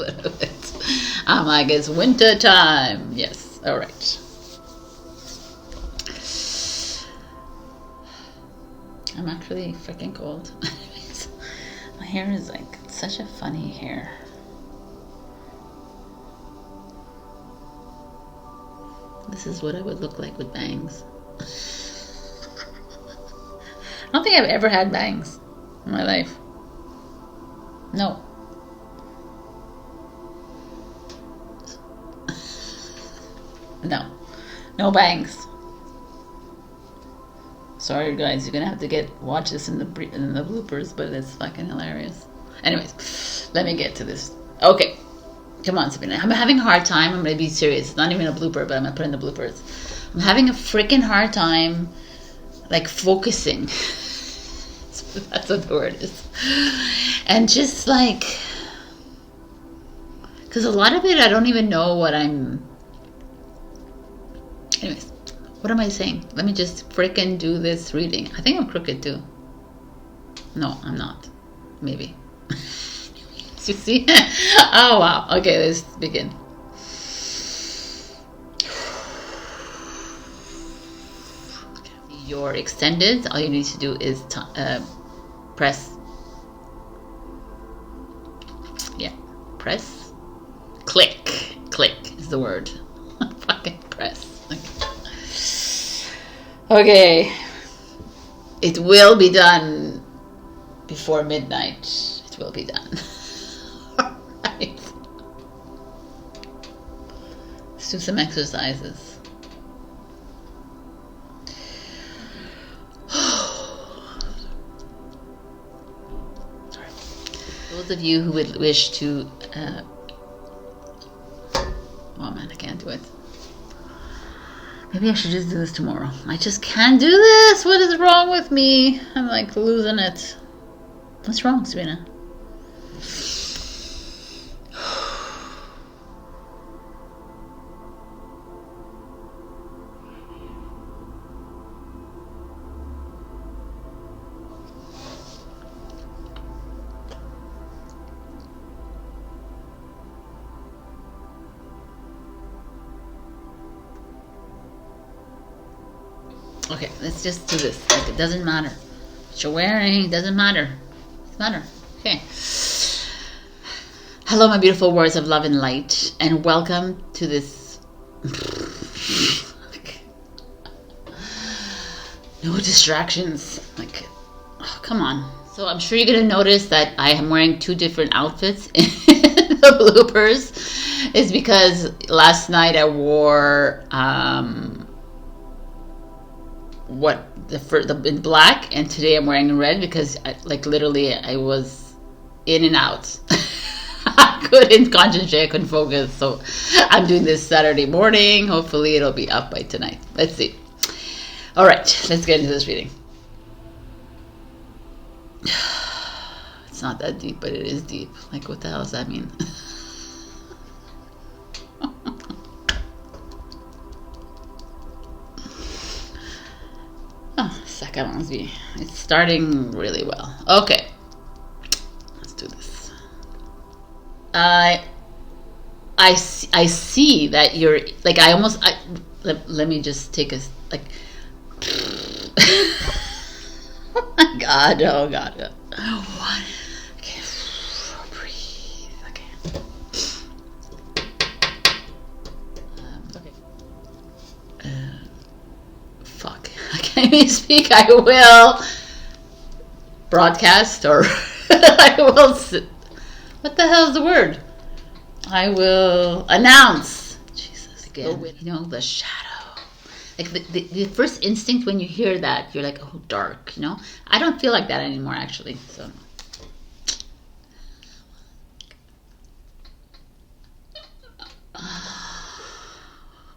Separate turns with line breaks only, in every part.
little bit. I'm like, it's winter time. Yes. All right. I'm actually freaking cold. My hair is like such a funny hair. This is what I would look like with bangs. I don't think I've ever had bangs in my life. No. No. No bangs. Sorry guys, you're gonna have to watch this in the bloopers, but it's fucking hilarious. Anyways, let me get to this. Okay. Come on, Sabrina. I'm having a hard time. I'm gonna be serious. It's not even a blooper, but I'm gonna put in the bloopers. I'm having a freaking hard time, like, focusing. That's what the word is. And just like, because a lot of it, I don't even know what I'm. Anyways, what am I saying? Let me just freaking do this reading. I think I'm crooked too. No, I'm not. Maybe. You see? Oh wow. Okay, let's begin. You're extended. All you need to do is press. Yeah, press. Click. Click is the word. Fucking press. Okay. It will be done before midnight. It will be done. Let's do some exercises. Those of you who would wish to oh man, I can't do it. Maybe I should just do this tomorrow. I just can't do this. What is wrong with me? I'm like losing it. What's wrong, Sabrina? Okay, let's just do this. Like, it doesn't matter what you're wearing. It doesn't matter. It doesn't matter. Okay. Hello, my beautiful words of love and light, and welcome to this. No distractions. Like, oh, come on. So I'm sure you're gonna notice that I am wearing two different outfits in the bloopers. It's because last night I wore in black, and today I'm wearing red because literally I was in and out. I couldn't concentrate, I couldn't focus, so I'm doing this Saturday morning. Hopefully it'll be up by tonight. Let's see. All right, let's get into this reading. It's not that deep, but it is deep. Like, what the hell does that mean? It's starting really well. Okay, let's do this. I see that you're like, let me just take a like. Oh my god! Oh god! What? Okay, breathe. Okay. Fuck. I can't even speak. I will broadcast, or I will. What the hell is the word? I will announce. Jesus, again. You know, the shadow. Like the first instinct when you hear that, you're like, oh, dark. You know, I don't feel like that anymore, actually. So.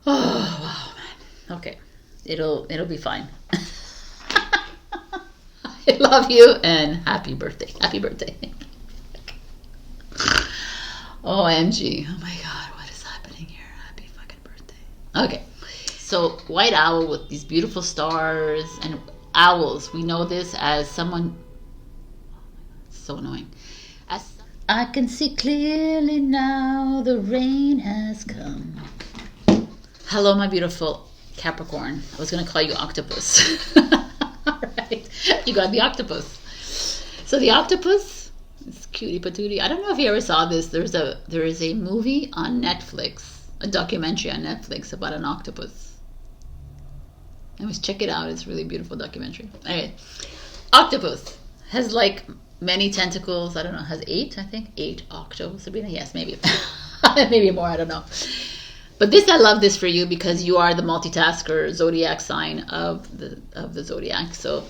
Oh wow, man. Okay, it'll be fine. I love you and happy birthday. Happy birthday. OMG. Oh my god, what is happening here? Happy fucking birthday. Okay. So, white owl with these beautiful stars and owls. We know this as someone. Oh my god, it's so annoying. As I can see clearly now, the rain has come. Hello, my beautiful Capricorn. I was going to call you Octopus. All right. You got the octopus. So the octopus is cutie patootie. I don't know if you ever saw this. There is a movie on Netflix, a documentary on Netflix about an octopus. Anyways, check it out. It's a really beautiful documentary. Anyway, octopus has like many tentacles. I don't know. Has 8, I think. 8 octo. Sabrina? Yes, maybe. Maybe more. I don't know. But this, I love this for you because you are the multitasker zodiac sign of the zodiac. So,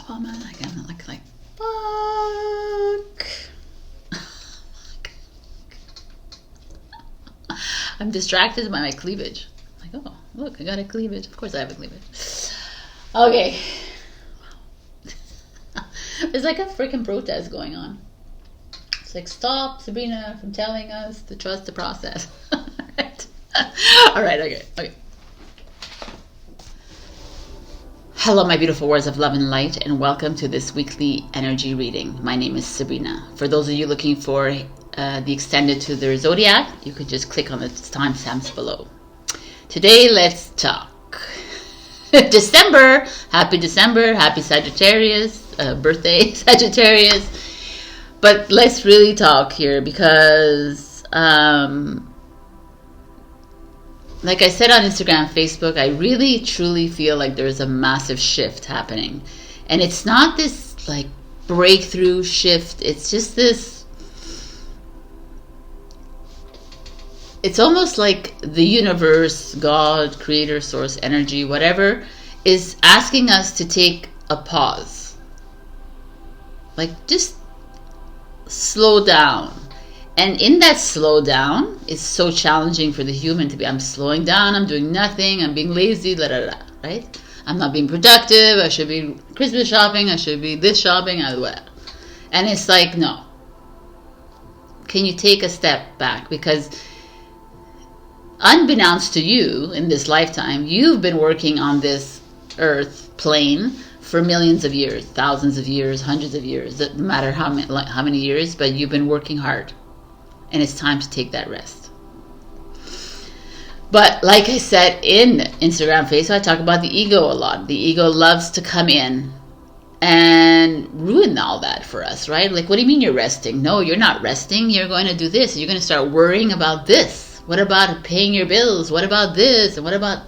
oh man, I'm like fuck. I'm distracted by my cleavage. I'm like, oh, look, I got a cleavage. Of course I have a cleavage. Okay. There's like a freaking protest going on. It's like, stop Sabrina from telling us to trust the process. All right, okay. Hello, my beautiful words of love and light, and welcome to this weekly energy reading. My name is Sabrina. For those of you looking for the extended to their zodiac, you could just click on the timestamps below. Today, let's talk. December, happy Sagittarius, birthday Sagittarius. But let's really talk here because, like I said on Instagram, Facebook, I really truly feel like there's a massive shift happening. And it's not this like breakthrough shift. It's just this, it's almost like the universe, God, creator, source, energy, whatever, is asking us to take a pause. Like just slow down. And in that slow down, it's so challenging for the human to be, I'm slowing down, I'm doing nothing, I'm being lazy, right? I'm not being productive, I should be Christmas shopping, I should be this shopping, and it's like, no. Can you take a step back? Because unbeknownst to you in this lifetime, you've been working on this earth plane for millions of years, thousands of years, hundreds of years, no matter how many years, but you've been working hard. And it's time to take that rest. But like I said in Instagram, Facebook, I talk about the ego a lot. The ego loves to come in and ruin all that for us, right? Like, what do you mean you're resting? No, you're not resting. You're going to do this. You're going to start worrying about this. What about paying your bills? What about this? And what about...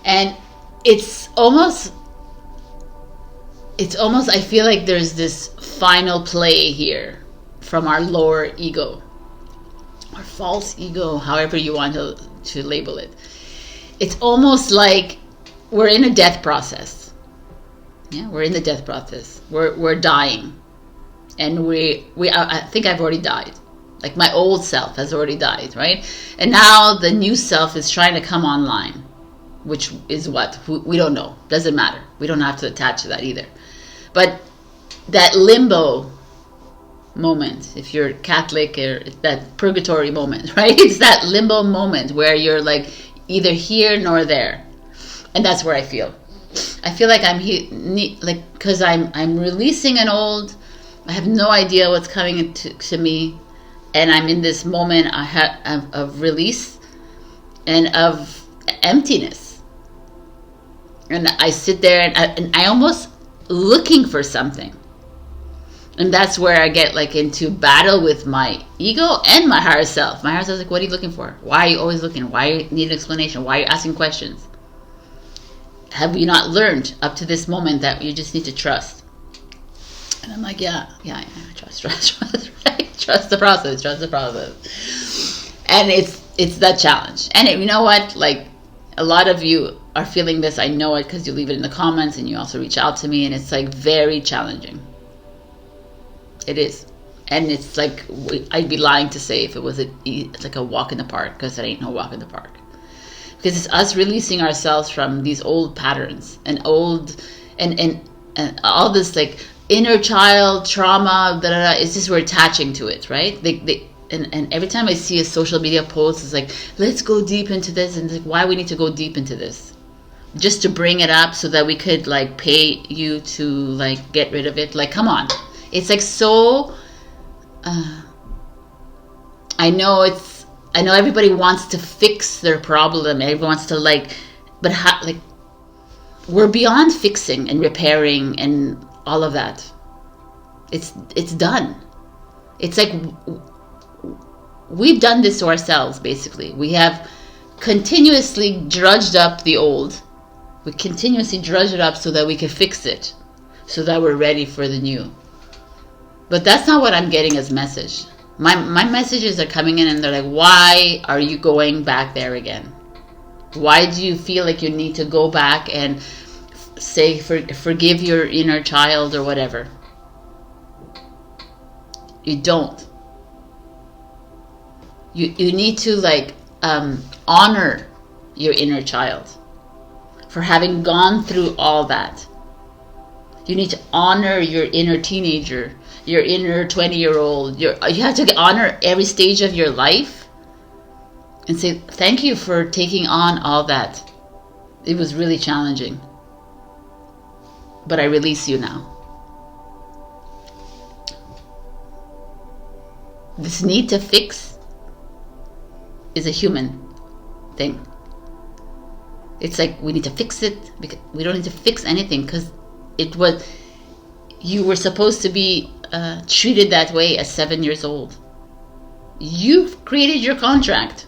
And it's almost, I feel like there's this final play here from our lower ego, or false ego, however you want to label it. It's almost like we're in a death process. Yeah, we're in the death process. We're dying, and I think I've already died. Like my old self has already died, right? And now the new self is trying to come online, which is what we don't know. Doesn't matter. We don't have to attach to that either. But that limbo moment, if you're Catholic, or that purgatory moment, right? It's that limbo moment where you're like either here nor there, and that's where I feel like I'm here, like, because I'm releasing an old. I have no idea what's coming to me, and I'm in this moment of release and of emptiness, and I sit there and I almost looking for something. And that's where I get like into battle with my ego and my higher self. My higher self is like, what are you looking for? Why are you always looking? Why you need an explanation? Why are you asking questions? Have you not learned up to this moment that you just need to trust? And I'm like, yeah, trust, right? Trust the process. And it's that challenge. And you know what? Like, a lot of you are feeling this. I know it because you leave it in the comments and you also reach out to me, and it's like very challenging. It is. And it's like, I'd be lying to say if it was it's like a walk in the park, because it ain't no walk in the park. Because it's us releasing ourselves from these old patterns and old and all this like inner child trauma. It's just we're attaching to it, right? And every time I see a social media post, it's like, let's go deep into this, and like, why we need to go deep into this? Just to bring it up so that we could like pay you to like get rid of it. Like, come on. It's like so, I know everybody wants to fix their problem. Everyone wants to but we're beyond fixing and repairing and all of that. It's done. It's like we've done this to ourselves, basically. We have continuously drudged up the old. We continuously drudge it up so that we can fix it, so that we're ready for the new. But that's not what I'm getting as message. My messages are coming in and they're like, why are you going back there again? Why do you feel like you need to go back and say, forgive your inner child or whatever? You don't. You need to honor your inner child for having gone through all that. You need to honor your inner teenager, your inner 20-year-old. You have to honor every stage of your life and say, thank you for taking on all that. It was really challenging. But I release you now. This need to fix is a human thing. It's like we need to fix it. Because we don't need to fix anything because you were supposed to be treated that way at 7 years old. You created your contract.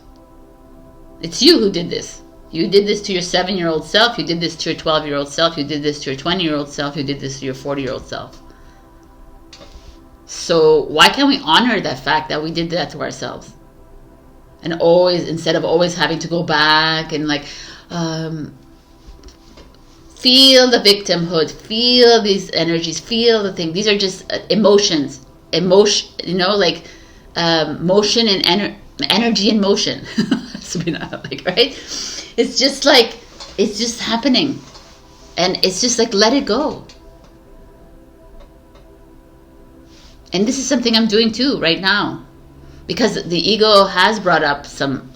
It's you who did this. You did this to your 7-year-old self. You did this to your 12-year-old self. You did this to your 20-year-old self. You did this to your 40-year-old self. So why can't we honor that fact that we did that to ourselves? And always, instead of always having to go back and feel the victimhood, feel these energies, feel the thing. These are just emotions. Motion and energy in motion. Sabrina, right? It's just happening. And it's just let it go. And this is something I'm doing too right now. Because the ego has brought up some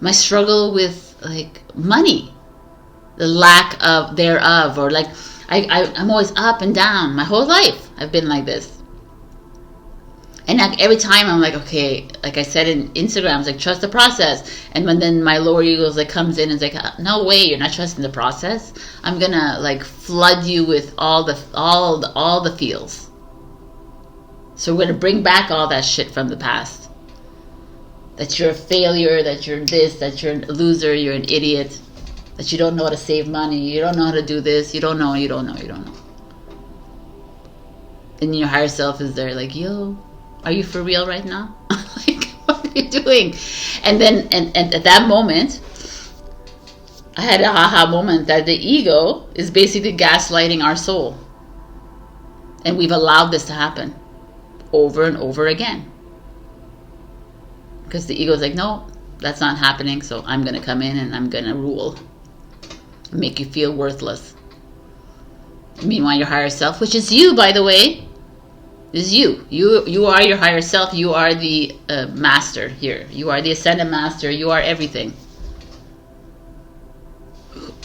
my struggle with money, the lack of thereof, or I'm always up and down. My whole life I've been like this. And every time I'm okay, like I said in Instagram, it's trust the process. And then my lower ego comes in and is no way, you're not trusting the process. I'm gonna flood you with all the feels. So we're gonna bring back all that shit from the past. That you're a failure, that you're this, that you're a loser, you're an idiot, that you don't know how to save money, you don't know how to do this, you don't know. And your higher self is there yo, are you for real right now? What are you doing? And then and at that moment, I had a aha moment that the ego is basically gaslighting our soul. And we've allowed this to happen over and over again. Because the ego is no, that's not happening, so I'm going to come in and I'm going to rule. Make you feel worthless. Meanwhile, your higher self, which is you, by the way, is you. You are your higher self. You are the master here. You are the ascended master. You are everything.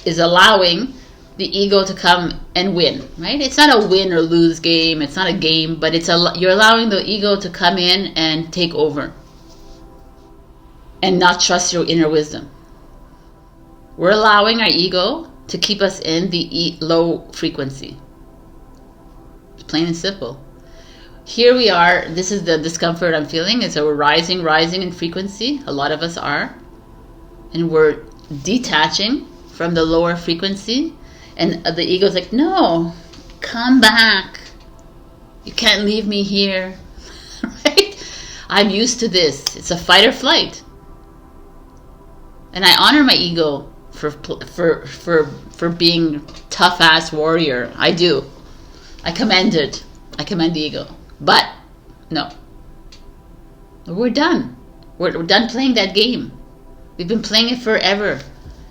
Is allowing the ego to come and win, right? It's not a win or lose game. It's not a game, but you're allowing the ego to come in and take over and not trust your inner wisdom. We're allowing our ego to keep us in the low frequency. It's plain and simple. Here we are. This is the discomfort I'm feeling. And so we're rising in frequency. A lot of us are. And we're detaching from the lower frequency. And the ego's no, come back. You can't leave me here. Right? I'm used to this. It's a fight or flight. And I honor my ego for being tough ass warrior. I do. I commend it. I commend the ego. But no. We're done. We're done playing that game. We've been playing it forever.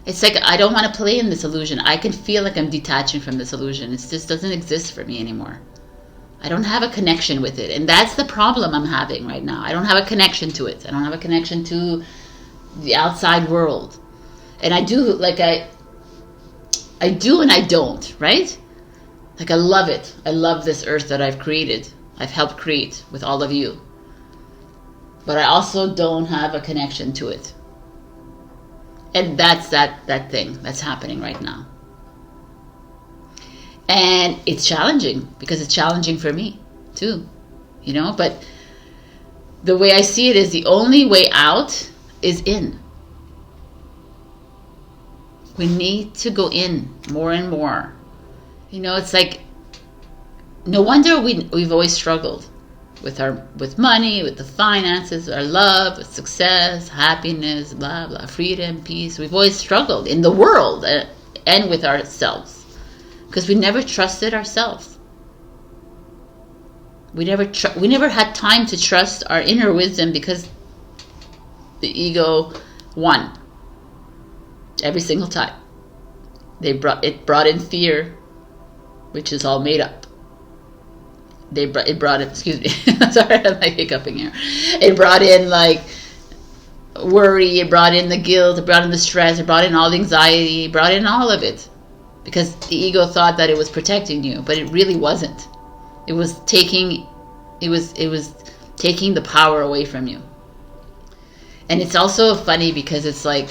It's I don't want to play in this illusion. I can feel like I'm detaching from this illusion. It just doesn't exist for me anymore. I don't have a connection with it. And that's the problem I'm having right now. I don't have a connection to it. I don't have a connection to the outside world. And I do, I do and I don't, right? Like, I love it. I love this earth that I've created. I've helped create with all of you. But I also don't have a connection to it. And that's that thing that's happening right now. And it's challenging, because it's challenging for me too, you know. But the way I see it is, the only way out is in. We need to go in more and more. You know, it's like, no wonder we've always struggled with money, with the finances, our love, with success, happiness, blah blah, freedom, peace. We've always struggled in the world and with ourselves, because we never trusted ourselves. We never had time to trust our inner wisdom, because the ego won every single time. It brought in fear, which is all made up. It brought in, excuse me, sorry, I'm like hiccuping here. It brought in like worry, it brought in the guilt, it brought in the stress, it brought in all the anxiety, it brought in all of it, because the ego thought that it was protecting you, but it really wasn't. It was taking the power away from you. And it's also funny, because it's like,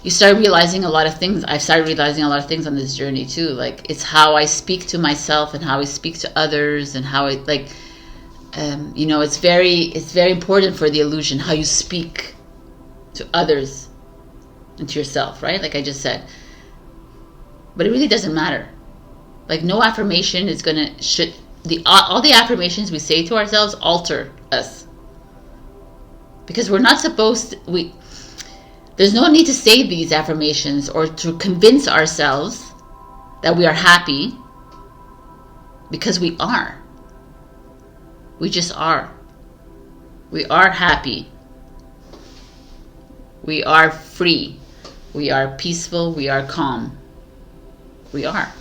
you start realizing a lot of things. I've started realizing a lot of things on this journey too. Like, it's how I speak to myself and how I speak to others, and how I, like, you know, it's very important for the illusion how you speak to others and to yourself, right? Like I just said. But it really doesn't matter. Like, no affirmation is all the affirmations we say to ourselves alter us, because we're not supposed to, there's no need to say these affirmations or to convince ourselves that we are happy, because we are. We just are. We are happy. We are free. We are peaceful. We are calm. We are.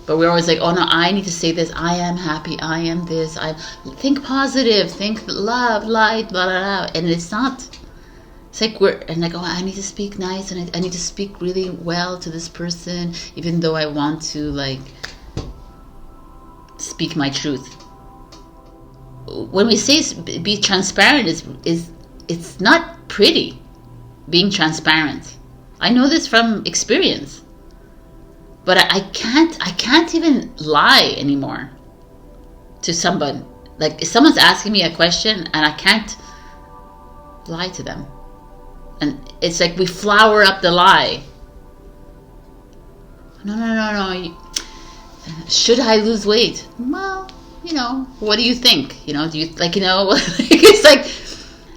But we're always like, oh no, I need to say this. I am happy. I am this. Think positive. Think love, light, blah, blah, blah. And it's not. It's like oh, I need to speak nice, and I need to speak really well to this person, even though I want to, like, speak my truth. When we say be transparent, it's not pretty being transparent. I know this from experience. But I can't even lie anymore to someone. Like, if someone's asking me a question and I can't lie to them. And it's like we flower up the lie. No. Should I lose weight? Well, you know, what do you think? You know, do you, like, you know, it's like,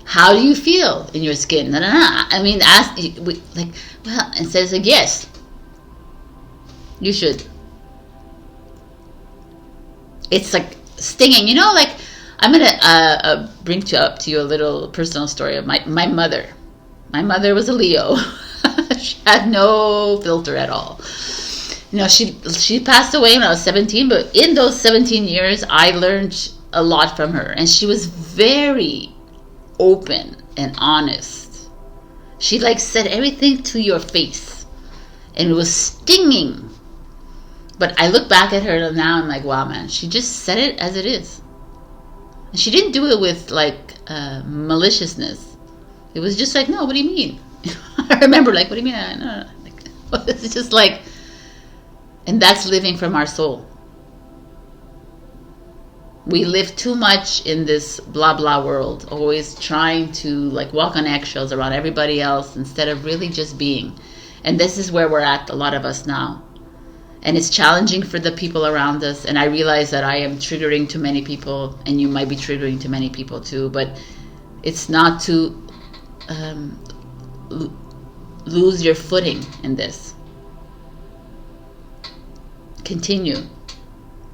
how do you feel in your skin? No. I mean, well, and says like, yes, you should. It's like stinging, you know. Like, I'm gonna bring up to you a little personal story of my mother. My mother was a Leo. She had no filter at all. You know, she passed away when I was 17, but in those 17 years, I learned a lot from her. And she was very open and honest. She, like, said everything to your face. And it was stinging. But I look back at her now and I'm like, wow, man, she just said it as it is. And she didn't do it with, like, maliciousness. It was just like, no, what do you mean? I remember, like, what do you mean? No. Like, it's just like, and that's living from our soul. We live too much in this blah blah world, always trying to, like, walk on eggshells around everybody else instead of really just being. And this is where we're at, a lot of us now. And it's challenging for the people around us. And I realize that I am triggering too many people, and you might be triggering too many people too. But it's not to lose your footing in this. Continue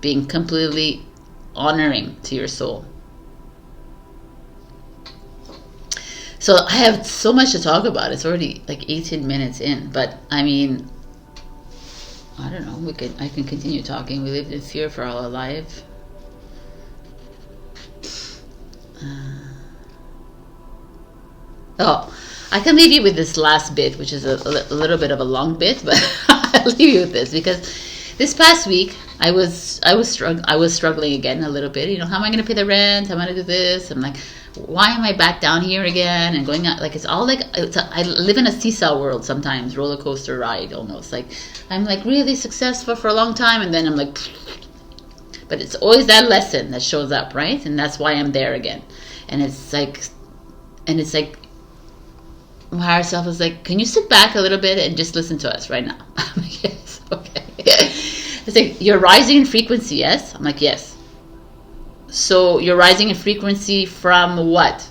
being completely honoring to your soul. So I have so much to talk about. It's already like 18 minutes in, but I mean, I don't know. I can continue talking. We lived in fear for all our life. I can leave you with this last bit, which is a little bit of a long bit, but I'll leave you with this, because This past week, I was struggling again a little bit. You know, how am I going to pay the rent? How am I going to do this? I'm like, why am I back down here again and going out? Like, it's all like, I live in a seesaw world sometimes, roller coaster ride almost. Like, I'm like really successful for a long time, and then I'm like, but it's always that lesson that shows up, right? And that's why I'm there again. And it's like, my higher self is like, can you sit back a little bit and just listen to us right now? I'm like, yes, okay. It's like, you're rising in frequency, yes? I'm like, yes. So you're rising in frequency from what?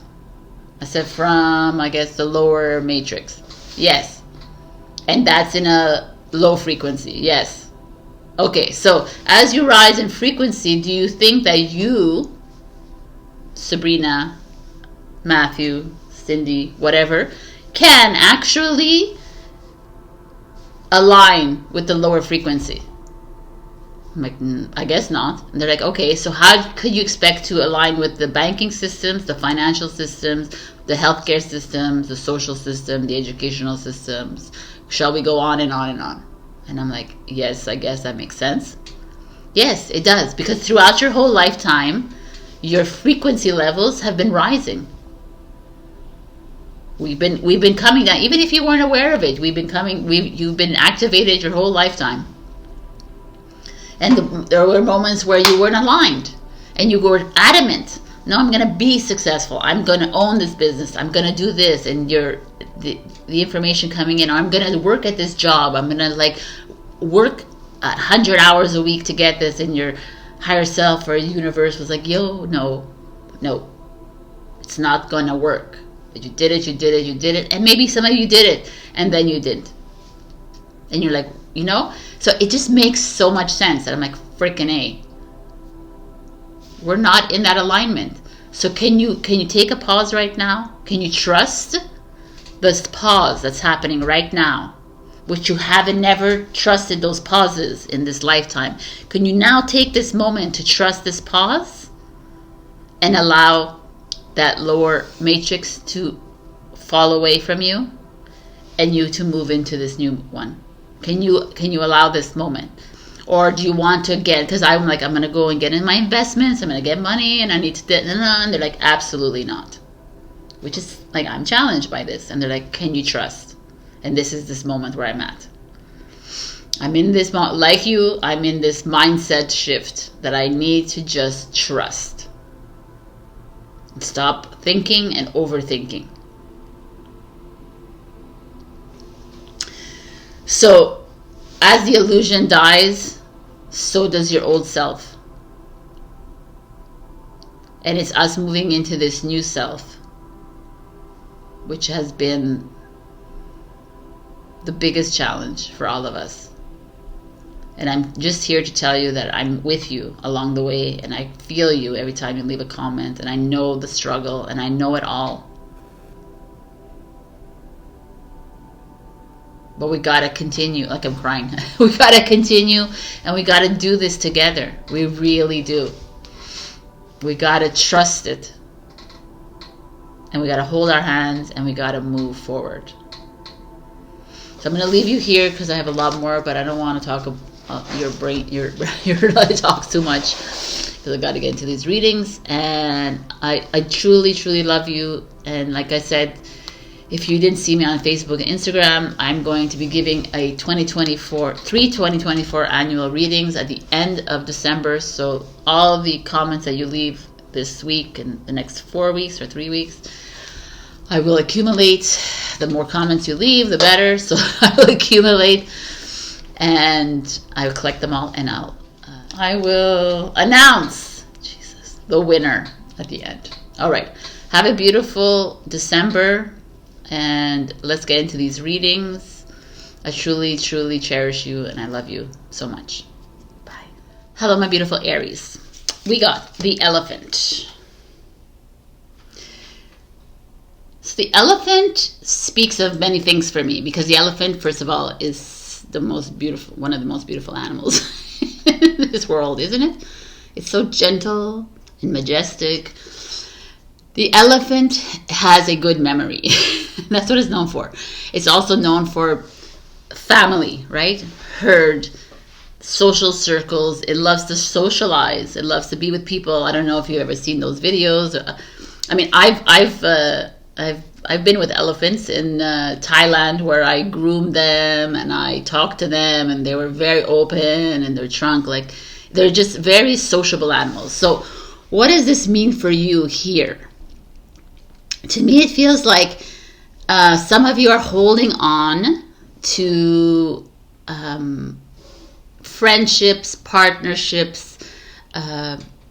I said from, I guess, the lower matrix. Yes. And that's in a low frequency. Yes. Okay, so as you rise in frequency, do you think that you, Sabrina, Matthew, Cindy, whatever, can actually align with the lower frequency? I'm like, I guess not. And they're like, okay, so how could you expect to align with the banking systems, the financial systems, the healthcare systems, the social system, the educational systems? Shall we go on and on and on? And I'm like, yes, I guess that makes sense. Yes, it does. Because throughout your whole lifetime, your frequency levels have been rising. We've been coming down. Even if you weren't aware of it, you've been activated your whole lifetime. And there were moments where you weren't aligned, and you were adamant. No, I'm going to be successful. I'm going to own this business. I'm going to do this. And the information coming in, I'm going to work at this job. I'm going to like work 100 hours a week to get this. And your higher self or universe was like, yo, no, it's not going to work. You did it. And maybe some of you did it, and then you didn't. And you're like, you know? So it just makes so much sense that I'm like, freaking A. We're not in that alignment. So can you take a pause right now? Can you trust this pause that's happening right now, which you haven't never trusted those pauses in this lifetime? Can you now take this moment to trust this pause and allow that lower matrix to fall away from you and you to move into this new one? Can you allow this moment? Or do you want to get, because I'm like, I'm going to go and get in my investments, I'm going to get money, and I need to, and they're like, absolutely not. Which is like, I'm challenged by this. And they're like, can you trust? And this is this moment where I'm at. I'm in this, like you, I'm in this mindset shift that I need to just trust. Stop thinking and overthinking. So, as the illusion dies, so does your old self. And it's us moving into this new self, which has been the biggest challenge for all of us. And I'm just here to tell you that I'm with you along the way, and I feel you every time you leave a comment, and I know the struggle, and I know it all. But we gotta continue. Like, I'm crying. We gotta continue, and we gotta do this together. We really do. We gotta trust it, and we gotta hold our hands, and we gotta move forward. So I'm gonna leave you here because I have a lot more, but I don't want to talk your brain. Your talks too much because I got to get into these readings. And I truly love you. And like I said, if you didn't see me on Facebook and Instagram, I'm going to be giving a 2024 annual readings at the end of December. So all the comments that you leave this week and the next 4 weeks or 3 weeks, I will accumulate. The more comments you leave, the better. So I will accumulate, and I will collect them all, and I will announce the winner at the end. All right. Have a beautiful December. And let's get into these readings. I truly cherish you, and I love you so much. Bye. Hello, my beautiful Aries. We got the Elephant. So the Elephant speaks of many things for me, because the elephant, first of all, is the most beautiful, one of the most beautiful animals in this world, isn't it? It's so gentle and majestic. The elephant has a good memory. That's what it's known for. It's also known for family, right? Herd, social circles. It loves to socialize. It loves to be with people. I don't know if you've ever seen those videos. I mean, I've been with elephants in Thailand, where I groomed them and I talked to them, and they were very open in their trunk. Like, they're just very sociable animals. So what does this mean for you here? To me, it feels like some of you are holding on to friendships, partnerships,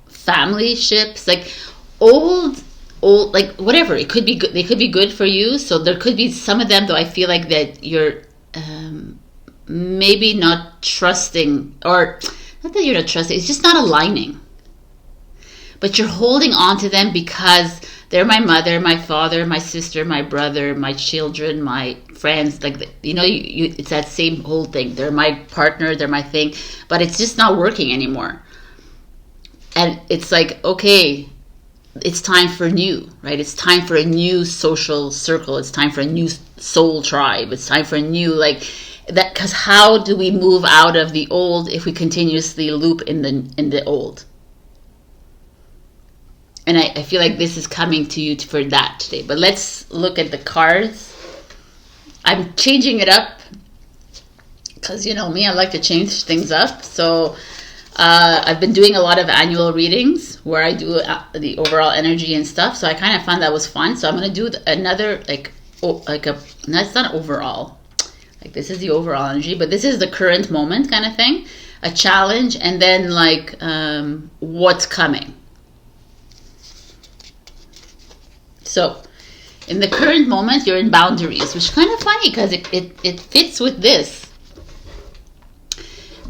family ships, like old, like whatever. It could be good. They could be good for you. So there could be some of them, though, I feel like that you're maybe not trusting, or not that you're not trusting, it's just not aligning. But you're holding on to them because they're my mother, my father, my sister, my brother, my children, my friends. Like, you know, it's that same whole thing. They're my partner, they're my thing. But it's just not working anymore. And it's like, okay, it's time for new, right? It's time for a new social circle. It's time for a new soul tribe. It's time for a new, like, that, because how do we move out of the old if we continuously loop in the old? And I feel like this is coming to you for that today. But let's look at the cards. I'm changing it up because, you know me, I like to change things up. So I've been doing a lot of annual readings where I do the overall energy and stuff. So I kind of found that was fun. So I'm going to do another, that's not overall. Like, this is the overall energy, but this is the current moment kind of thing. A challenge, and then like what's coming. So in the current moment, you're in boundaries, which is kind of funny because it fits with this.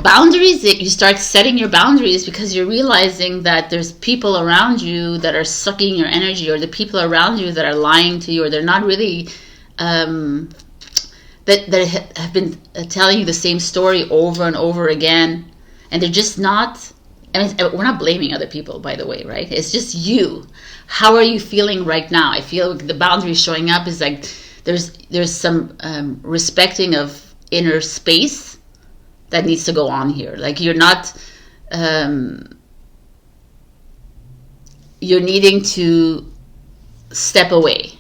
Boundaries, that you start setting your boundaries because you're realizing that there's people around you that are sucking your energy, or the people around you that are lying to you, or they're not really, that have been telling you the same story over and over again. And they're just not, I mean, we're not blaming other people, by the way, right? It's just you. How are you feeling right now? I feel like the boundary showing up is like there's some respecting of inner space that needs to go on here. Like, you're not, you're needing to step away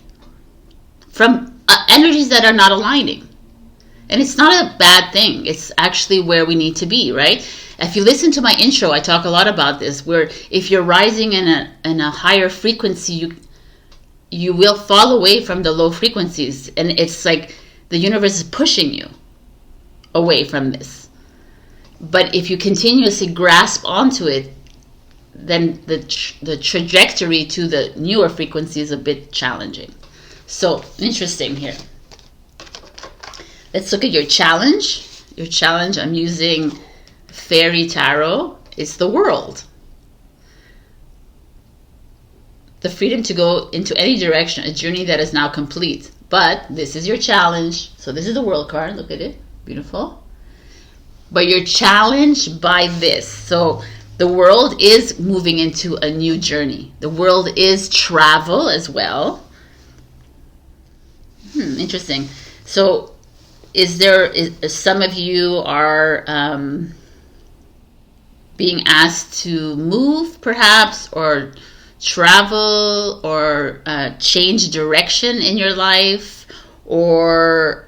from energies that are not aligning. And it's not a bad thing. It's actually where we need to be, right? If you listen to my intro, I talk a lot about this, where if you're rising in a higher frequency, you will fall away from the low frequencies. And it's like the universe is pushing you away from this. But if you continuously grasp onto it, then the trajectory to the newer frequency is a bit challenging. So, interesting here. Let's look at your challenge. Your challenge, I'm using Fairy Tarot. It's the world. The freedom to go into any direction, a journey that is now complete. But this is your challenge. So this is the world card. Look at it. Beautiful. But you're challenged by this. So the world is moving into a new journey. The world is travel as well. Interesting. So some of you are being asked to move, perhaps, or travel, or change direction in your life, or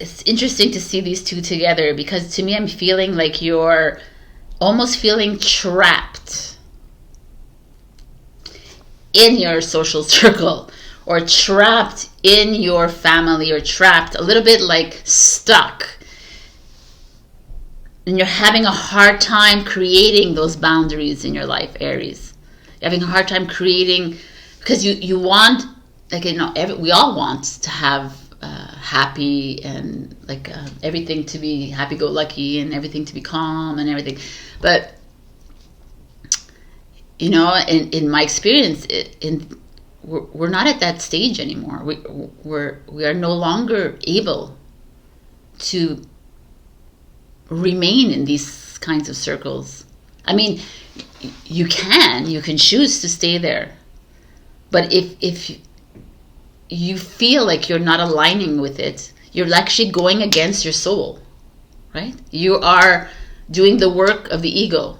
it's interesting to see these two together, because to me, I'm feeling like you're almost feeling trapped in your social circle, or trapped in your family, or trapped a little bit like stuck, and you're having a hard time creating those boundaries in your life, Aries. You're having a hard time creating, because you want, like, you know, we all want to have happy and like everything to be happy-go-lucky and everything to be calm and everything, but you know, in my experience, we're not at that stage anymore. We are no longer able to remain in these kinds of circles. I mean, you can choose to stay there, but if you feel like you're not aligning with it, you're actually going against your soul, right? You are doing the work of the ego,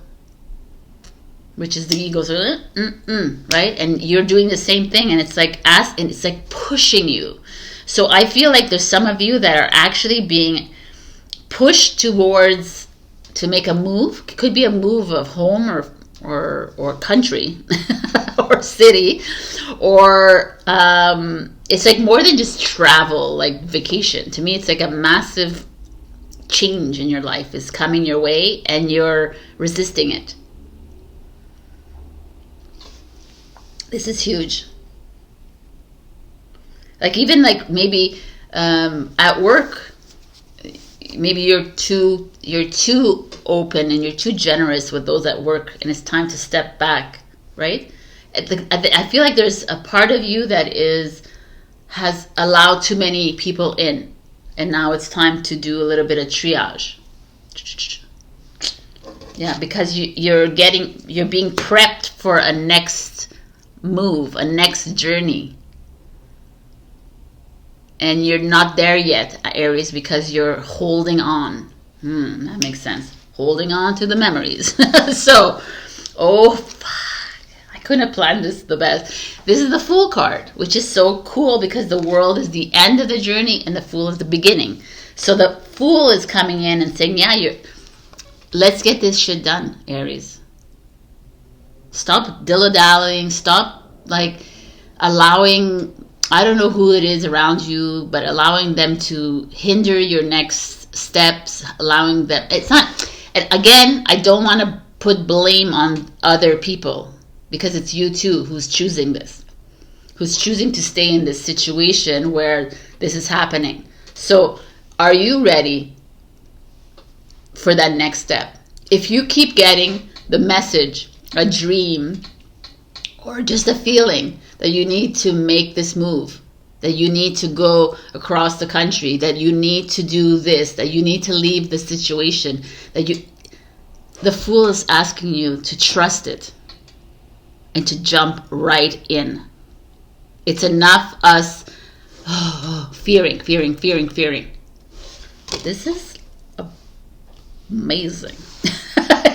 which is the ego's right? And you're doing the same thing, and it's like it's like pushing you. So I feel like there's some of you that are actually being pushed towards to make a move. It could be a move of home or country or city, or it's like more than just travel, like vacation. To me, it's like a massive change in your life is coming your way, and you're resisting it. This is huge. Like even like maybe at work, maybe you're too open and you're too generous with those at work, and it's time to step back, right? I feel like there's a part of you that has allowed too many people in, and now it's time to do a little bit of triage. Yeah, because you're being prepped for a next move, a next journey. And you're not there yet, Aries, because you're holding on. That makes sense. Holding on to the memories. So, oh, fuck. I couldn't have planned this the best. This is the Fool card, which is so cool because the world is the end of the journey and the Fool is the beginning. So the Fool is coming in and saying, yeah, let's get this shit done, Aries. Stop dilly-dallying. Stop, like, allowing... I don't know who it is around you, but allowing them to hinder your next steps, allowing them... It's not... And again, I don't want to put blame on other people, because it's you too who's choosing this. Who's choosing to stay in this situation where this is happening. So, are you ready for that next step? If you keep getting the message, a dream, or just a feeling that you need to make this move, that you need to go across the country, that you need to do this, that you need to leave the situation, the Fool is asking you to trust it and to jump right in. It's enough us fearing. This is amazing.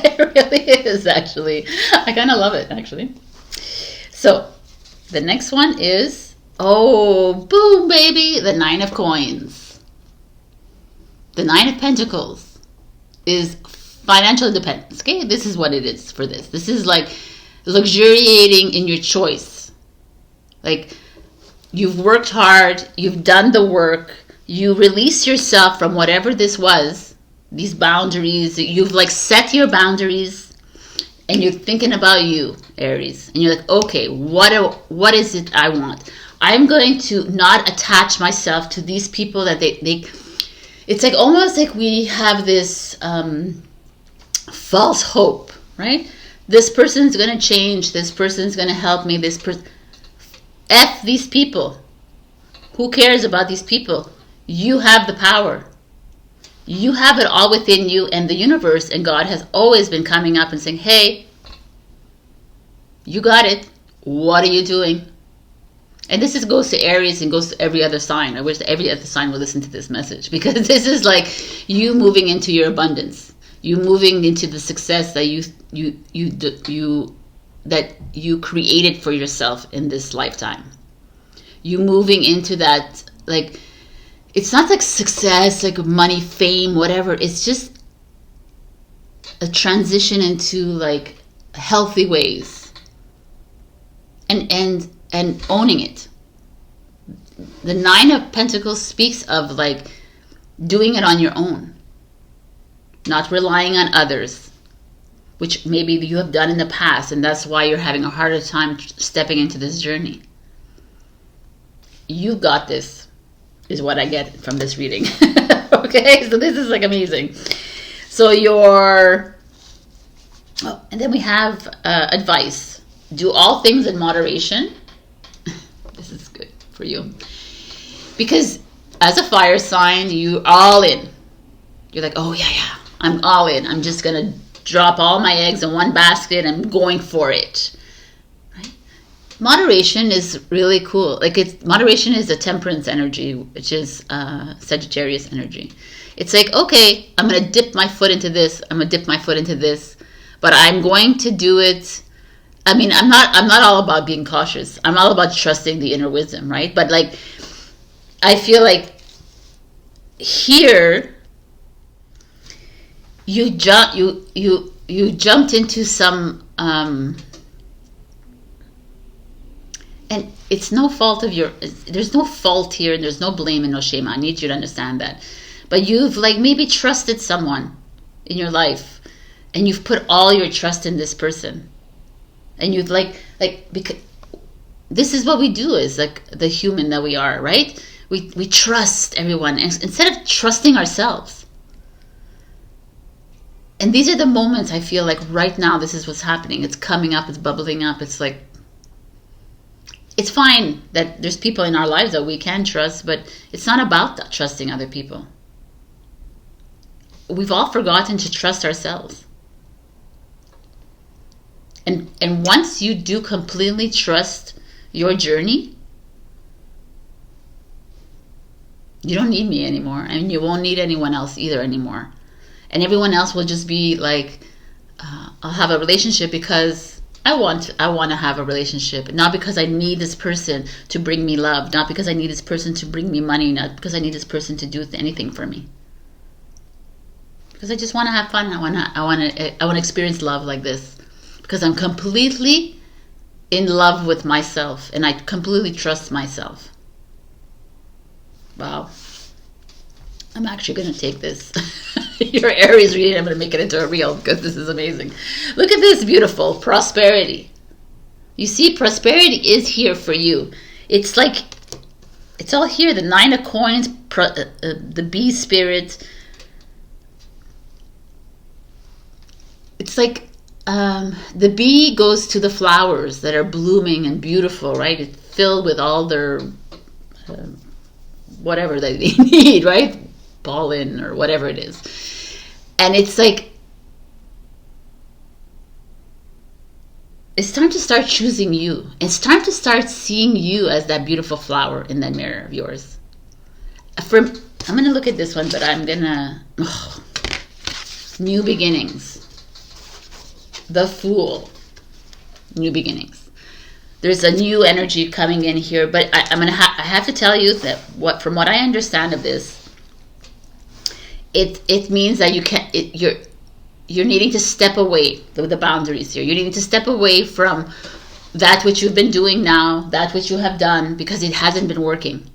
It really is, actually. I kind of love it, actually. So, the next one is, oh, boom, baby, the 9 of Coins. The 9 of Pentacles is financial independence. Okay, this is what it is for this. This is like luxuriating in your choice. Like, you've worked hard, you've done the work, you release yourself from whatever this was, these boundaries, you've like set your boundaries, and you're thinking about you, Aries. And you're like, okay, what is it I want? I'm going to not attach myself to these people that they it's like almost like we have this false hope, right? This person's going to change. This person's going to help me. F these people. Who cares about these people? You have the power. You have it all within you, and the universe and God has always been coming up and saying, hey, you got it. What are you doing? And this goes to Aries and goes to every other sign. I wish every other sign would listen to this message, because this is like you moving into your abundance. You moving into the success that you created for yourself in this lifetime. You moving into that, like, it's not like success, like money, fame, whatever. It's just a transition into like healthy ways, and owning it. The 9 of Pentacles speaks of like doing it on your own, not relying on others, which maybe you have done in the past, and that's why you're having a harder time stepping into this journey. You got this, is what I get from this reading. Okay, so this is like amazing. So and then we have advice. Do all things in moderation. This is good for you. Because as a fire sign, you're all in. You're like, oh yeah, I'm all in. I'm just going to drop all my eggs in one basket. I'm going for it. Right? Moderation is really cool. Like moderation is a temperance energy, which is Sagittarius energy. It's like, okay, I'm gonna dip my foot into this. I'm gonna dip my foot into this, but I'm going to do it. I mean, I'm not all about being cautious. I'm all about trusting the inner wisdom, right? But like, I feel like here you jumped into some. And it's no fault of there's no fault here, and there's no blame and no shame. I need you to understand that. But you've like maybe trusted someone in your life, and you've put all your trust in this person. And you've because this is what we do as like the human that we are, right? We trust everyone instead of trusting ourselves. And these are the moments I feel like right now this is what's happening. It's coming up, it's bubbling up, it's like, it's fine that there's people in our lives that we can trust, but it's not about that, trusting other people. We've all forgotten to trust ourselves. And once you do completely trust your journey, you don't need me anymore. And you won't need anyone else either anymore. And everyone else will just be like, I'll have a relationship because I want to have a relationship, not because I need this person to bring me love, not because I need this person to bring me money, not because I need this person to do anything for me. Because I just want to have fun. I want to experience love like this, because I'm completely in love with myself and I completely trust myself. Wow. I'm actually going to take this. Your Aries reading, I'm going to make it into a reel because this is amazing. Look at this beautiful prosperity. You see, prosperity is here for you. It's like, it's all here. The 9 of coins, the bee spirit. It's like the bee goes to the flowers that are blooming and beautiful, right? It's filled with all their whatever they need, right? Pollen or whatever it is. And it's like, it's time to start choosing you. It's time to start seeing you as that beautiful flower in that mirror of yours. I'm going to look at this one, but I'm going to... New beginnings. The Fool. New beginnings. There's a new energy coming in here, but I have to tell you that from what I understand of this, it means that you're needing to step away, the boundaries here. You're needing to step away from that which you've been doing now, that which you have done, because it hasn't been working.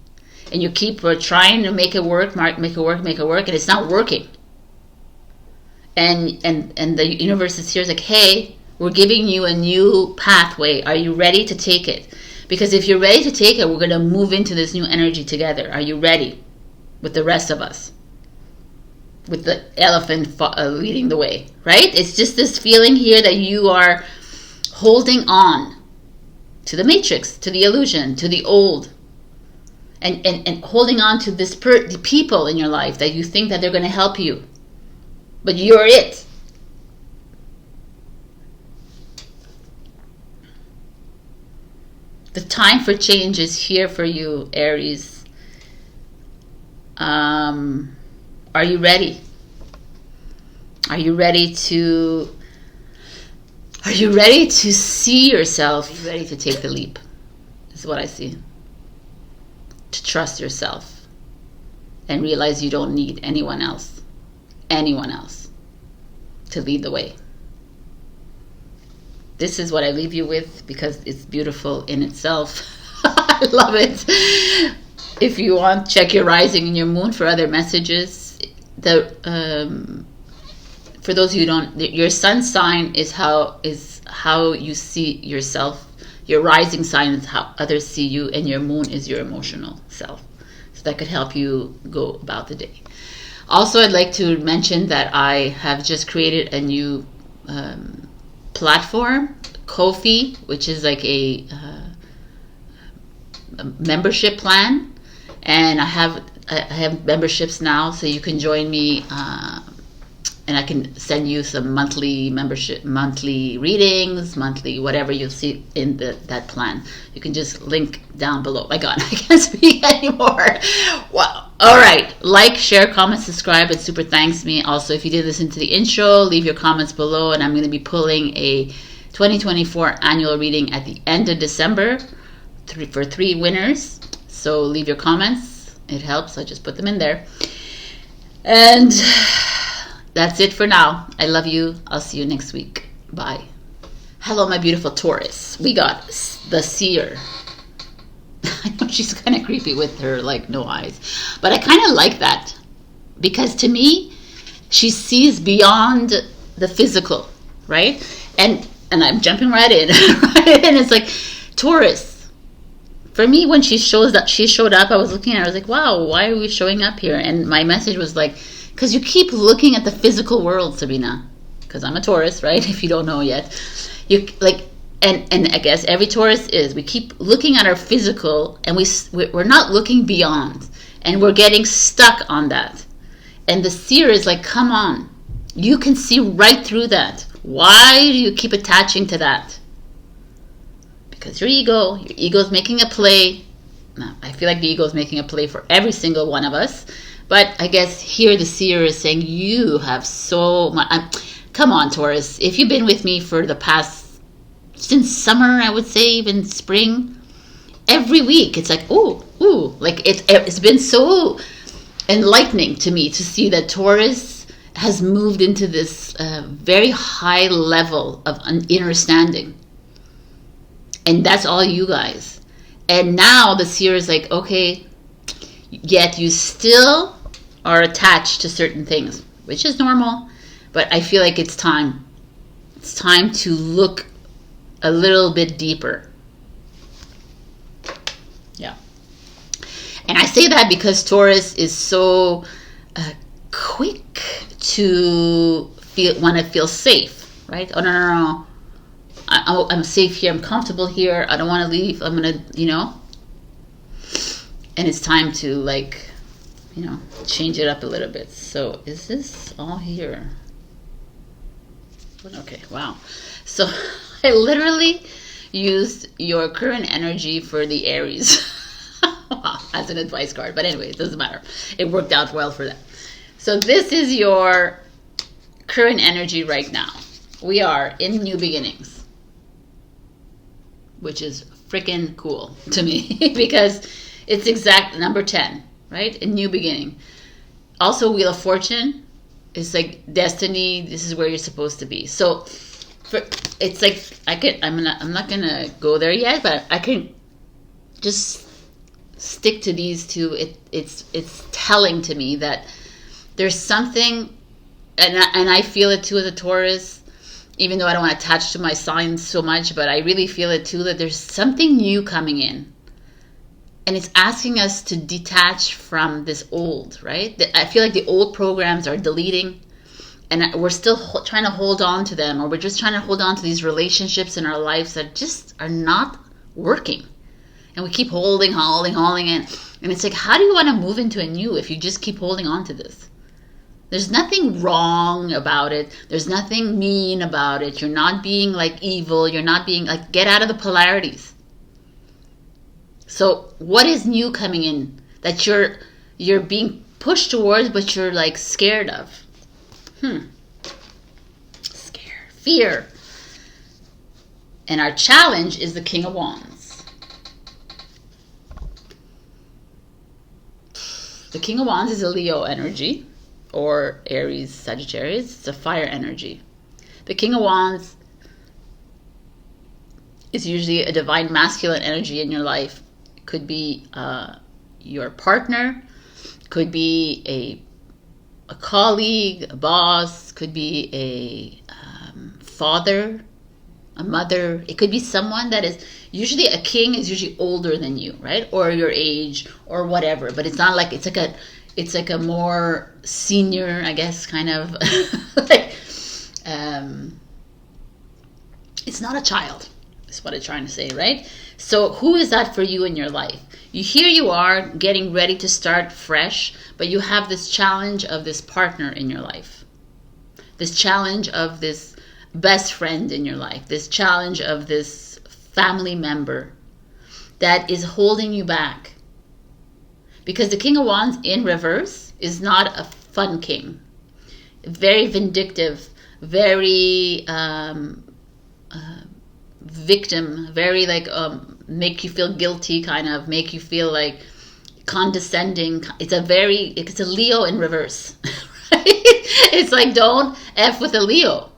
And you keep trying to make it work, and it's not working. And the universe is here, it's like, hey, we're giving you a new pathway. Are you ready to take it? Because if you're ready to take it, we're going to move into this new energy together. Are you ready with the rest of us? With the elephant leading the way, right? It's just this feeling here that you are holding on to the matrix, to the illusion, to the old, and holding on to the people in your life that you think that they're going to help you, but you're it. The time for change is here for you, Aries. Are you ready? Are you ready to see yourself? Are you ready to take the leap? This is what I see. To trust yourself and realize you don't need anyone else to lead the way. This is what I leave you with because it's beautiful in itself. I love it. If you want, check your rising and your moon for other messages. For those of you who don't, your sun sign is how you see yourself. Your rising sign is how others see you, and your moon is your emotional self. So that could help you go about the day. Also, I'd like to mention that I have just created a new platform, Ko-fi, which is like a membership plan, and I have memberships now, so you can join me and I can send you some monthly membership, monthly readings, monthly whatever you'll see in that plan. You can just link down below. My God, I can't speak anymore. Wow. All right. Like, share, comment, subscribe. It super thanks me. Also, if you did listen to the intro, leave your comments below, and I'm going to be pulling a 2024 annual reading at the end of December for 3 winners. So leave your comments. It helps. I just put them in there. And that's it for now. I love you. I'll see you next week. Bye. Hello, my beautiful Taurus. We got the seer. I know she's kind of creepy with her, like, no eyes. But I kind of like that. Because to me, she sees beyond the physical, right? And I'm jumping right in. And it's like, Taurus. For me, when she showed up, I was looking at her, I was like, wow, why are we showing up here? And my message was like, because you keep looking at the physical world, Sabrina. Because I'm a Taurus, right? If you don't know yet. You like, and I guess every Taurus is. We keep looking at our physical, and we're not looking beyond. And we're getting stuck on that. And the seer is like, come on. You can see right through that. Why do you keep attaching to that? Because your ego is making a play. Now, I feel like the ego is making a play for every single one of us. But I guess here the seer is saying, you have so much. Come on, Taurus. If you've been with me for the past, since summer, I would say, even spring, every week it's like, ooh. Like it's been so enlightening to me to see that Taurus has moved into this very high level of understanding. And that's all you guys. And now the seer is like, okay, yet you still are attached to certain things, which is normal, but I feel like it's time. It's time to look a little bit deeper. Yeah. And I say that because Taurus is so quick to want to feel safe, right? Oh, no. I'm safe here. I'm comfortable here. I don't want to leave. I'm going to, and it's time to, like, change it up a little bit. So is this all here? Okay, wow. So I literally used your current energy for the Aries as an advice card. But anyway, it doesn't matter. It worked out well for that. So this is your current energy right now. We are in new beginnings, which is freaking cool to me because it's exact number 10, right? A new beginning. Also, Wheel of Fortune is like destiny. This is where you're supposed to be. So it's like I'm not gonna go there yet, but I can just stick to these two. It's telling to me that there's something, and I feel it too as a Taurus, even though I don't want to attach to my signs so much, but I really feel it too, that there's something new coming in. And it's asking us to detach from this old, right? I feel like the old programs are deleting, and we're still trying to hold on to them, or we're just trying to hold on to these relationships in our lives that just are not working. And we keep holding in. And it's like, how do you want to move into a new if you just keep holding on to this? There's nothing wrong about it. There's nothing mean about it. You're not being like evil. You're not being like, get out of the polarities. So what is new coming in that you're being pushed towards, but you're like scared of? Scared. Fear. And our challenge is the King of Wands. The King of Wands is a Leo energy, or Aries, Sagittarius. It's a fire energy. The King of Wands is usually a divine masculine energy in your life. It could be your partner, could be a colleague, a boss, could be a father, a mother. It could be someone that is usually a king is usually older than you, right? Or your age or whatever. But it's not like it's like a more senior, I guess, kind of like it's not a child. Is what I'm trying to say, right? So who is that for you in your life? Here you are getting ready to start fresh, but you have this challenge of this partner in your life. this challenge of this best friend in your life, this challenge of this family member that is holding you back. Because the King of Wands in reverse is not a fun king. Very vindictive, very victim, very like make you feel guilty, kind of make you feel like condescending. It's a Leo in reverse. Right? It's like, don't F with a Leo.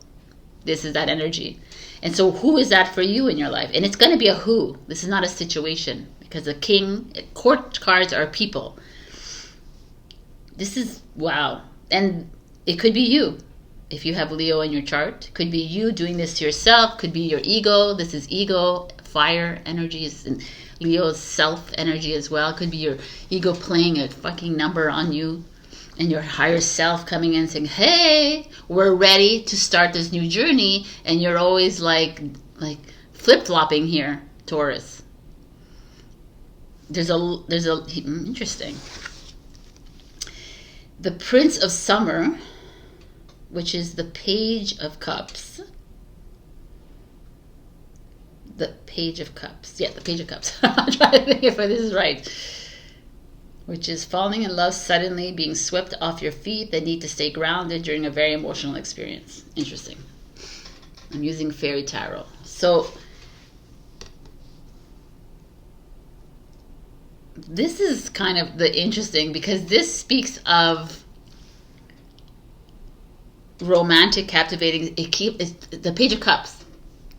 This is that energy. And so who is that for you in your life? And it's going to be a who. This is not a situation, because the king, court cards are people. This is, wow. And it could be you. If you have Leo in your chart, could be you doing this to yourself, could be your ego. This is ego, fire energy, is Leo's self energy as well. Could be your ego playing a fucking number on you, and your higher self coming in saying, hey, we're ready to start this new journey. And you're always like flip-flopping here, Taurus. There's a interesting. The Prince of Summer, which is the Page of Cups. The Page of Cups. Yeah, the Page of Cups. I'm trying to think if this is right. Which is falling in love suddenly, being swept off your feet, the need to stay grounded during a very emotional experience. Interesting. I'm using Fairy Tarot. So, this is kind of the interesting, because this speaks of romantic, captivating. The Page of Cups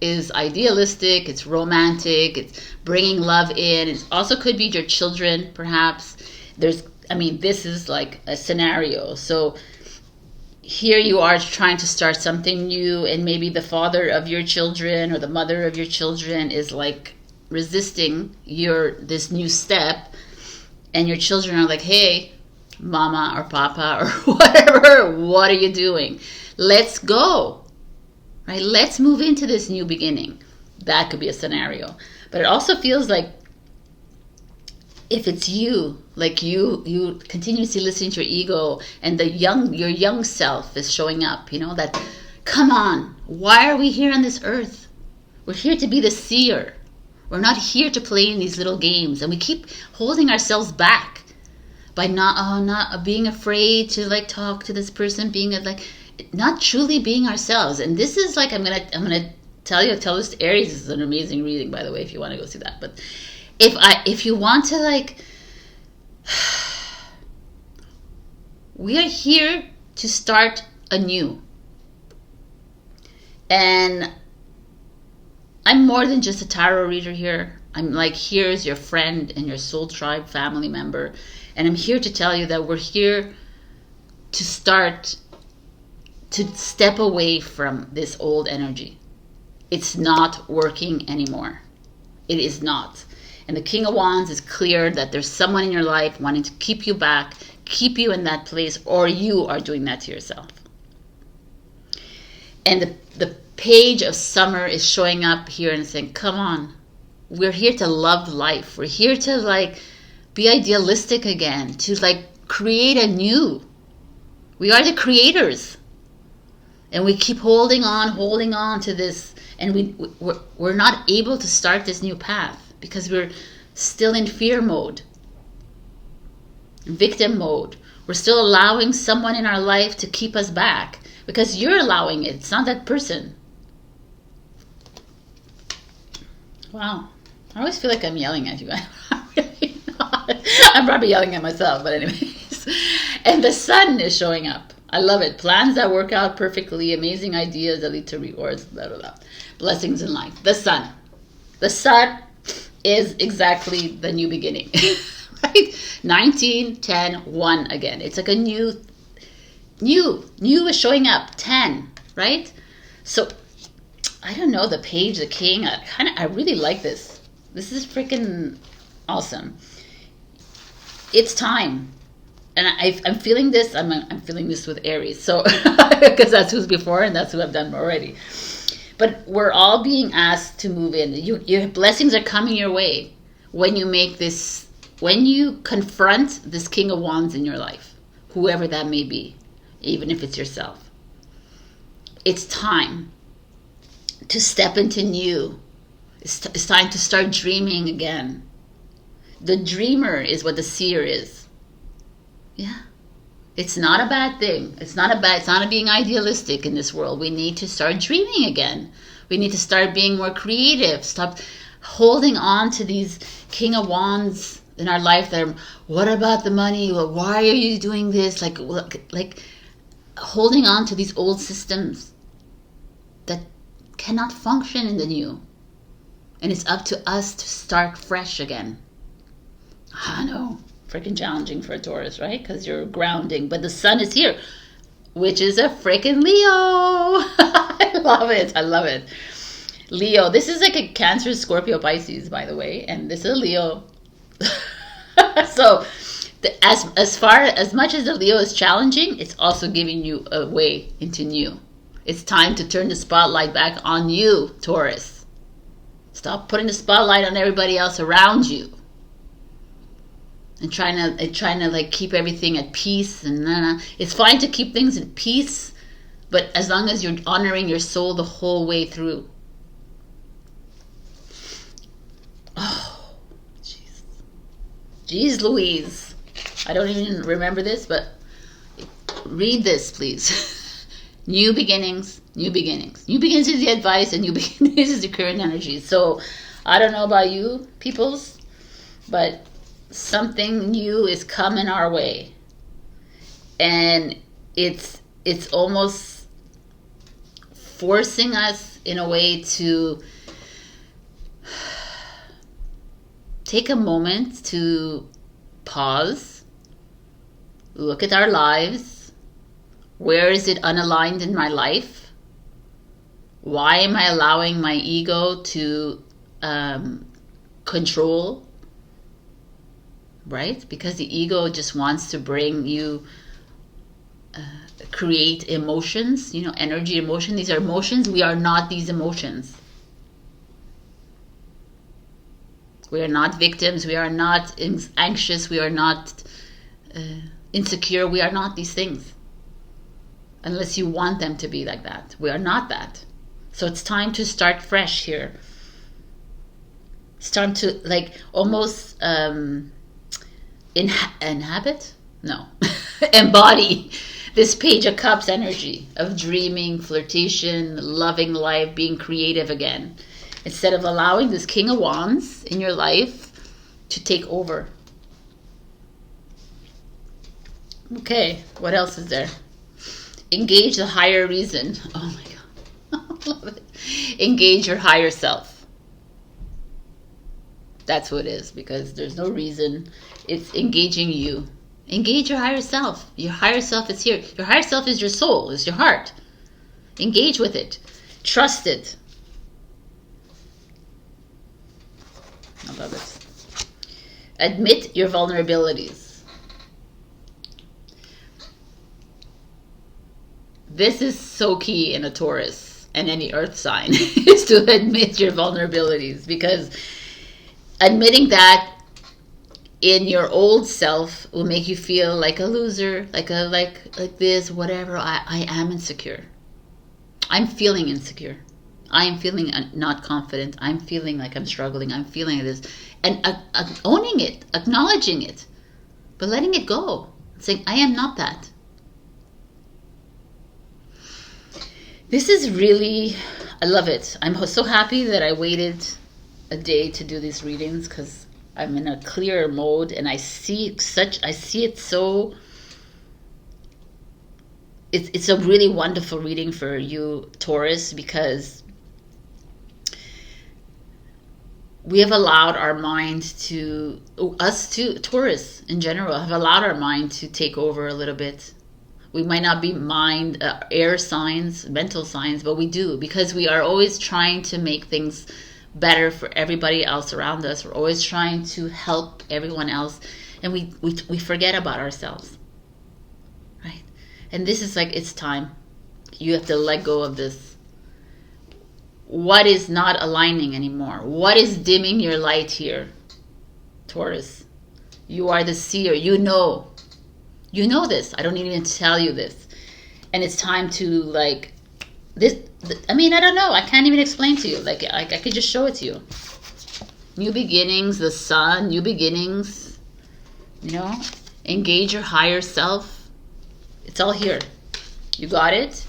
is idealistic, it's romantic, it's bringing love in. It also could be your children, perhaps. This is like a scenario. So here you are trying to start something new, and maybe the father of your children or the mother of your children is like resisting this new step, and your children are like, hey, mama or papa or whatever, what are you doing? Let's go, right? Let's move into this new beginning. That could be a scenario. But it also feels like, if it's you, like you continuously listening to your ego, and your young self is showing up, that, come on, why are we here on this earth? We're here to be the seer. We're not here to play in these little games. And we keep holding ourselves back by not being afraid to like talk to this person, being like not truly being ourselves. And this is like, I'm gonna tell this to Aries. This is an amazing reading, by the way, if you want to go see that. But if you want to, like, we are here to start anew. And I'm more than just a tarot reader here. I'm like, here's your friend and your soul tribe family member. And I'm here to tell you that we're here to start to step away from this old energy. It's not working anymore. It is not. And the King of Wands is clear that there's someone in your life wanting to keep you back, keep you in that place, or you are doing that to yourself. And the Page of Summer is showing up here and saying, come on, we're here to love life. We're here to like be idealistic again, to like create anew. We are the creators. And we keep holding on to this, and we're not able to start this new path because we're still in fear mode, victim mode. We're still allowing someone in our life to keep us back because you're allowing it. It's not that person. Wow. I always feel like I'm yelling at you. I'm really not. I'm probably yelling at myself, but anyways. And the Sun is showing up. I love it. Plans that work out perfectly, amazing ideas that lead to rewards, blah, blah, blah. Blessings in life. The Sun. The Sun is exactly the new beginning. Right? 19, 10, 1 again. It's like a new is showing up. 10, right? So, I don't know, the Page, the King, I really like this. This is freaking awesome. It's time. And I'm feeling this. I'm feeling this with Aries. So, because that's who's before and that's who I've done already. But we're all being asked to move in. Your blessings are coming your way when you make this, when you confront this King of Wands in your life, whoever that may be, even if it's yourself. It's time to step into new. It's time to start dreaming again. The dreamer is what the seer is. Yeah. It's not a bad thing. It's not being idealistic in this world. We need to start dreaming again. We need to start being more creative. Stop holding on to these King of Wands in our life that are, what about the money? Well, why are you doing this? Like holding on to these old systems that cannot function in the new. And it's up to us to start fresh again. I know, freaking challenging for a Taurus, right? Because you're grounding, but the sun is here, which is a freaking Leo. I love it. I love it. Leo. This is like a Cancer, Scorpio, Pisces, by the way, and this is a Leo. So, as much as the Leo is challenging, it's also giving you a way into new. It's time to turn the spotlight back on you, Taurus. Stop putting the spotlight on everybody else around you. And trying to like keep everything at peace, and it's fine to keep things in peace, but as long as you're honoring your soul the whole way through. Oh, jeez Louise, I don't even remember this, but read this, please. New beginnings, new beginnings. New beginnings is the advice, and new beginnings is the current energy. So I don't know about you peoples, but something new is coming our way, and it's almost forcing us in a way to take a moment to pause, look at our lives. Where is it unaligned in my life? Why am I allowing my ego to control? Right? Because the ego just wants to bring you, create emotions, energy, emotion. These are emotions. We are not these emotions. We are not victims. We are not anxious. We are not insecure. We are not these things. Unless you want them to be like that. We are not that. So it's time to start fresh here. It's time to almost inhabit? No. Embody this Page of Cups energy of dreaming, flirtation, loving life, being creative again. Instead of allowing this King of Wands in your life to take over. Okay, what else is there? Engage the higher reason. Oh my God. I love it. Engage your higher self. That's what it is, because there's no reason. It's engaging you. Engage your higher self. Your higher self is here. Your higher self is your soul, is your heart. Engage with it. Trust it. I love it. Admit your vulnerabilities. This is so key in a Taurus and any earth sign is to admit your vulnerabilities, because admitting that in your old self will make you feel like a loser, like this, whatever. I am insecure. I'm feeling insecure. I am feeling not confident. I'm feeling like I'm struggling. I'm feeling this. And owning it, acknowledging it, but letting it go. Saying, I am not that. This is really, I love it. I'm so happy that I waited a day to do these readings, because I'm in a clearer mode, and I see it so. It's a really wonderful reading for you, Taurus, because we have allowed our mind to, us too, Taurus in general, have allowed our mind to take over a little bit. We might not be air signs, mental signs, but we do, because we are always trying to make things better for everybody else around us. We're always trying to help everyone else, and we forget about ourselves, right? And this is it's time. You have to let go of this. What is not aligning anymore? What is dimming your light here, Taurus? You are the seer. You know this. I don't even tell you this. And it's time to I mean, I don't know. I can't even explain to you. Like, I could just show it to you. New beginnings, the sun, new beginnings. You know, engage your higher self. It's all here. You got it.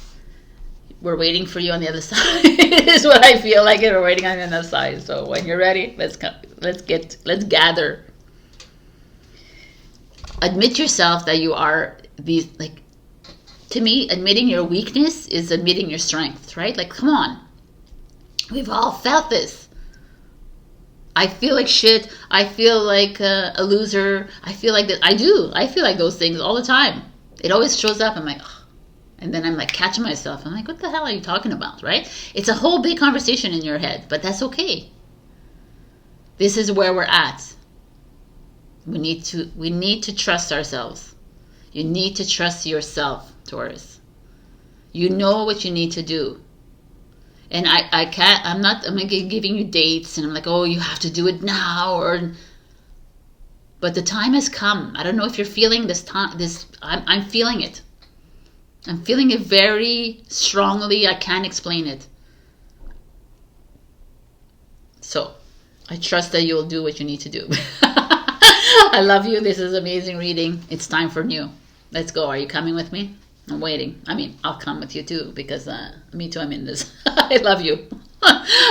We're waiting for you on the other side. Is what I feel like. We're waiting on the other side. So when you're ready, let's gather. Admit yourself that you are these, like, to me, admitting your weakness is admitting your strength, right? Like, come on. We've all felt this. I feel like shit. I feel like a loser. I feel like that. I do. I feel like those things all the time. It always shows up. I'm like, ugh. And then I'm like catching myself. I'm like, what the hell are you talking about, right? It's a whole big conversation in your head, but that's okay. This is where we're at. We need to trust ourselves. You need to trust yourself, Taurus. You know what you need to do. And I'm not giving you dates and I'm like, oh, you have to do it now, but the time has come. I don't know if you're feeling this time. I'm feeling it. I'm feeling it very strongly. I can't explain it. So I trust that you'll do what you need to do. I love you. This is amazing reading. It's time for new. Let's go. Are you coming with me? I'm waiting. I mean, I'll come with you too because me too, I'm in this. I love you.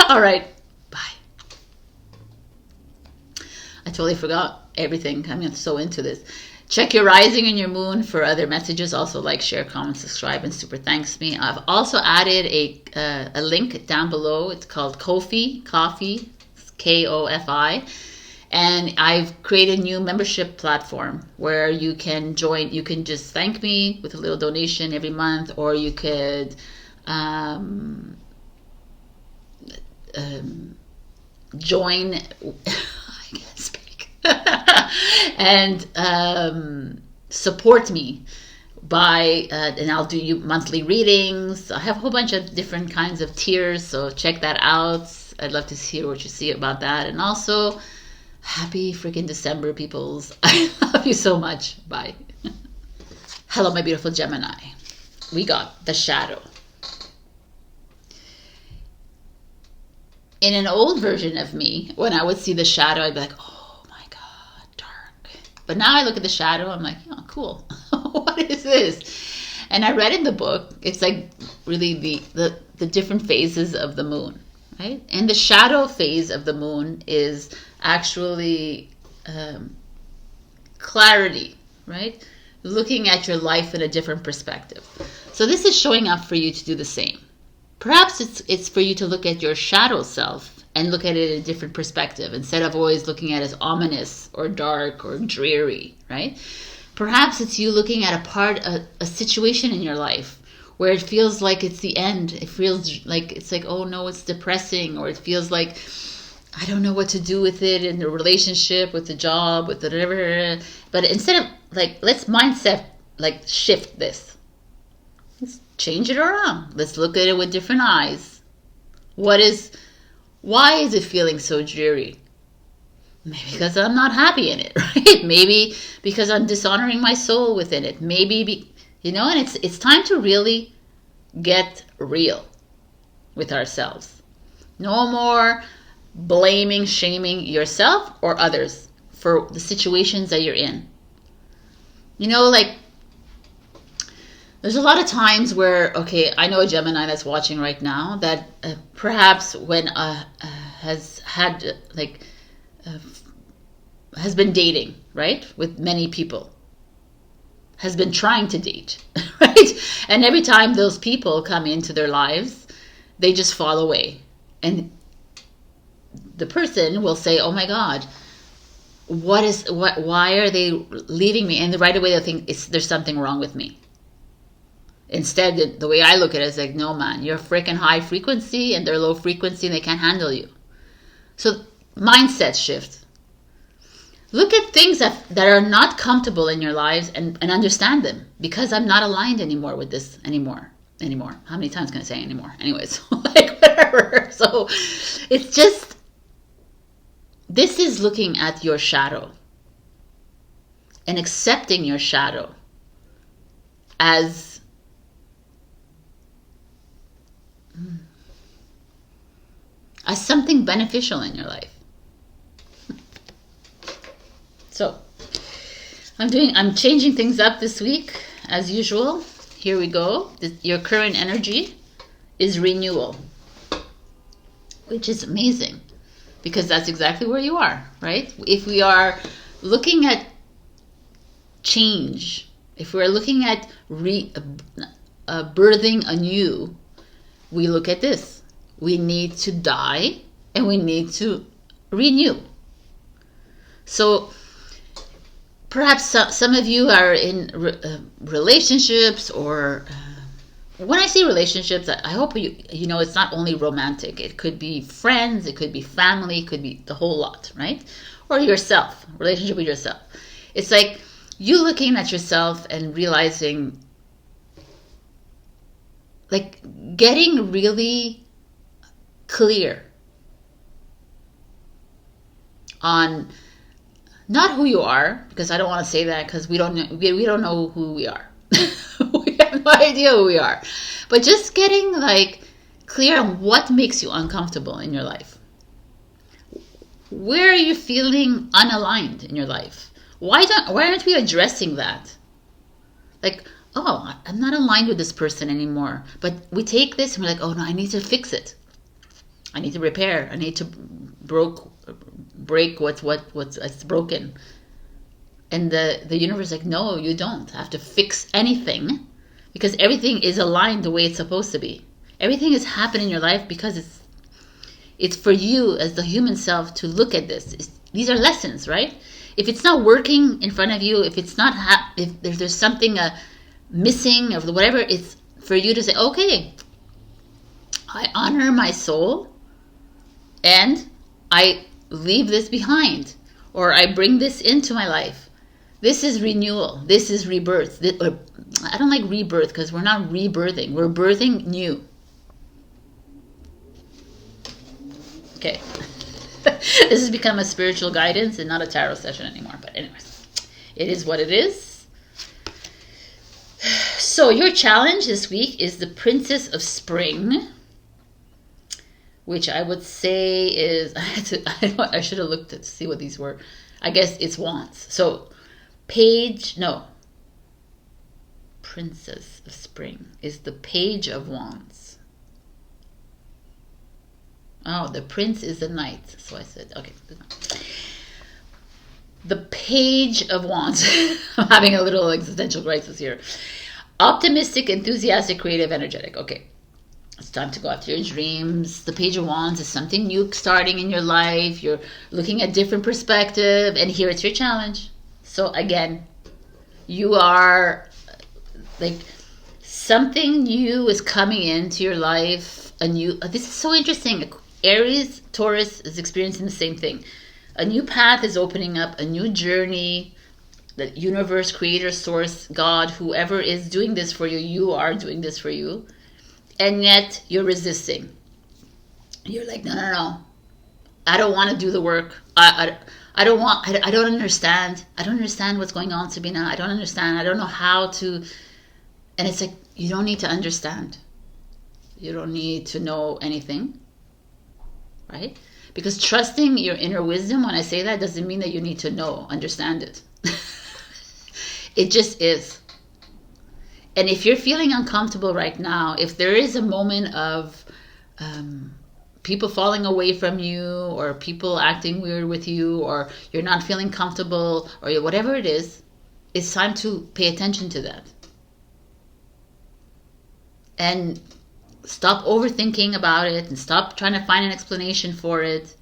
All right. Bye. I totally forgot everything. I'm so into this. Check your rising and your moon for other messages. Also like, share, comment, subscribe, and super thanks me. I've also added a link down below. It's called Ko-fi, Ko-fi, K-O-F-I. And I've created a new membership platform where you can join. You can just thank me with a little donation every month, or you could join. I can't speak. And support me by and I'll do you monthly readings. I have a whole bunch of different kinds of tiers, so check that out. I'd love to hear what you see about that. And also, happy freaking December, peoples. I love you so much. Bye. Hello, my beautiful Gemini. We got the shadow. In an old version of me, when I would see the shadow, I'd be like, oh my God, dark. But now I look at the shadow, I'm like, oh, cool. What is this? And I read in the book, it's like really the different phases of the moon, right? And the shadow phase of the moon is actually clarity, right? Looking at your life in a different perspective. So this is showing up for you to do the same. Perhaps it's for you to look at your shadow self and look at it in a different perspective instead of always looking at it as ominous or dark or dreary, right? Perhaps it's you looking at a situation in your life where it feels like it's the end. It feels like it's like, oh no, it's depressing, or it feels like I don't know what to do with it in the relationship, with the job, with whatever. But instead of like, let's mindset like shift this. Let's change it around. Let's look at it with different eyes. Why is it feeling so dreary? Maybe because I'm not happy in it, right? Maybe because I'm dishonoring my soul within it. Maybe, and it's time to really get real with ourselves. No more blaming, shaming yourself or others for the situations that you're in. Like, there's a lot of times where, okay, I know a Gemini that's watching right now that perhaps when has been dating, right, with many people, has been trying to date, right? And every time those people come into their lives, they just fall away. And the person will say, oh my God, why are they leaving me? And right away they'll think there's something wrong with me. Instead, the way I look at it is like, no man, you're freaking high frequency and they're low frequency and they can't handle you. So mindset shift. Look at things that are not comfortable in your lives and understand them, because I'm not aligned anymore with this anymore. How many times can I say anymore? Anyways, like whatever. So it's just, this is looking at your shadow and accepting your shadow as as something beneficial in your life. So I'm changing things up this week as usual. Here we go. Your current energy is renewal, which is amazing because that's exactly where you are, right? If we are looking at change, if we're looking at birthing anew, we look at this. We need to die and we need to renew. So perhaps some of you are in relationships, or when I say relationships, I hope you know it's not only romantic. It could be friends, it could be family, it could be the whole lot, right? Or yourself, relationship with yourself. It's like you looking at yourself and realizing, like getting really clear on not who you are, because I don't want to say that because we don't know who we are. We have no idea who we are. But just getting like clear on what makes you uncomfortable in your life. Where are you feeling unaligned in your life? Why aren't we addressing that? Like, oh, I'm not aligned with this person anymore. But we take this and we're like, oh no, I need to fix it. I need to repair. I need to break what's broken. And the universe is like, no, you don't have to fix anything, because everything is aligned the way it's supposed to be. Everything is happening in your life because it's for you as the human self to look at this. These are lessons, right? If it's not working in front of you, if it's not if there's something missing or whatever, it's for you to say, okay, I honor my soul and I leave this behind, or I bring this into my life. This is renewal. This is rebirth. I don't like rebirth because we're not rebirthing. We're birthing new. Okay. This has become a spiritual guidance and not a tarot session anymore. But anyways, it is what it is. So your challenge this week is the Princess of Spring, which I would say is, I should have looked to see what these were. I guess it's Wands. So Princess of Spring is the Page of Wands. Oh, the Prince is the Knight. So I said, okay. The Page of Wands. I'm having a little existential crisis here. Optimistic, enthusiastic, creative, energetic. Okay. It's time to go after your dreams. The Page of Wands is something new starting in your life. You're looking at different perspective, and here it's your challenge. So again, you are like something new is coming into your life. This is so interesting. Aries, Taurus is experiencing the same thing. A new path is opening up, a new journey. The universe, creator, source, God, whoever is doing this for you, you are doing this for you. And yet you're resisting. You're like, no. I don't want to do the work. I don't understand. I don't understand what's going on, Sabrina. I don't understand. I don't know how to. And it's like, you don't need to understand. You don't need to know anything. Right? Because trusting your inner wisdom, when I say that, doesn't mean that you need to understand it. It just is. And if you're feeling uncomfortable right now, if there is a moment of people falling away from you, or people acting weird with you, or you're not feeling comfortable, or whatever it is, it's time to pay attention to that. And stop overthinking about it, and stop trying to find an explanation for it.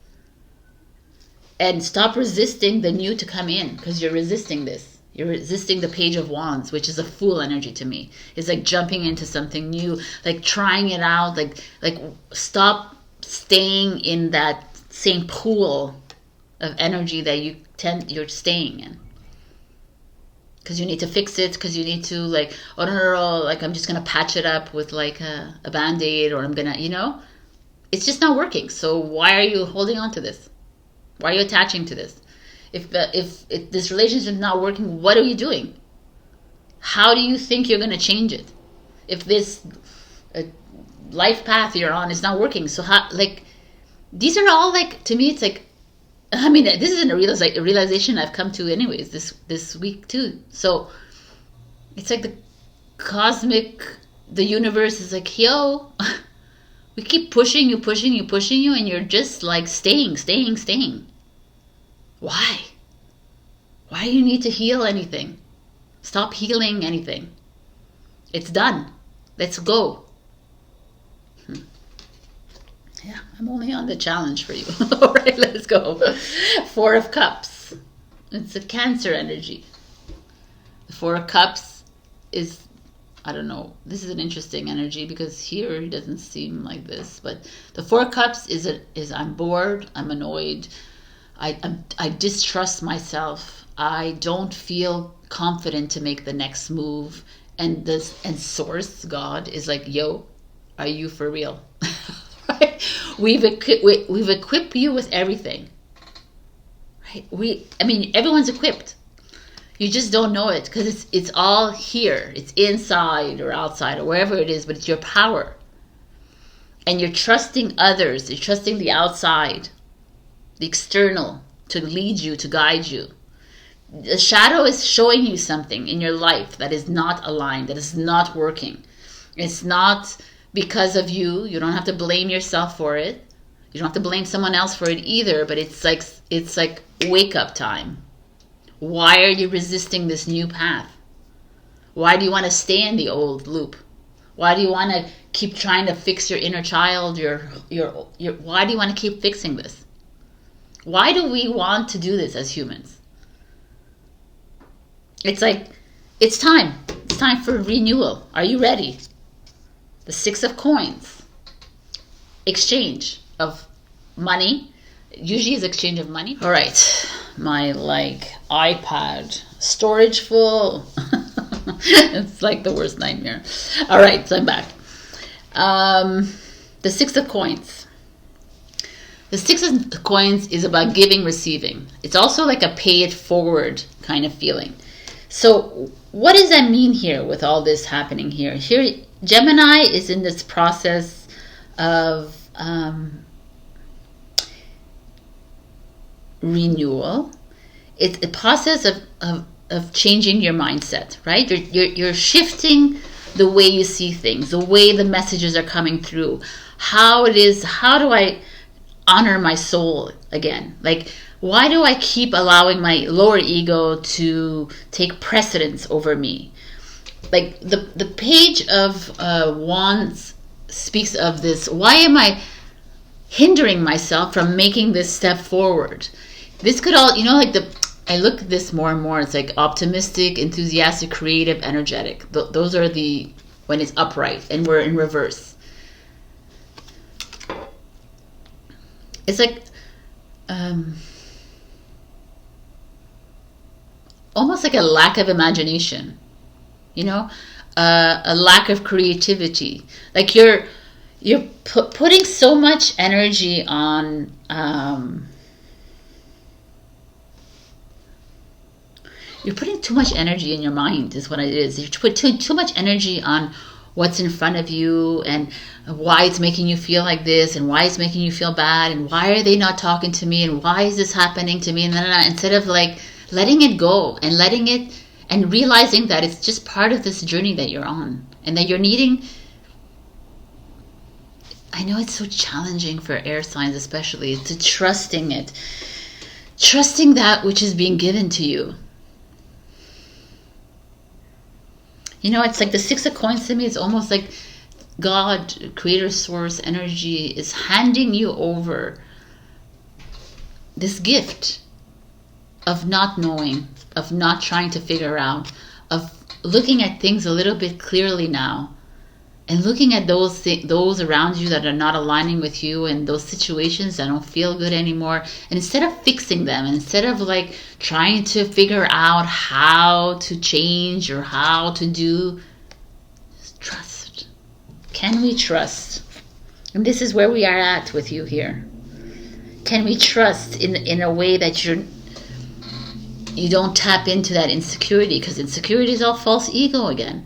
And stop resisting the new to come in, because you're resisting this. You're resisting the Page of Wands, which is a Fool energy to me. It's like jumping into something new, like trying it out, like stop staying in that same pool of energy that you're staying in. Because you need to fix it, because you need to like, oh no, like I'm just gonna patch it up with like a band-aid, or I'm gonna, it's just not working. So why are you holding on to this? Why are you attaching to this? If this relationship is not working, what are you doing? How do you think you're going to change it? If this life path you're on is not working, so how, like, these are all like, to me, it's like, I mean, this isn't a realization I've come to anyways this week too. So it's like the cosmic, the universe is like, yo, we keep pushing you, and you're just like staying. Why? Why do you need to heal anything? Stop healing anything. It's done. Let's go. Yeah, I'm only on the challenge for you. All right, let's go. 4 of Cups. It's a Cancer energy. The 4 of Cups is, I don't know, this is an interesting energy because here it doesn't seem like this. But the 4 of Cups is I'm bored, I'm annoyed, I distrust myself, I don't feel confident to make the next move. And Source, God, is like, yo, are you for real? Right? We've equipped you with everything. Right? I mean, everyone's equipped. You just don't know it because it's all here. It's inside or outside or wherever it is, but it's your power. And you're trusting others. You're trusting the outside, the external, to lead you, to guide you. The shadow is showing you something in your life that is not aligned, that is not working. It's not because of you. You don't have to blame yourself for it. You don't have to blame someone else for it either, but it's like wake up time. Why are you resisting this new path? Why do you want to stay in the old loop? Why do you want to keep trying to fix your inner child? Why do you want to keep fixing this? Why do we want to do this as humans? It's like, it's time. It's time for renewal. Are you ready? The 6 of Coins. Exchange of money. Usually is exchange of money. All right. My iPad. Storage full. It's like the worst nightmare. All right. So I'm back. The 6 of Coins. The 6 of Coins is about giving, receiving. It's also like a pay it forward kind of feeling. So what does that mean here with all this happening here? Here, Gemini is in this process of renewal. It's a process of changing your mindset, right? You're shifting the way you see things, the way the messages are coming through. How do I honor my soul again? Like, why do I keep allowing my lower ego to take precedence over me? Like the page of Wands speaks of this. Why am I hindering myself from making this step forward? This could all, I look at this more and more. It's like optimistic, enthusiastic, creative, energetic. Those are when it's upright, and we're in reverse. It's like, almost like a lack of imagination, a lack of creativity. Like you're putting so much energy on you're putting too much energy in your mind is what it is. You put too much energy on what's in front of you and why it's making you feel like this and why it's making you feel bad and why are they not talking to me and why is this happening to me, and instead of like letting it go and letting it and realizing that it's just part of this journey that you're on and that you're needing. I know it's so challenging for air signs especially, to trusting it, trusting that which is being given to you. It's like the 6 of Coins to me. It's almost like God, creator, source, energy is handing you over this gift of not knowing, of not trying to figure out, of looking at things a little bit clearly now, and looking at those around you that are not aligning with you and those situations that don't feel good anymore. And instead of fixing them, and instead of like trying to figure out how to change or how to do, just trust. Can we trust? And this is where we are at with you here. Can we trust in a way that you don't tap into that insecurity? Because insecurity is all false ego again.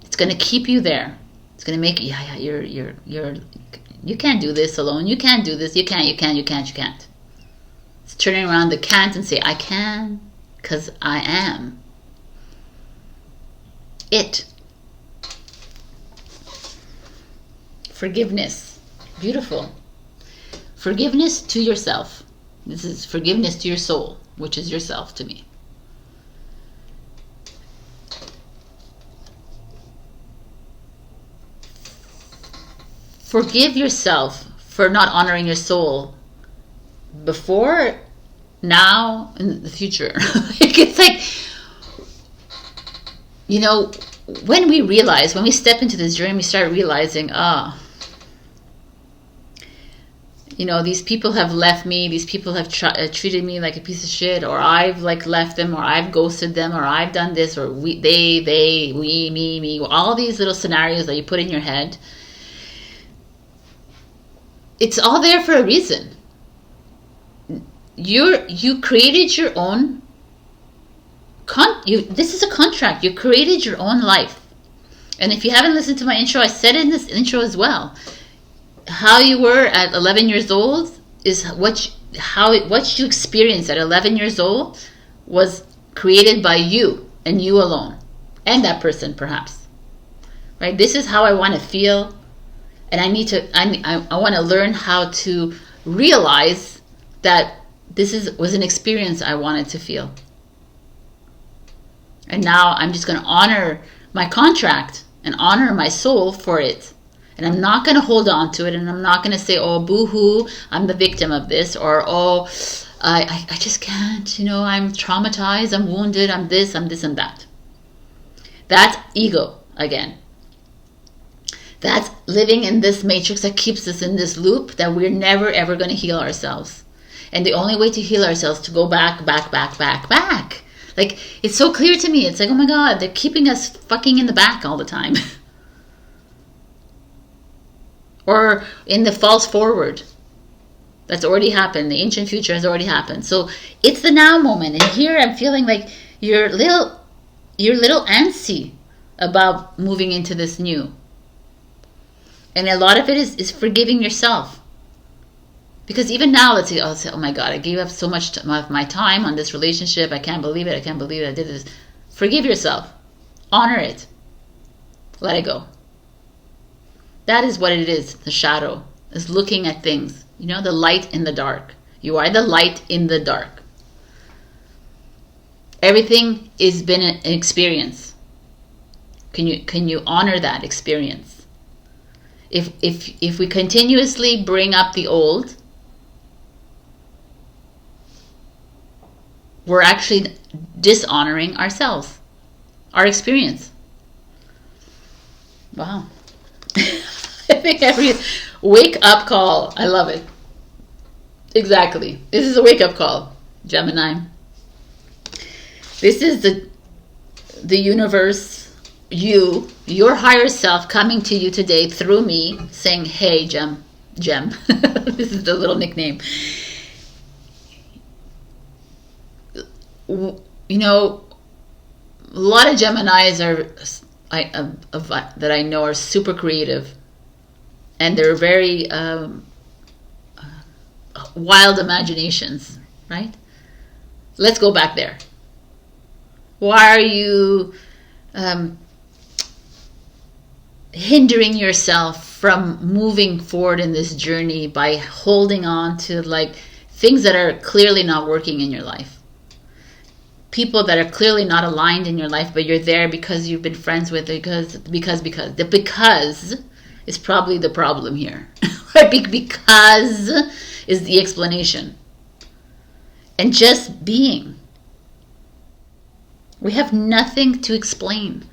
It's going to keep you there. It's gonna make you, you can't do this alone. You can't do this. You can't. It's turning around the can't and say, I can, because I am it. Forgiveness. Beautiful. Forgiveness to yourself. This is forgiveness to your soul, which is yourself to me. Forgive yourself for not honoring your soul before, now, in the future. It's like, you know, when we step into this journey, we start realizing, you know, these people have left me, these people have treated me like a piece of shit, or I've like left them, or I've ghosted them, or I've done this, or we, me, all these little scenarios that you put in your head. It's all there for a reason. You created your own this is a contract. You created your own life. And if you haven't listened to my intro, I said in this intro as well, how you were at 11 years old is what you experienced at 11 years old was created by you and you alone, and that person perhaps. Right? This is how I want to feel. And I want to learn how to realize that this was an experience I wanted to feel. And now I'm just going to honor my contract and honor my soul for it. And I'm not going to hold on to it. And I'm not going to say, oh, boo-hoo, I'm the victim of this. Or, oh, I just can't, you know, I'm traumatized, I'm wounded, I'm this and that. That's ego again. That's living in this matrix that keeps us in this loop that we're never ever going to heal ourselves. And the only way to heal ourselves is to go back. Like, it's so clear to me. It's like, oh my God, they're keeping us fucking in the back all the time. Or in the false forward. That's already happened. The ancient future has already happened. So it's the now moment. And here I'm feeling like you're a little antsy about moving into this new. And a lot of it is forgiving yourself. Because even now, I'll say, oh my God, I gave up so much of my time on this relationship. I can't believe it. I did this. Forgive yourself. Honor it. Let it go. That is what it is. The shadow is looking at things. You know, the light in the dark. You are the light in the dark. Everything has been an experience. Can you honor that experience? If we continuously bring up the old, we're actually dishonoring ourselves, our experience. Wow. I think every wake up call. I love it. Exactly. This is a wake up call, Gemini. This is the universe, your higher self coming to you today through me saying, hey, Gem. This is the little nickname. You know, a lot of Geminis that I know are super creative, and they're very wild imaginations, right? Let's go back there. Why are you hindering yourself from moving forward in this journey by holding on to like things that are clearly not working in your life? People that are clearly not aligned in your life, but you're there because you've been friends with, because the because is probably the problem here. Because is the explanation. And just being. We have nothing to explain.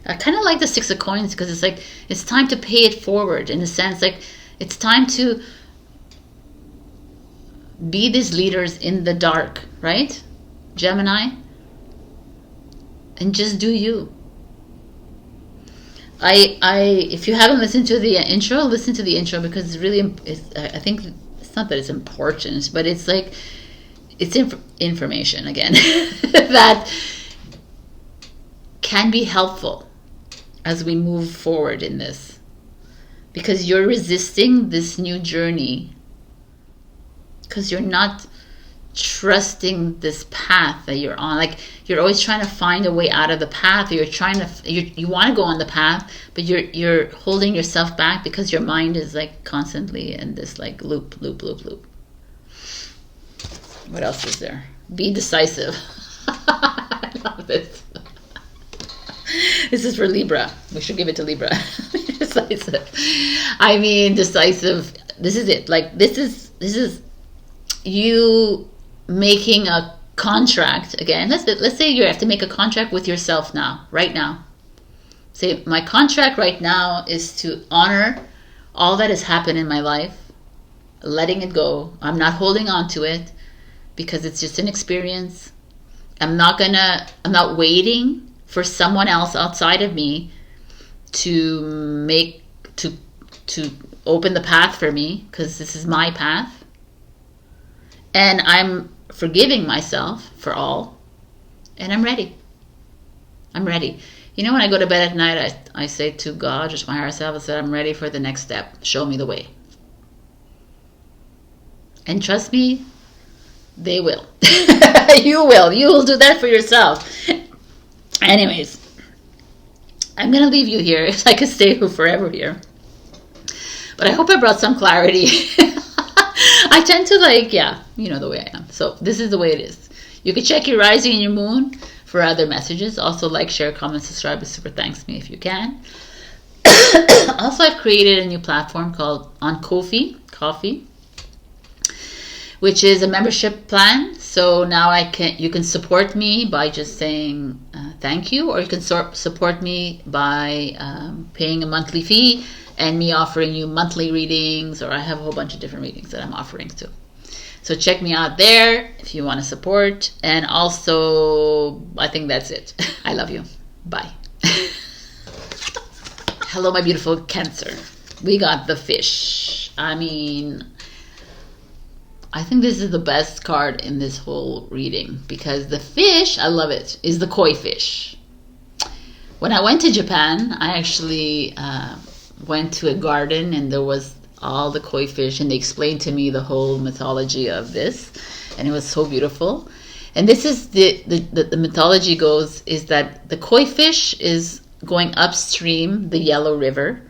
I kind of like the Six of Coins because it's like, it's time to pay it forward in a sense. Like, it's time to be these leaders in the dark, right? Gemini. And just do you. If you haven't listened to the intro, listen to the intro because it's really, I think it's not that it's important, but it's like, it's information again that can be helpful as we move forward in this, because you're resisting this new journey because you're not trusting this path that you're on. Like, you're always trying to find a way out of the path, or you're trying to, you want to go on the path, but you're holding yourself back because your mind is like constantly in this like loop. What else is there? Be decisive. I love this. This is for Libra. We should give it to Libra. Decisive. I mean, decisive. This is it. Like, this is you making a contract again. Let's say you have to make a contract with yourself now, right now. Say, my contract right now is to honor all that has happened in my life, letting it go. I'm not holding on to it because it's just an experience. I'm not waiting for someone else outside of me to open the path for me, because this is my path. And I'm forgiving myself for all, and I'm ready. I'm ready. You know, when I go to bed at night, I say to God, just my higher self, I said, I'm ready for the next step. Show me the way. And trust me, they will. You will. You will do that for yourself. Anyways, I'm going to leave you here. I could stay forever here. But I hope I brought some clarity. I tend to like, yeah, you know the way I am. So this is the way it is. You can check your rising and your moon for other messages. Also, like, share, comment, subscribe. It super thanks me if you can. Also, I've created a new platform called On Ko-fi, which is a membership plan. So now you can support me by just saying thank you, or you can support me by paying a monthly fee and me offering you monthly readings, or I have a whole bunch of different readings that I'm offering too. So check me out there if you want to support. And also, I think that's it. I love you. Bye. Hello, my beautiful Cancer. We got the fish. I mean, I think this is the best card in this whole reading, because the fish, I love it, is the koi fish. When I went to Japan, I actually went to a garden and there was all the koi fish, and they explained to me the whole mythology of this, and it was so beautiful. And this is the mythology goes is that the koi fish is going upstream the Yellow River,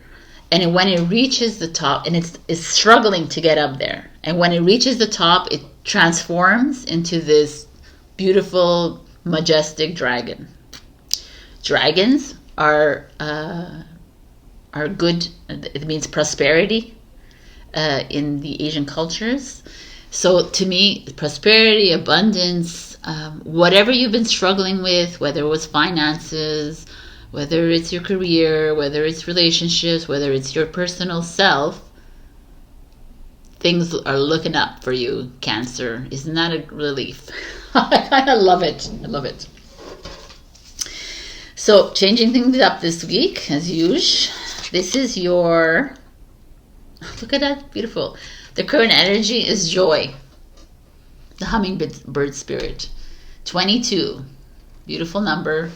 and when it reaches the top, and it's struggling to get up there, and when it reaches the top, it transforms into this beautiful, majestic dragon. Dragons are good. It means prosperity in the Asian cultures. So to me, prosperity, abundance, whatever you've been struggling with, whether it was finances, whether it's your career, whether it's relationships, whether it's your personal self, things are looking up for you, Cancer. Isn't that a relief? I kind of love it. I love it. So, changing things up this week, as usual. This is your... Look at that. Beautiful. The current energy is joy. The hummingbird spirit. 22. Beautiful number.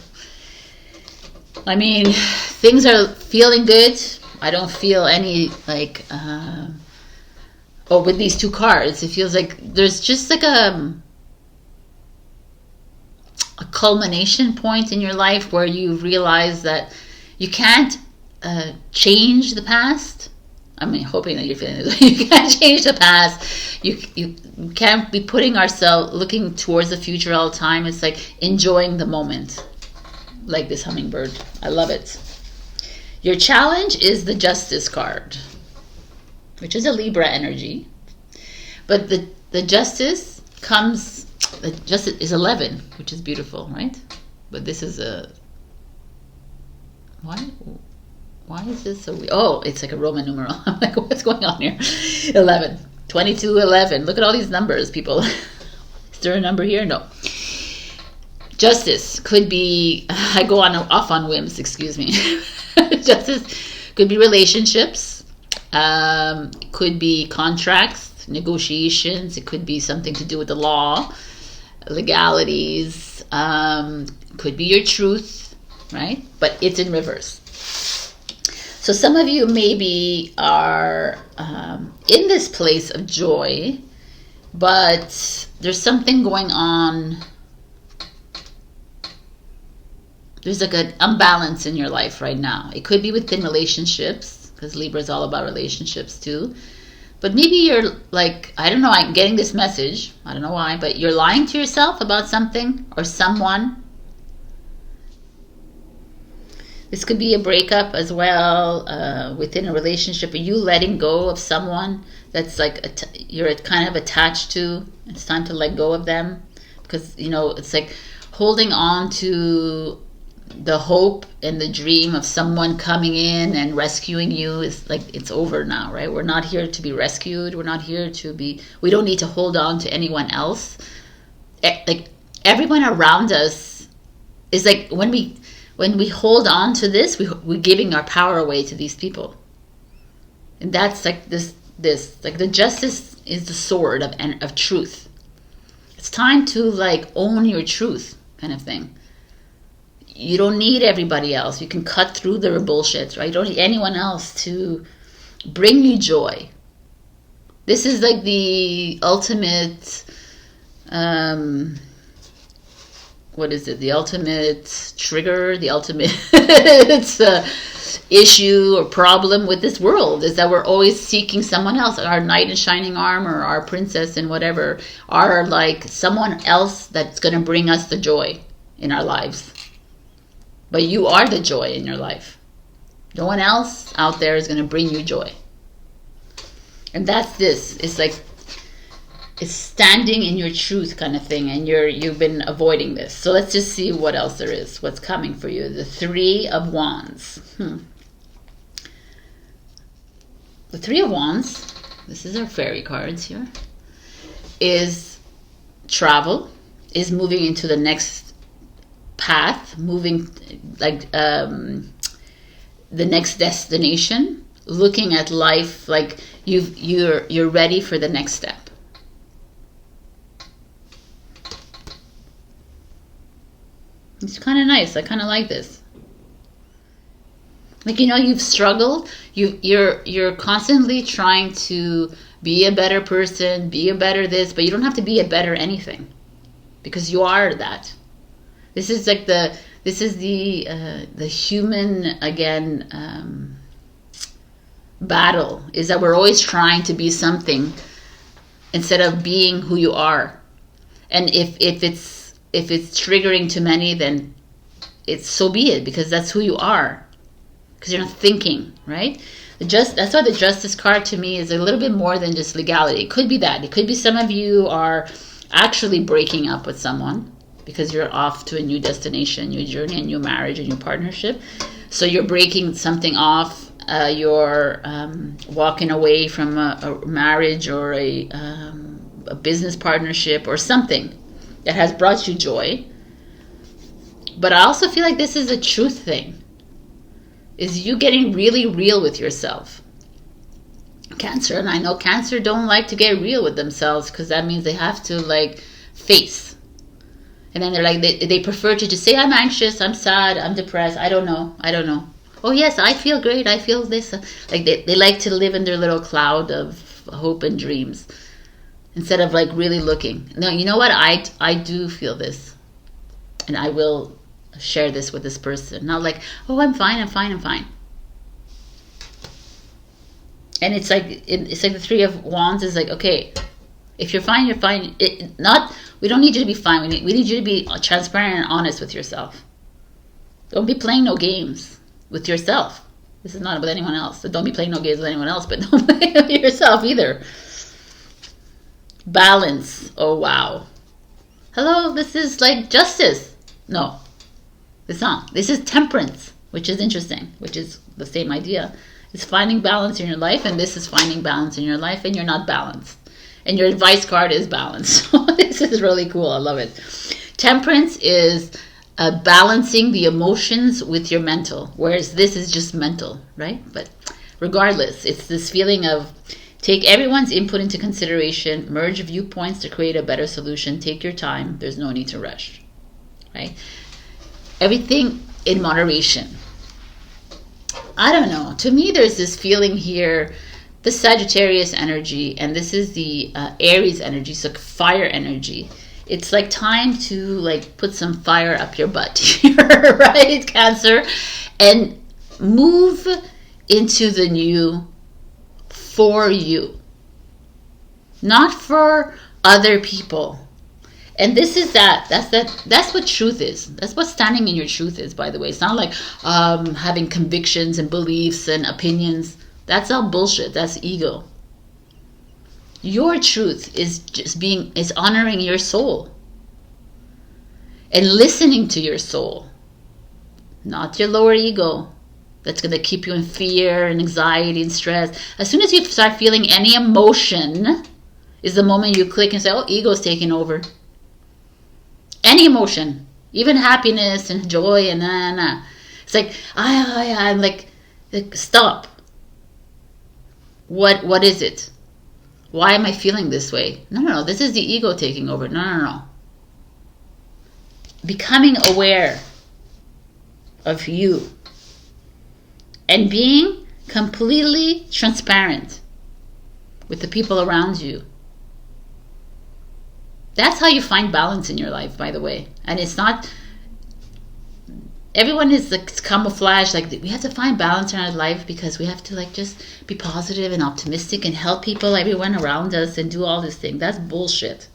I mean, things are feeling good. I don't feel any, like... with these two cards, it feels like there's just like a culmination point in your life where you realize that you can't change the past. I mean, hoping that you're feeling this. You can't change the past. You can't be putting ourselves looking towards the future all the time. It's like enjoying the moment, like this hummingbird. I love it. Your challenge is the Justice card, which is a Libra energy. But the Justice comes, the Justice is 11, which is beautiful, right? But this is a, why is this so weird? Oh, it's like a Roman numeral. I'm like, what's going on here? 11, 22, 11. Look at all these numbers, people. Is there a number here? No. Justice could be, I go off on whims, excuse me. Justice could be relationships, could be contracts, negotiations. It could be something to do with the law, legalities, could be your truth, right? But it's in reverse. So some of you maybe are in this place of joy, but there's something going on. There's like an imbalance in your life right now. It could be within relationships, because Libra is all about relationships too. But maybe you're like, I don't know, I'm getting this message, I don't know why, but you're lying to yourself about something or someone. This could be a breakup as well, within a relationship. Are you letting go of someone that's like you're kind of attached to? It's time to let go of them, because you know it's like holding on to the hope and the dream of someone coming in and rescuing you is like, it's over now, right? We're not here to be rescued. We're not here to be, we don't need to hold on to anyone else. Like everyone around us is like, when we hold on to this, we're giving our power away to these people. And that's like this like the justice is the sword of truth. It's time to like own your truth, kind of thing. You don't need everybody else. You can cut through the bullshit, right? You don't need anyone else to bring you joy. This is like the ultimate, what is it? The ultimate trigger, the ultimate issue or problem with this world is that we're always seeking someone else. Our knight in shining armor, our princess and whatever, are like someone else that's going to bring us the joy in our lives. But you are the joy in your life. No one else out there is going to bring you joy. And that's this. It's like, it's standing in your truth kind of thing. And you've been avoiding this. So let's just see what else there is. What's coming for you. The Three of Wands. The Three of Wands, this is our fairy cards here, is travel, is moving into the next path, moving like the next destination, looking at life like you're ready for the next step. It's kind of nice. I kind of like this. Like, you know, you've struggled. You're constantly trying to be a better person, be a better this, but you don't have to be a better anything, because you are that. This is like the human again battle, is that we're always trying to be something instead of being who you are. And if it's triggering to many, then it's so be it, because that's who you are. Because you're not thinking, right? That's why the Justice card to me is a little bit more than just legality. It could be that. It could be some of you are actually breaking up with someone, because you're off to a new destination, new journey, a new marriage, a new partnership. So you're breaking something off. You're walking away from a marriage or a business partnership or something that has brought you joy. But I also feel like this is a truth thing. Is you getting really real with yourself. Cancer, and I know Cancer don't like to get real with themselves, because that means they have to like face. And then they're like, they prefer to just say, I'm anxious, I'm sad, I'm depressed, I don't know. Oh yes, I feel great, I feel this. Like they like to live in their little cloud of hope and dreams, instead of like really looking. No, you know what, I do feel this. And I will share this with this person. Not like, oh, I'm fine. And it's like the Three of Wands is like, okay, if you're fine, you're fine. We don't need you to be fine. We need you to be transparent and honest with yourself. Don't be playing no games with yourself. This is not about anyone else. So don't be playing no games with anyone else, but don't play with yourself either. Balance. Oh, wow. Hello, this is like justice. No, it's not. This is temperance, which is interesting, which is the same idea. It's finding balance in your life, and this is finding balance in your life, and you're not balanced. And your advice card is balance. This is really cool. I love it. Temperance is balancing the emotions with your mental, whereas this is just mental, right? But regardless, it's this feeling of take everyone's input into consideration, merge viewpoints to create a better solution, take your time, there's no need to rush, right? Everything in moderation. I don't know. To me, there's this feeling here, the Sagittarius energy, and this is the Aries energy, so fire energy. It's like time to like put some fire up your butt here, right, Cancer? And move into the new for you, not for other people. And this is that's what truth is. That's what standing in your truth is, by the way. It's not like having convictions and beliefs and opinions. That's all bullshit. That's ego. Your truth is is honoring your soul and listening to your soul, not your lower ego. That's going to keep you in fear and anxiety and stress. As soon as you start feeling any emotion is the moment you click and say, oh, ego's taking over. Any emotion, even happiness and joy and It's like, I'm like, stop. What is it? Why am I feeling this way? No. This is the ego taking over. No. Becoming aware of you. And being completely transparent with the people around you. That's how you find balance in your life, by the way. And it's not... Everyone is like camouflage. Like, we have to find balance in our life because we have to like just be positive and optimistic and help people, everyone around us, and do all this thing. That's bullshit.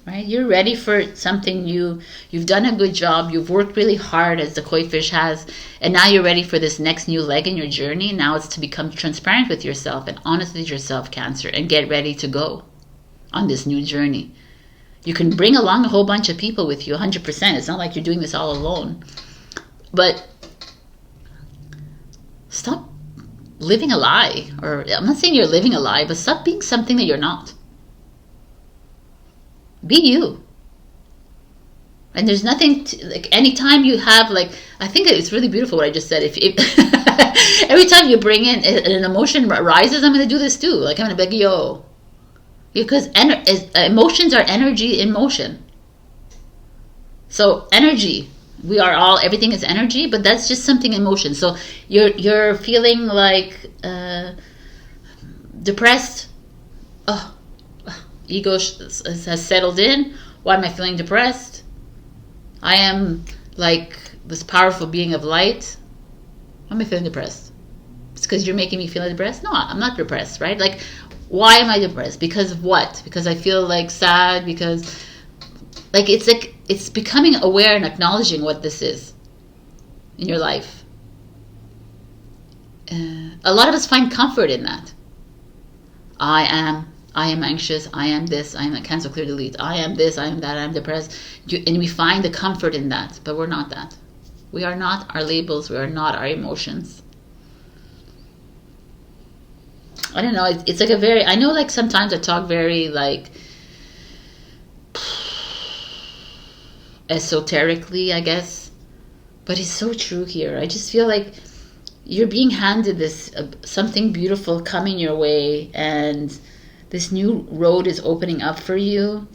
Right? You're ready for something new. You've done a good job. You've worked really hard, as the koi fish has. And now you're ready for this next new leg in your journey. Now it's to become transparent with yourself and honest with yourself, Cancer, and get ready to go on this new journey. You can bring along a whole bunch of people with you, 100%. It's not like you're doing this all alone. But stop living a lie. Or I'm not saying you're living a lie, but stop being something that you're not. Be you. And there's nothing like, anytime you have like, I think it's really beautiful what I just said. If every time you bring in an emotion rises, I'm going to do this too. Like, I'm going to be like, yo. Because emotions are energy in motion. So energy, we are all, everything is energy, but that's just something in motion. So you're feeling like depressed. Oh, ego has settled in. Why am I feeling depressed? I am like this powerful being of light. Why am I feeling depressed? It's because you're making me feel depressed? No, I'm not depressed, right? Like, why am I depressed? Because of what? Because I feel like sad? Because like it's becoming aware and acknowledging what this is in your life. A lot of us find comfort in that. I am anxious, I am this, I am cancel, clear, delete, I am this, I am that, I am depressed. And we find the comfort in that, but we're not that. We are not our labels, we are not our emotions. I don't know, it's like a very, I know like sometimes I talk very like esoterically, I guess, but it's so true here. I just feel like you're being handed this, something beautiful coming your way, and this new road is opening up for you.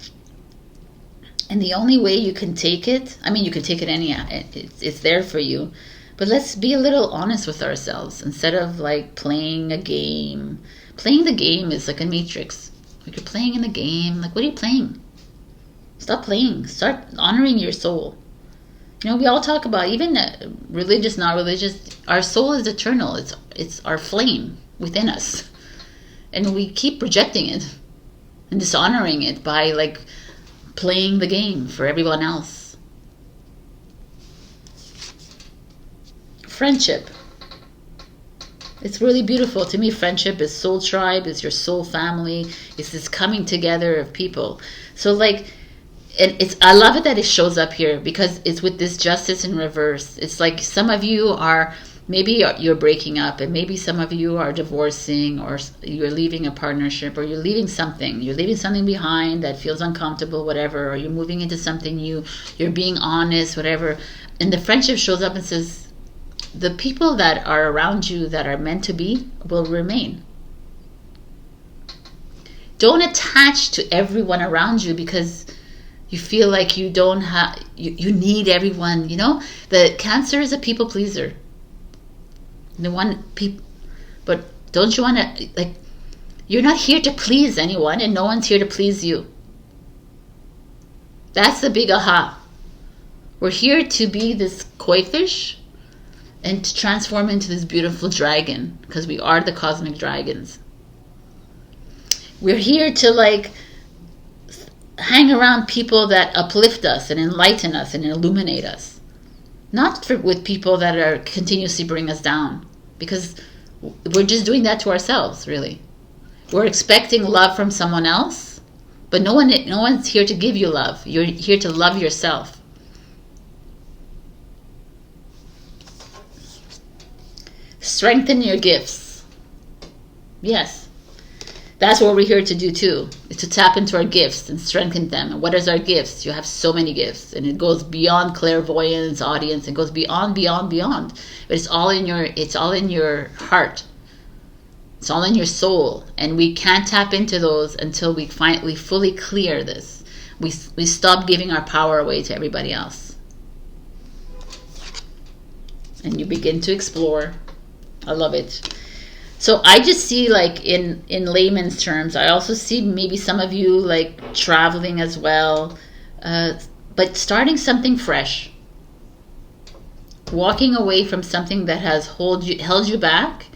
And the only way you can take it, I mean, you can take it anyhow, it's there for you. But let's be a little honest with ourselves instead of like playing a game. Playing the game is like a matrix. Like you're playing in the game. Like, what are you playing? Stop playing. Start honoring your soul. You know, we all talk about, even religious, not religious, our soul is eternal. It's our flame within us. And we keep projecting it and dishonoring it by like playing the game for everyone else. Friendship. It's really beautiful. To me, friendship is soul tribe, it's your soul family, it's this coming together of people. So like, and I love it that it shows up here because it's with this justice in reverse. It's like some of you are, maybe you're breaking up, and maybe some of you are divorcing, or you're leaving a partnership, or you're leaving something. You're leaving something behind that feels uncomfortable, whatever, or you're moving into something new. You're being honest, whatever. And the friendship shows up and says, the people that are around you that are meant to be will remain. Don't attach to everyone around you because you feel like you don't have, you need everyone, you know? The Cancer is a people pleaser. They want people, but don't you want to, like, you're not here to please anyone, and no one's here to please you. That's the big aha. We're here to be this koi fish and to transform into this beautiful dragon, because we are the cosmic dragons. We're here to, like, hang around people that uplift us and enlighten us and illuminate us. Not with people that are continuously bring us down, because we're just doing that to ourselves, really. We're expecting love from someone else, but no one's here to give you love. You're here to love yourself. Strengthen your gifts. Yes. That's what we're here to do too, is to tap into our gifts and strengthen them. And what is our gifts? You have so many gifts, and it goes beyond clairvoyance, audience. It goes beyond. But it's all in your heart. It's all in your soul, and we can't tap into those until we fully clear this. We stop giving our power away to everybody else, and you begin to explore. I love it. So I just see, like, in layman's terms, I also see maybe some of you, like, traveling as well, but starting something fresh, walking away from something that has held you back.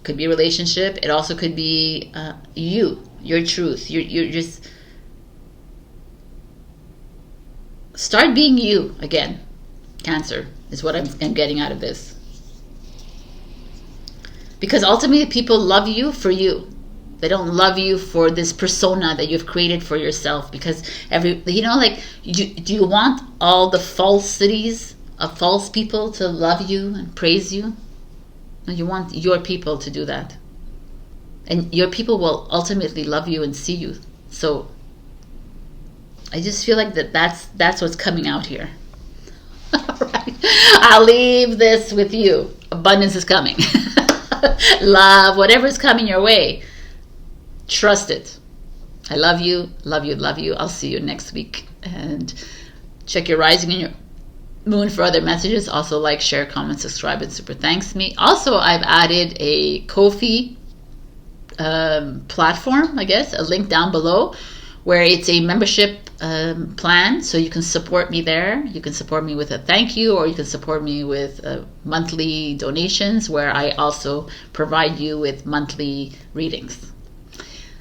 Could be a relationship. It also could be your truth. You're just start being you again. Cancer is what I'm getting out of this. Because ultimately people love you for you. They don't love you for this persona that you've created for yourself. Because do you want all the falsities of false people to love you and praise you? No, you want your people to do that. And your people will ultimately love you and see you. So I just feel like that's what's coming out here. All right. I'll leave this with you. Abundance is coming. Love, whatever's coming your way, trust it. I love you, love you, love you. I'll see you next week. And check your rising and your moon for other messages. Also, like, share, comment, subscribe, and super thanks me. Also, I've added a Ko-fi platform, I guess, a link down below, where it's a membership plan, so you can support me there. You can support me with a thank you, or you can support me with monthly donations, where I also provide you with monthly readings.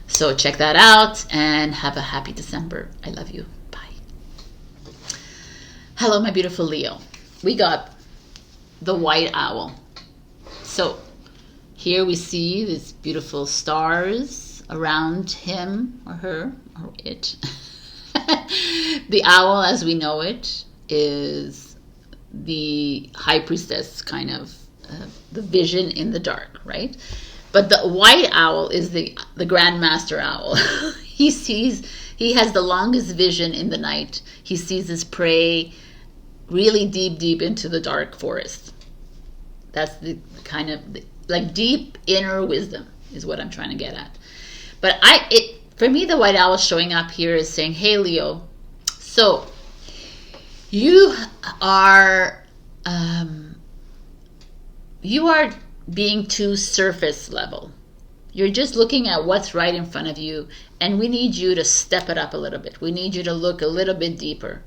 So check that out, and have a happy December. I love you. Bye. Hello, my beautiful Leo. We got the white owl. So here we see these beautiful stars around him or her or it. The owl, as we know it, is the high priestess, kind of the vision in the dark, right? But the white owl is the grand master owl. He has the longest vision in the night. He sees his prey really deep into the dark forest. That's the kind of like deep inner wisdom is what I'm trying to get at. But for me, the white owl showing up here is saying, hey, Leo, so you are being too surface level. You're just looking at what's right in front of you, and we need you to step it up a little bit. We need you to look a little bit deeper.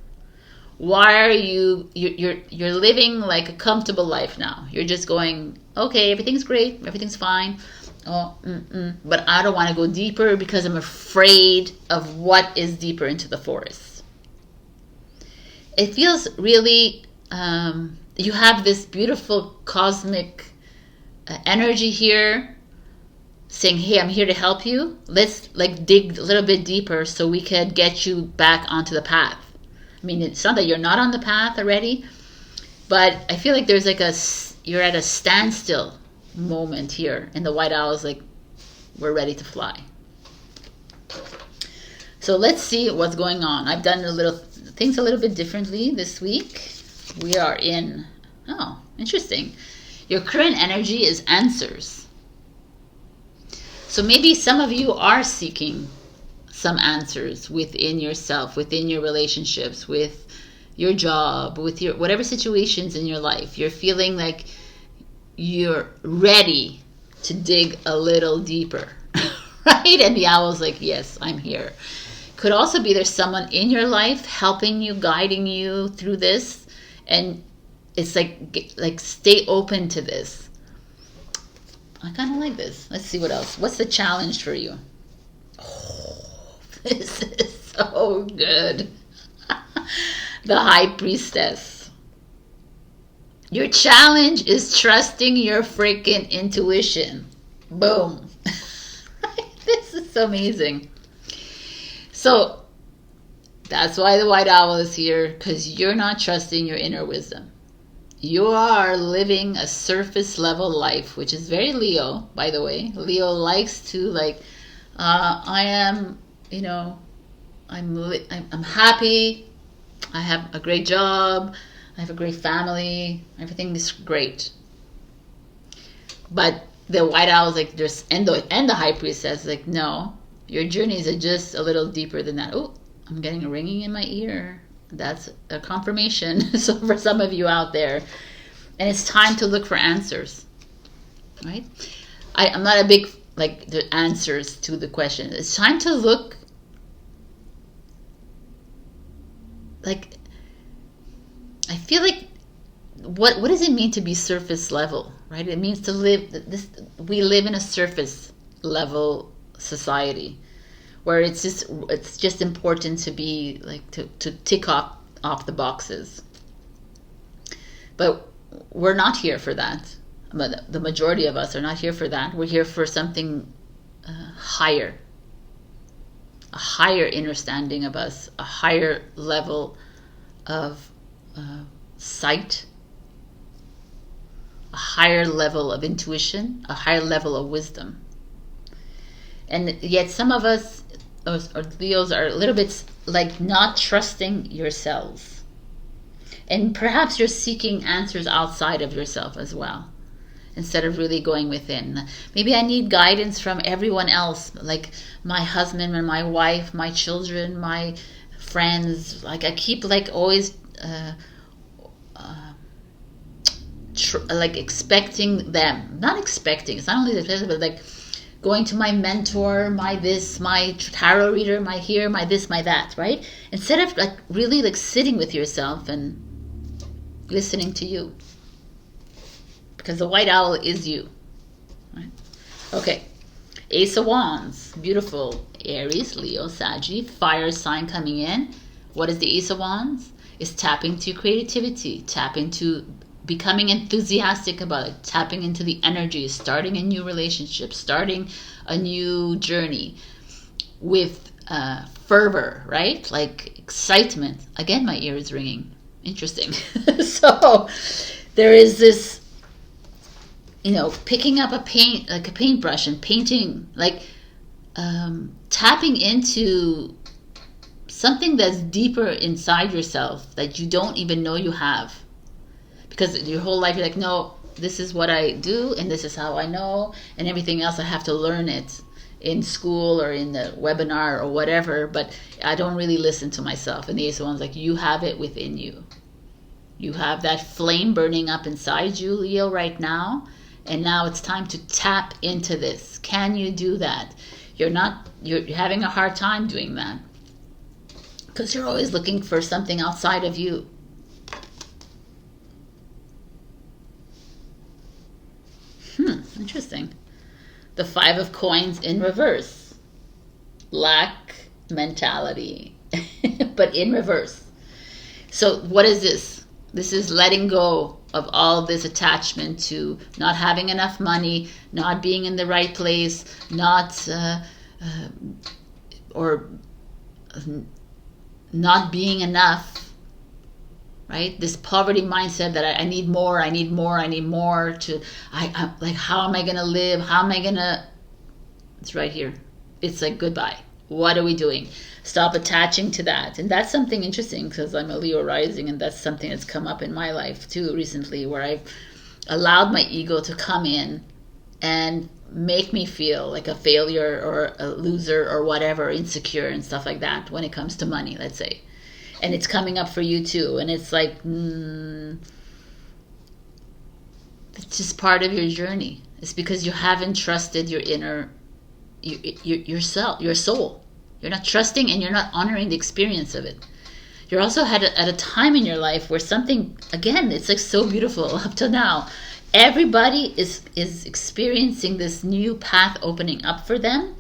Why are you're living like a comfortable life now? You're just going, okay, everything's great, everything's fine. But I don't want to go deeper because I'm afraid of what is deeper into the forest. It feels really, you have this beautiful cosmic energy here saying, hey, I'm here to help you. Let's like dig a little bit deeper so we can get you back onto the path. I mean, it's not that you're not on the path already, but I feel like there's like you're at a standstill moment here, and the white owl is like, we're ready to fly. So let's see what's going on. I've done things a little bit differently this week. We are in, interesting. Your current energy is answers. So maybe some of you are seeking some answers within yourself, within your relationships, with your job, with your whatever situations in your life. You're feeling like you're ready to dig a little deeper, right? And the owl's like, yes, I'm here. Could also be there's someone in your life helping you, guiding you through this, and it's like stay open to this. I kind of like this. Let's see what else. What's the challenge for you? Oh, this is so good. The High Priestess. Your challenge is trusting your freaking intuition. Boom. This is amazing. So that's why the white owl is here, because you're not trusting your inner wisdom. You are living a surface level life, which is very Leo, by the way. Leo likes to like, I am, you know, I'm happy. I have a great job. I have a great family. Everything is great. But the white owl is like, there's and the High Priestess is like, no, your journeys are just a little deeper than that. Oh, I'm getting a ringing in my ear. That's a confirmation. So for some of you out there, and it's time to look for answers, right? I'm not a big like the answers to the question. It's time to look. Like, I feel like what does it mean to be surface level, right? It means to live this. We live in a surface level society, where it's just important to be like to tick off the boxes. But we're not here for that. But the majority of us are not here for that. We're here for something higher, a higher understanding of us, a higher level of sight, a higher level of intuition, a higher level of wisdom. And yet some of us, or Leos, are a little bit like not trusting yourselves. And perhaps you're seeking answers outside of yourself as well, instead of really going within. Maybe I need guidance from everyone else, like my husband and my wife, my children, my friends. Like I keep like always like expecting them. Not expecting, it's not only the but like going to my mentor, my this, my tarot reader, my here, my this, my that, right? Instead of like really like sitting with yourself and listening to you. Because the white owl is you. Right? Okay. Ace of Wands. Beautiful. Aries, Leo, Saggy. Fire sign coming in. What is the Ace of Wands? It's tapping to creativity. Tapping to becoming enthusiastic about it. Tapping into the energy. Starting a new relationship. Starting a new journey. With fervor, right? Like excitement. Again, my ear is ringing. Interesting. So, there is this, you know, picking up a paintbrush and painting, like tapping into something that's deeper inside yourself that you don't even know you have. Because your whole life you're like, no, this is what I do and this is how I know, and everything else I have to learn it in school or in the webinar or whatever, but I don't really listen to myself. And the Ace of Wands, like, you have it within you. You have that flame burning up inside you, Leo, right now. And now it's time to tap into this. Can you do that? You're having a hard time doing that. Because you're always looking for something outside of you. Interesting. The Five of Coins in reverse. Lack mentality. But in reverse. So what is this? This is letting go of all this attachment to not having enough money, not being in the right place, or not being enough, right? This poverty mindset that I need more, I need more, I need more to, I'm like, how am I going to live? How am I going to, it's right here. It's like, goodbye. What are we doing? Stop attaching to that. And that's something interesting because I'm a Leo rising, and that's something that's come up in my life too recently, where I've allowed my ego to come in and make me feel like a failure or a loser or whatever, insecure and stuff like that when it comes to money, let's say. And it's coming up for you too. And it's like, It's just part of your journey. It's because you haven't trusted your inner, yourself, your soul. You're not trusting and you're not honoring the experience of it. You're also at a time in your life where something, again, it's like so beautiful up till now. Everybody is experiencing this new path opening up for them.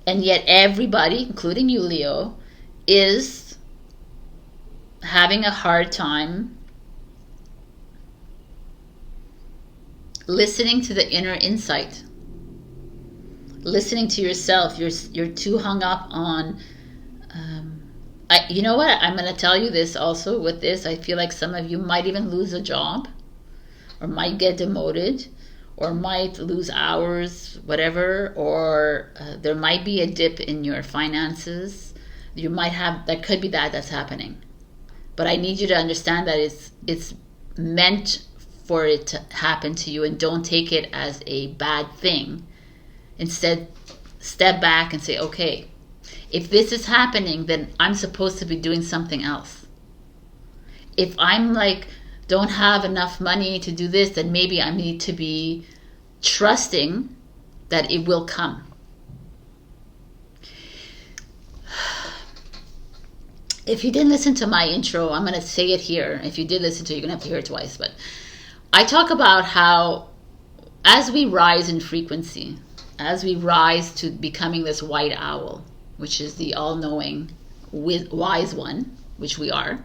And yet everybody, including you, Leo, is having a hard time listening to the inner insight, listening to yourself. You're too hung up on you know what, I'm going to tell you this also. With this, I feel like some of you might even lose a job, or might get demoted, or might lose hours, whatever, or there might be a dip in your finances. You might have, that could be that's happening. But I need you to understand that it's meant for it to happen to you, and don't take it as a bad thing. Instead, step back and say, okay, if this is happening, then I'm supposed to be doing something else. If I'm like, don't have enough money to do this, then maybe I need to be trusting that it will come. If you didn't listen to my intro, I'm going to say it here. If you did listen to it, you're going to have to hear it twice. But I talk about how as we rise in frequency, as we rise to becoming this white owl, which is the all-knowing, wise one, which we are,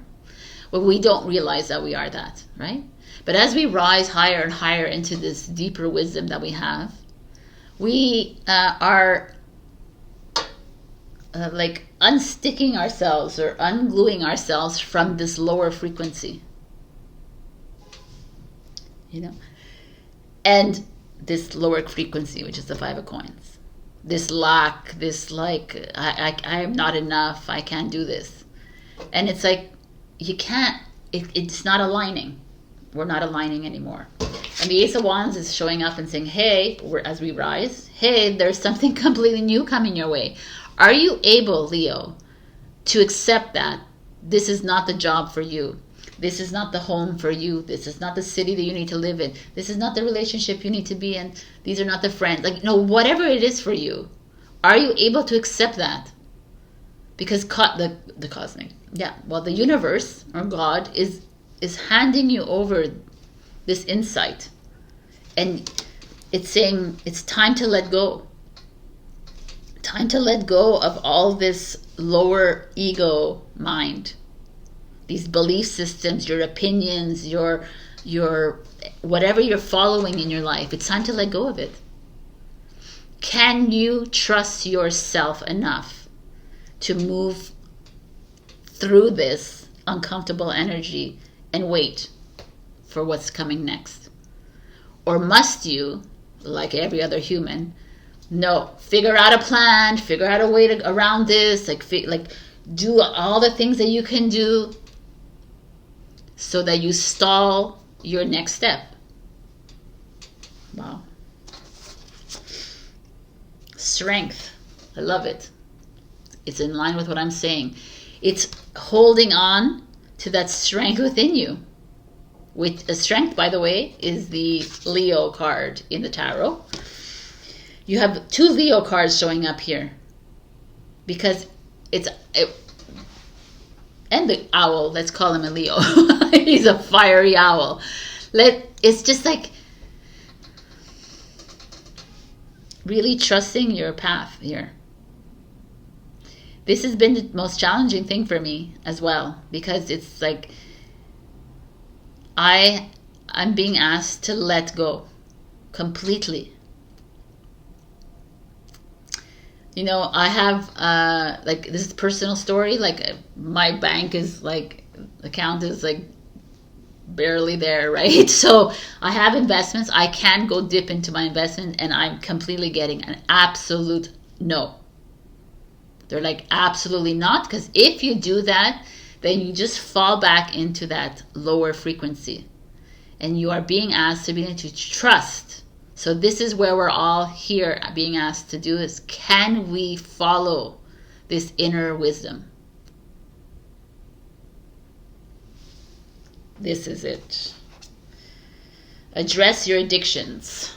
but we don't realize that we are that, right? But as we rise higher and higher into this deeper wisdom that we have, we are like unsticking ourselves or ungluing ourselves from this lower frequency, you know, and this lower frequency, which is the 5 of coins, this lack, this like, I am not enough, I can't do this. And it's like, you can't, it's not aligning. We're not aligning anymore. And the Ace of Wands is showing up and saying, hey, as we rise, hey, there's something completely new coming your way. Are you able, Leo, to accept that this is not the job for you? This is not the home for you. This is not the city that you need to live in. This is not the relationship you need to be in. These are not the friends. Like, no, whatever it is for you, are you able to accept that? Because the cosmic, the universe or God is handing you over this insight, and it's saying it's time to let go. Time to let go of all this lower ego mind, these belief systems, your opinions, your whatever you're following in your life. It's time to let go of it. Can you trust yourself enough to move through this uncomfortable energy and wait for what's coming next? Or must you, like every other human, figure out a plan, figure out a way around this, like do all the things that you can do so that you stall your next step? Wow. Strength. I love it. It's in line with what I'm saying. It's holding on to that strength within you. Which strength, by the way, is the Leo card in the tarot. You have 2 Leo cards showing up here because and the owl, let's call him a Leo. He's a fiery owl. It's just like really trusting your path here. This has been the most challenging thing for me as well, because it's like I'm being asked to let go completely. You know, I have like, this is a personal story, like my bank is like, account is like barely there, right? So I have investments. I can go dip into my investment and I'm completely getting an absolute no. They're like, absolutely not, because if you do that, then you just fall back into that lower frequency, and you are being asked to begin to trust. So this is where we're all here being asked to do is, can we follow this inner wisdom? This is it. Address your addictions,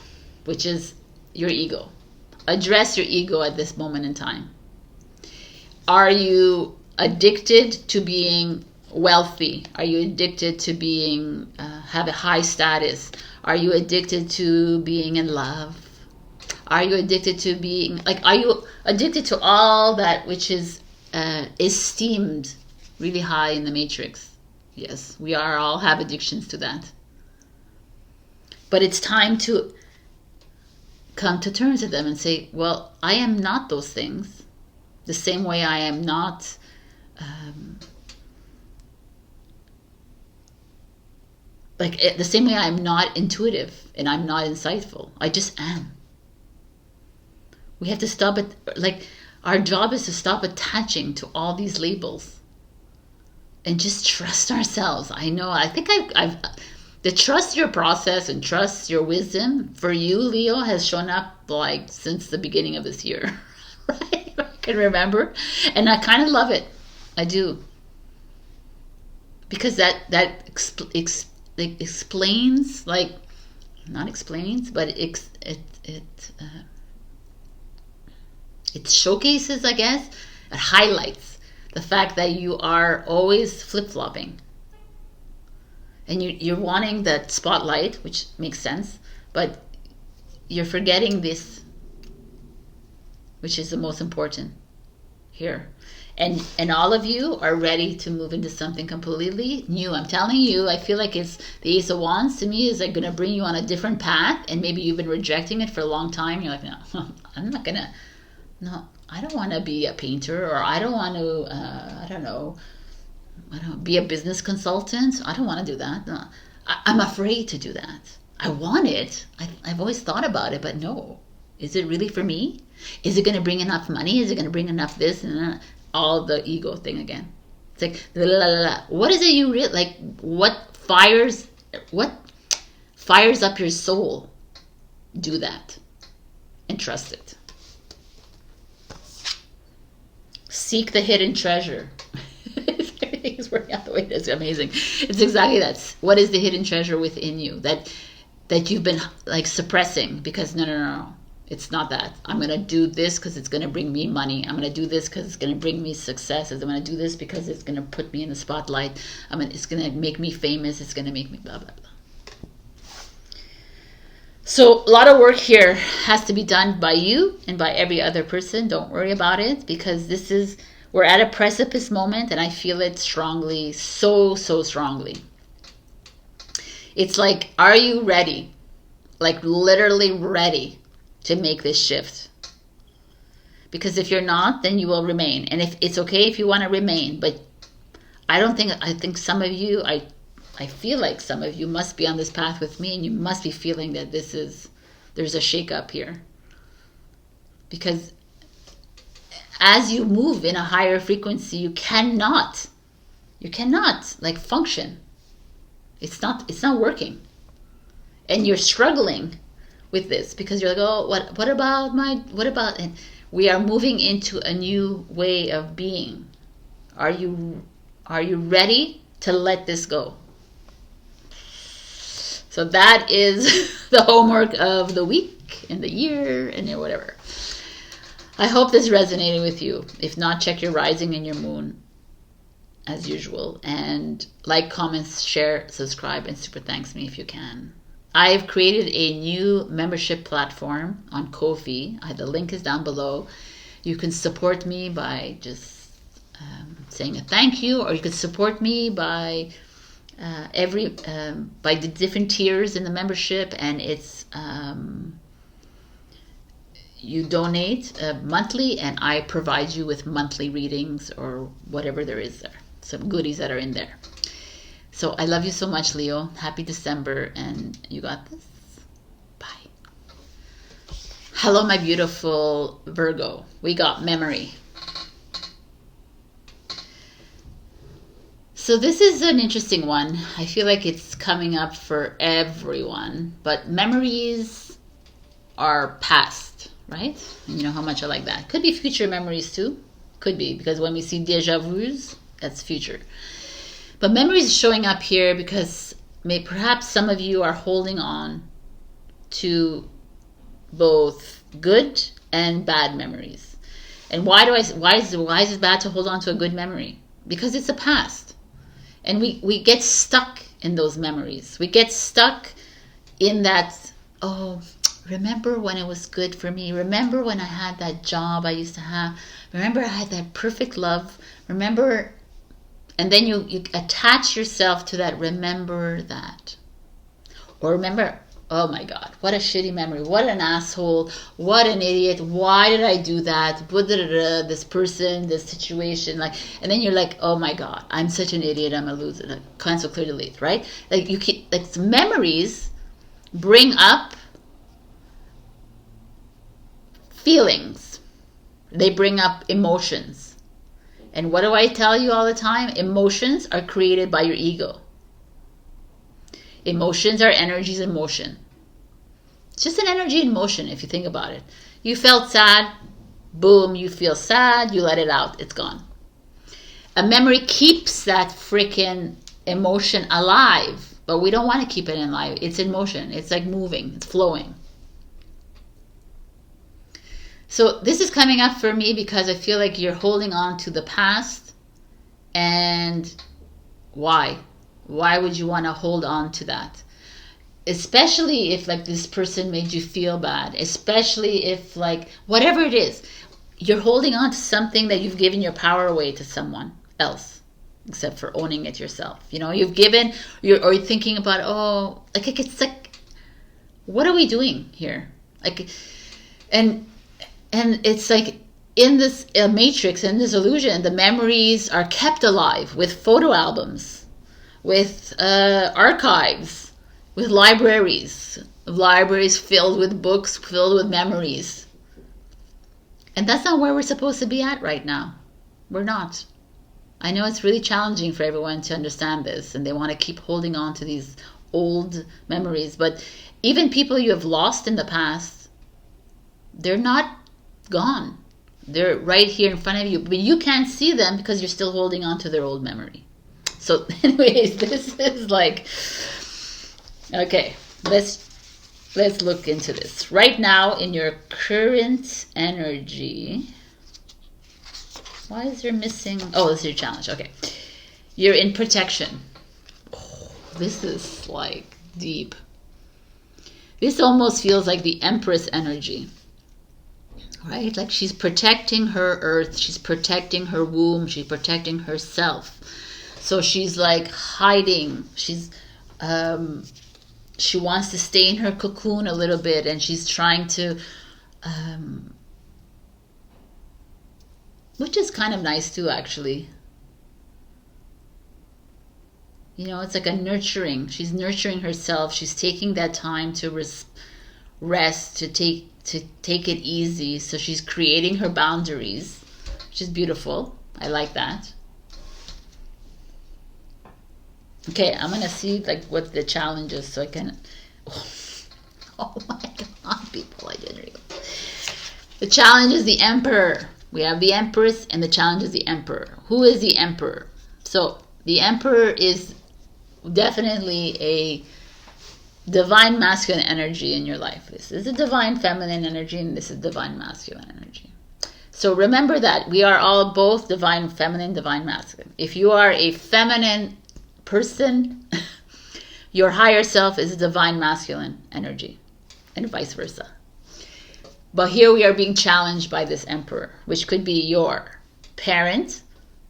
which is your ego. Address your ego at this moment in time. Are you addicted to being wealthy? Are you addicted to being have a high status? Are you addicted to being in love? Are you addicted to being like? Are you addicted to all that which is esteemed really high in the matrix? Yes, we are all have addictions to that. But it's time to come to terms with them and say, well, I am not those things. The same way I am not the same way I'm not intuitive and I'm not insightful. I just am. We have to stop it. Like, our job is to stop attaching to all these labels and just trust ourselves. I know. I think I've the trust your process and trust your wisdom for you, Leo, has shown up like since the beginning of this year. Right? I can remember, and I kind of love it. I do, because that explains, like, not explains, but it showcases, I guess, it highlights the fact that you are always flip-flopping. And you're wanting that spotlight, which makes sense, but you're forgetting this, which is the most important here. And all of you are ready to move into something completely new. I'm telling you, I feel like it's the Ace of Wands to me is like going to bring you on a different path, and maybe you've been rejecting it for a long time. You're like, no, I'm not going to. No, I don't want to be a painter, or I don't want to, I don't know, be a business consultant. I don't want to do that. No, I'm afraid to do that. I want it. I've always thought about it, but no. Is it really for me? Is it going to bring enough money? Is it going to bring enough this and that? All the ego thing again. It's like, la, la, la, la. What is it you really, like, what fires up your soul? Do that. And trust it. Seek the hidden treasure. Everything is working out the way it is. Amazing. It's exactly that. What is the hidden treasure within you that you've been like suppressing? Because no. It's not that. I'm going to do this because it's going to bring me money. I'm going to do this because it's going to bring me success. I'm going to do this because it's going to put me in the spotlight. It's going to make me famous. It's going to make me blah, blah, blah. So a lot of work here has to be done by you and by every other person. Don't worry about it, because we're at a precipice moment, and I feel it strongly, so strongly. It's like, are you ready? Like, literally ready to make this shift? Because if you're not, then you will remain. And if it's okay if you want to remain, but I think some of you, I feel like some of you must be on this path with me, and you must be feeling that there's a shakeup here. Because as you move in a higher frequency, you cannot like function. It's not working. And you're struggling with this because you're like, oh, what about, and we are moving into a new way of being. Are you ready to let this go? So that is the homework of the week and the year and whatever. I hope this resonated with you. If not, check your rising and your moon as usual, and like, comment, share, subscribe, and super thanks me if you can. I've created a new membership platform on Ko-fi. The link is down below. You can support me by just saying a thank you, or you could support me by by the different tiers in the membership, and it's you donate monthly, and I provide you with monthly readings or whatever there is there, some goodies that are in there. So I love you so much, Leo. Happy December, and you got this. Bye. Hello, my beautiful Virgo. We got memory. So this is an interesting one. I feel like it's coming up for everyone, but memories are past, right? And you know how much I like that. Could be future memories too. Could be, because when we see déjà vus, that's future. But memories is showing up here because perhaps some of you are holding on to both good and bad memories. And why is it bad to hold on to a good memory? Because it's a past. And we get stuck in those memories. We get stuck in that, oh, remember when it was good for me? Remember when I had that job I used to have? Remember I had that perfect love? Remember? And then you attach yourself to that, remember that. Or remember, oh my God, what a shitty memory. What an asshole. What an idiot. Why did I do that? This person, this situation. Like, and then you're like, oh my God, I'm such an idiot. I'm a loser. Like, cancel, clear, delete, right? Like you keep, like memories bring up feelings. They bring up emotions. And what do I tell you all the time? Emotions are created by your ego. Emotions are energies in motion. It's just an energy in motion if you think about it. You felt sad, boom, you feel sad, you let it out, it's gone. A memory keeps that freaking emotion alive, but we don't want to keep it alive. It's in motion. It's like moving, it's flowing. So this is coming up for me because I feel like you're holding on to the past. And why? Why would you want to hold on to that? Especially if like this person made you feel bad. Especially if like whatever it is, you're holding on to something that you've given your power away to someone else, except for owning it yourself. You know, you've given, or you're thinking about, oh, like it's like, what are we doing here? Like, and it's like in this matrix, in this illusion, the memories are kept alive with photo albums, with archives, with libraries filled with books, filled with memories. And that's not where we're supposed to be at right now. We're not. I know it's really challenging for everyone to understand this, and they want to keep holding on to these old memories. But even people you have lost in the past, they're not gone. They're right here in front of you, but you can't see them because you're still holding on to their old memory. So anyways, this is like, okay, let's look into this. Right now in your current energy, why is there missing? Oh, this is your challenge. Okay. You're in protection. Oh, this is like deep. This almost feels like the Empress energy. Right? Like she's protecting her earth, she's protecting her womb, she's protecting herself. So she's like hiding. She's she wants to stay in her cocoon a little bit, and she's trying to which is kind of nice too, actually. You know, it's like a nurturing. She's nurturing herself. She's taking that time to rest, to take it easy. So she's creating her boundaries, which is beautiful. I like that. Okay, I'm gonna see like what the challenge is, so I can. Oh my God, people! I didn't realize. The challenge is the Emperor. We have the Empress, and the challenge is the Emperor. Who is the Emperor? So the Emperor is definitely a divine masculine energy in your life. This is a divine feminine energy, and this is divine masculine energy. So remember that we are all both divine feminine, divine masculine. If you are a feminine person, your higher self is a divine masculine energy, and vice versa. But here we are being challenged by this Emperor, which could be your parent,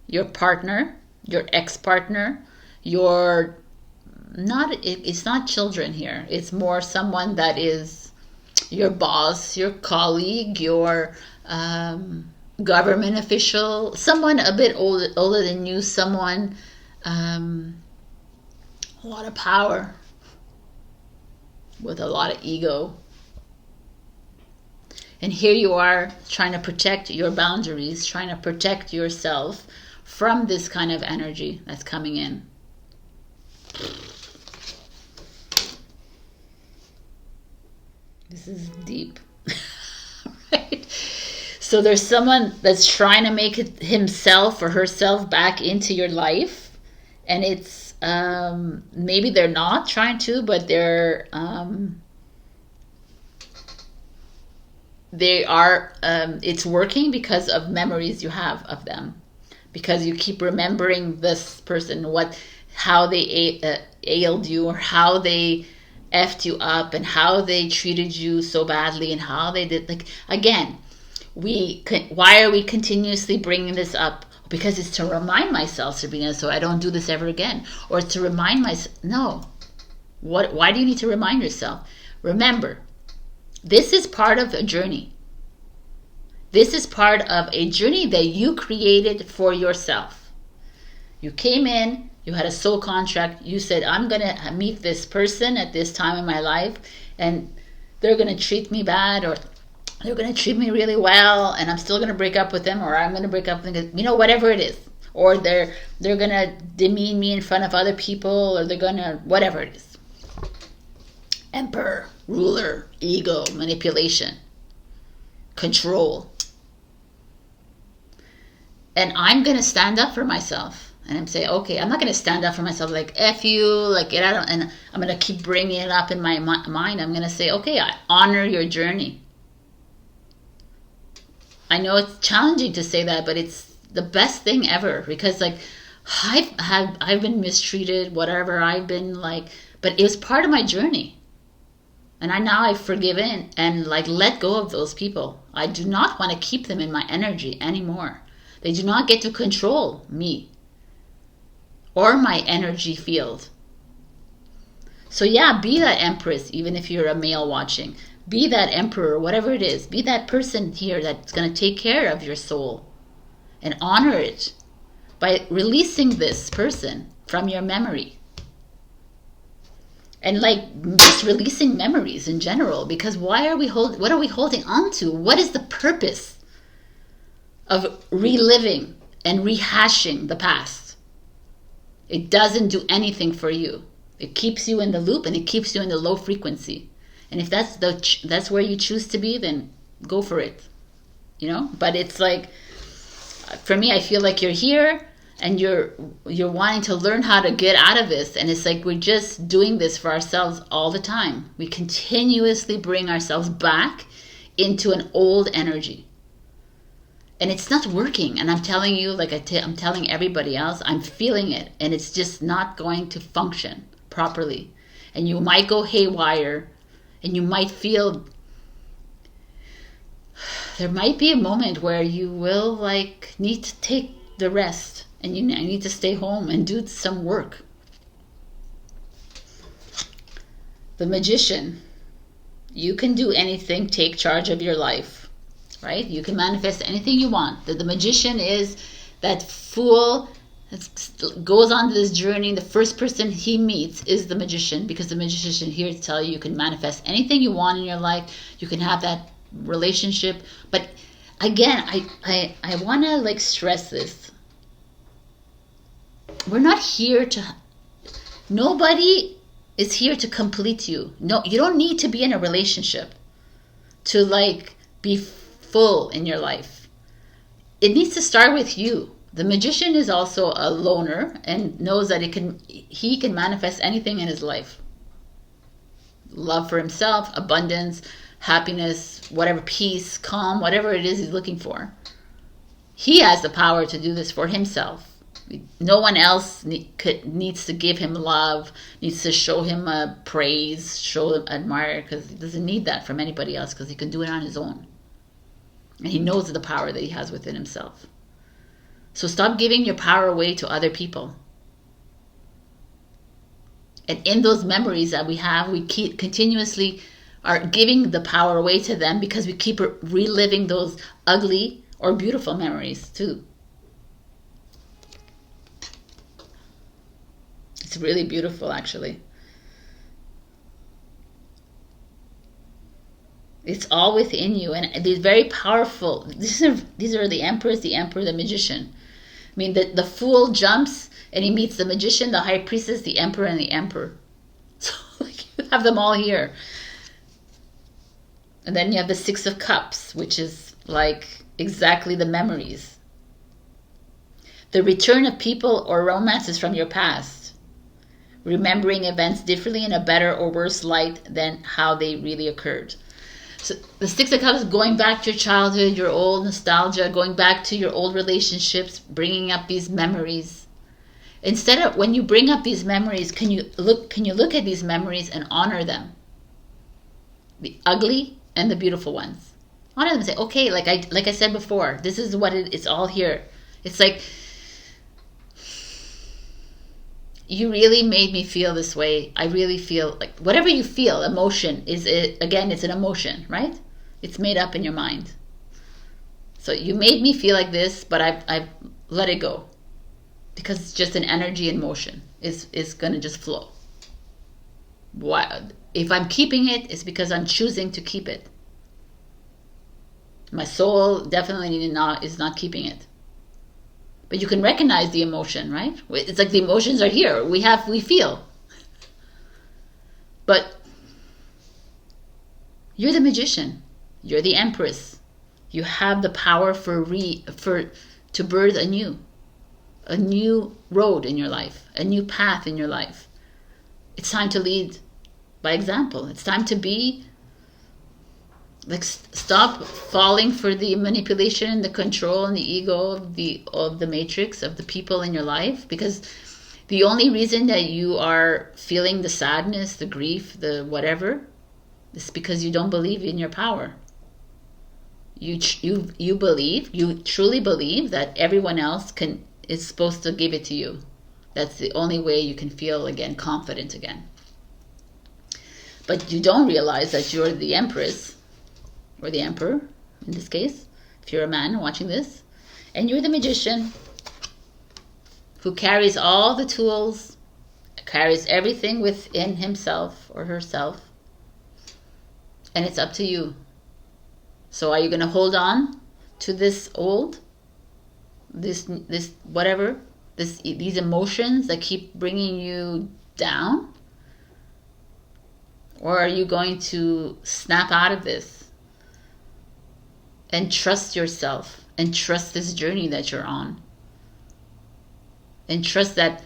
your partner, your ex-partner, your it's not children here. It's more someone that is your boss, your colleague, your government official, someone a bit older than you, someone a lot of power with a lot of ego. And here you are trying to protect your boundaries, trying to protect yourself from this kind of energy that's coming in. This is deep. Right? So there's someone that's trying to make himself or herself back into your life, and it's maybe they're not trying to, but they are, it's working because of memories you have of them, because you keep remembering this person, how they ailed you, or how they effed you up, and how they treated you so badly, and how they did, like, again, why are we continuously bringing this up? Because it's to remind myself, Sabrina, so I don't do this ever again, or to remind myself. No. Why do you need to remind yourself? Remember, this is part of a journey. This is part of a journey that you created for yourself. You came in, you had a soul contract, you said, I'm going to meet this person at this time in my life, and they're going to treat me bad, or they're going to treat me really well, and I'm still going to break up with them, or I'm going to break up with them, you know, whatever it is. Or they're going to demean me in front of other people, or they're going to, whatever it is. Emperor, ruler, ego, manipulation, control. And I'm going to stand up for myself. And I'm saying, okay, I'm not going to stand up for myself like, F you, like, get out, and I'm going to keep bringing it up in my mind. I'm going to say, okay, I honor your journey. I know it's challenging to say that, but it's the best thing ever, because, like, I've been mistreated, whatever, I've been, like, but it was part of my journey. And I've forgiven and, like, let go of those people. I do not want to keep them in my energy anymore. They do not get to control me or my energy field. So yeah, be that empress, even if you're a male watching. Be that emperor, whatever it is. Be that person here that's going to take care of your soul. And honor it by releasing this person from your memory. And, like, just releasing memories in general. Because what are we holding on to? What is the purpose of reliving and rehashing the past? It doesn't do anything for you. It keeps you in the loop, and it keeps you in the low frequency. And if that's where you choose to be, then go for it, you know. But it's like, for me, I feel like you're here and you're wanting to learn how to get out of this, and it's like we're just doing this for ourselves all the time. We continuously bring ourselves back into an old energy, and it's not working. And I'm telling you, like I'm telling everybody else, I'm feeling it, and it's just not going to function properly. And you might go haywire. And you might feel, there might be a moment where you will, like, need to take the rest, and you need to stay home and do some work. The Magician. You can do anything, take charge of your life, right? You can manifest anything you want. The Magician is that fool that goes on this journey. The first person he meets is the Magician, because the Magician is here to tell you can manifest anything you want in your life. You can have that relationship. But again, I want to, like, stress this. We're not here to, nobody is here to complete you. No, you don't need to be in a relationship to, like, be full in your life. It needs to start with you. The Magician is also a loner and knows that he can manifest anything in his life. Love for himself, abundance, happiness, whatever, peace, calm, whatever it is he's looking for. He has the power to do this for himself. No one else needs to give him love, needs to show him praise, show him admire, because he doesn't need that from anybody else, because he can do it on his own. And he knows the power that he has within himself. So stop giving your power away to other people. And in those memories that we have, we keep continuously are giving the power away to them, because we keep reliving those ugly or beautiful memories too. It's really beautiful, actually. It's all within you, and they're very powerful. These are the Empress, the Emperor, the Magician. I mean, the Fool jumps and he meets the Magician, the High Priestess, the Emperor, and the Emperor. So, like, you have them all here. And then you have the Six of Cups, which is, like, exactly the memories. The return of people or romances from your past. remembering events differently in a better or worse light than how they really occurred. So the Six of Cups, going back to your childhood, your old nostalgia, going back to your old relationships, bringing up these memories. Instead of, when you bring up these memories, can you look at these memories and honor them? The ugly and the beautiful ones. Honor them and say, okay, like I said before, this is what it's all here. It's like, you really made me feel this way. I really feel like, whatever you feel, emotion is it, again, it's an emotion, right? It's made up in your mind. So you made me feel like this, but I've let it go, because it's just an energy in motion. It's going to just flow. Why? If I'm keeping it, it's because I'm choosing to keep it. My soul definitely is not keeping it. But you can recognize the emotion, right? It's like the emotions are here. We feel. But you're the magician. You're the empress. You have the power to birth a new road in your life, a new path in your life. It's time to lead by example. It's time to be like, stop falling for the manipulation, the control, and the ego of the matrix of the people in your life, because the only reason that you are feeling the sadness, the grief, the whatever, is because you don't believe in your power. You truly believe that everyone else is supposed to give it to you. That's the only way you can feel again confident again. But you don't realize that you're the empress, or the emperor in this case, if you're a man watching this, and you're the magician who carries all the tools, carries everything within himself or herself, and it's up to you. So are you going to hold on to these emotions that keep bringing you down? Or are you going to snap out of this and trust yourself and trust this journey that you're on? And trust that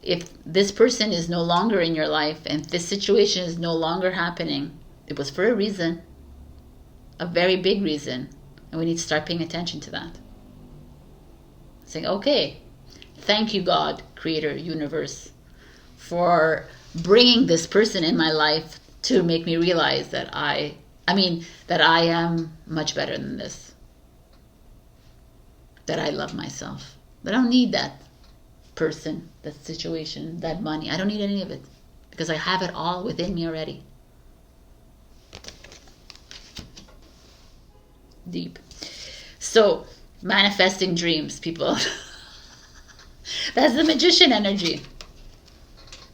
if this person is no longer in your life and this situation is no longer happening, it was for a reason, a very big reason, and we need to start paying attention to that. Saying, okay, thank you, God, Creator, Universe, for bringing this person in my life to make me realize that I am much better than this. That I love myself. That I don't need that person, that situation, that money. I don't need any of it, because I have it all within me already. Deep. So, manifesting dreams, people. That's the magician energy.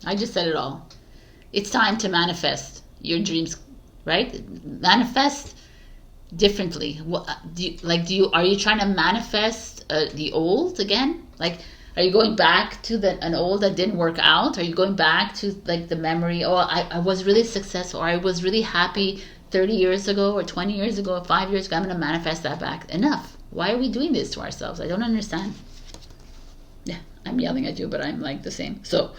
I just said it all. It's time to manifest your dreams, right? Manifest differently. Are you trying to manifest the old again? Like, are you going back to an old that didn't work out? Are you going back to like the memory? Oh, I was really successful, or I was really happy 30 years ago, or 20 years ago, or 5 years ago. I'm going to manifest that back. Enough. Why are we doing this to ourselves? I don't understand. Yeah, I'm yelling at you, but I'm like the same. So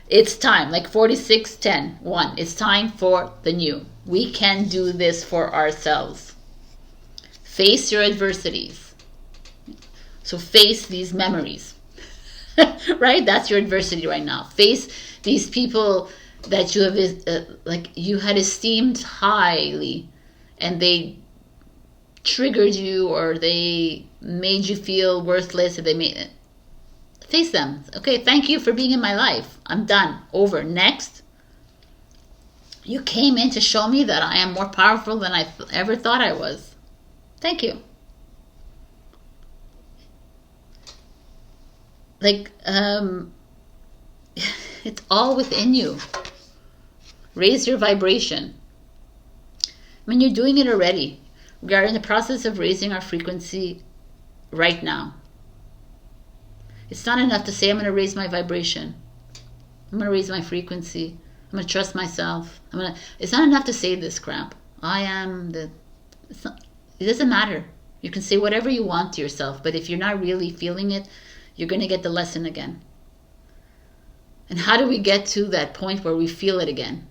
it's time, like 46:10:1. It's time for the new. We can do this for ourselves. Face your adversities. So face these memories. Right? That's your adversity right now. Face these people that you have, you had esteemed highly, and they triggered you, or they made you feel worthless, or they made it. Face them. Okay, thank you for being in my life. I'm done. Over. Next. You came in to show me that I am more powerful than I ever thought I was. Thank you. It's all within you. Raise your vibration. I mean, you're doing it already. We are in the process of raising our frequency right now. It's not enough to say, I'm going to raise my vibration. I'm going to raise my frequency. I'm going to trust myself. It's not enough to say this crap. It doesn't matter. You can say whatever you want to yourself, but if you're not really feeling it, you're going to get the lesson again. And how do we get to that point where we feel it again?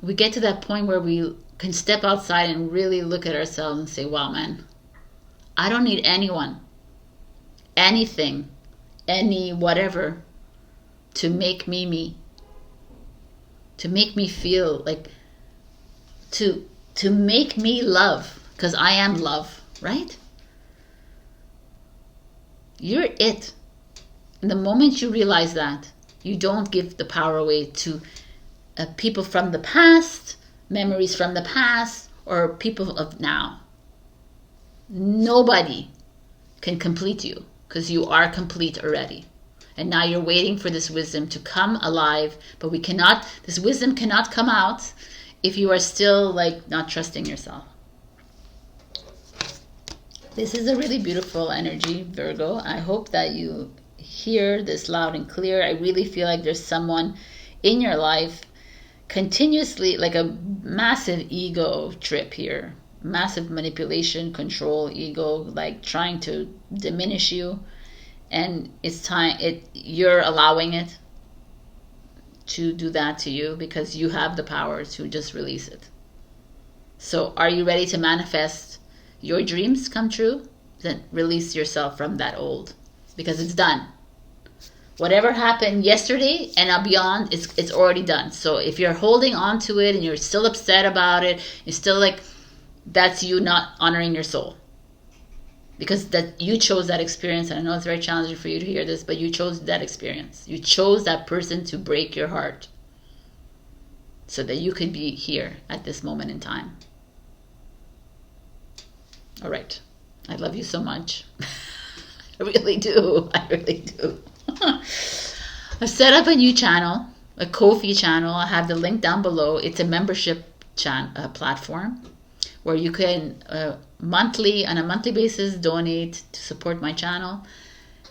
We get to that point where we can step outside and really look at ourselves and say, wow, man, I don't need anyone, anything, any whatever to make me me, to make me feel like, to make me love, because I am love, right? You're it. And the moment you realize that, you don't give the power away to people from the past, memories from the past, or people of now. Nobody can complete you, because you are complete already. And now you're waiting for this wisdom to come alive, but this wisdom cannot come out if you are still like not trusting yourself. This is a really beautiful energy, Virgo. I hope that you hear this loud and clear. I really feel like there's someone in your life continuously, like a massive ego trip here, massive manipulation, control, ego, like trying to diminish you. And it's time, you're allowing it to do that to you, because you have the power to just release it. So are you ready to manifest your dreams come true? Then release yourself from that old, because it's done. Whatever happened yesterday and beyond, it's already done. So if you're holding on to it and you're still upset about it, you're still like, that's you not honoring your soul. Because that you chose that experience. And I know it's very challenging for you to hear this, but you chose that experience. You chose that person to break your heart so that you could be here at this moment in time. All right. I love you so much. I really do. I really do. I've set up a new channel, a Ko-fi channel. I have the link down below. It's a membership platform where you can on a monthly basis donate to support my channel.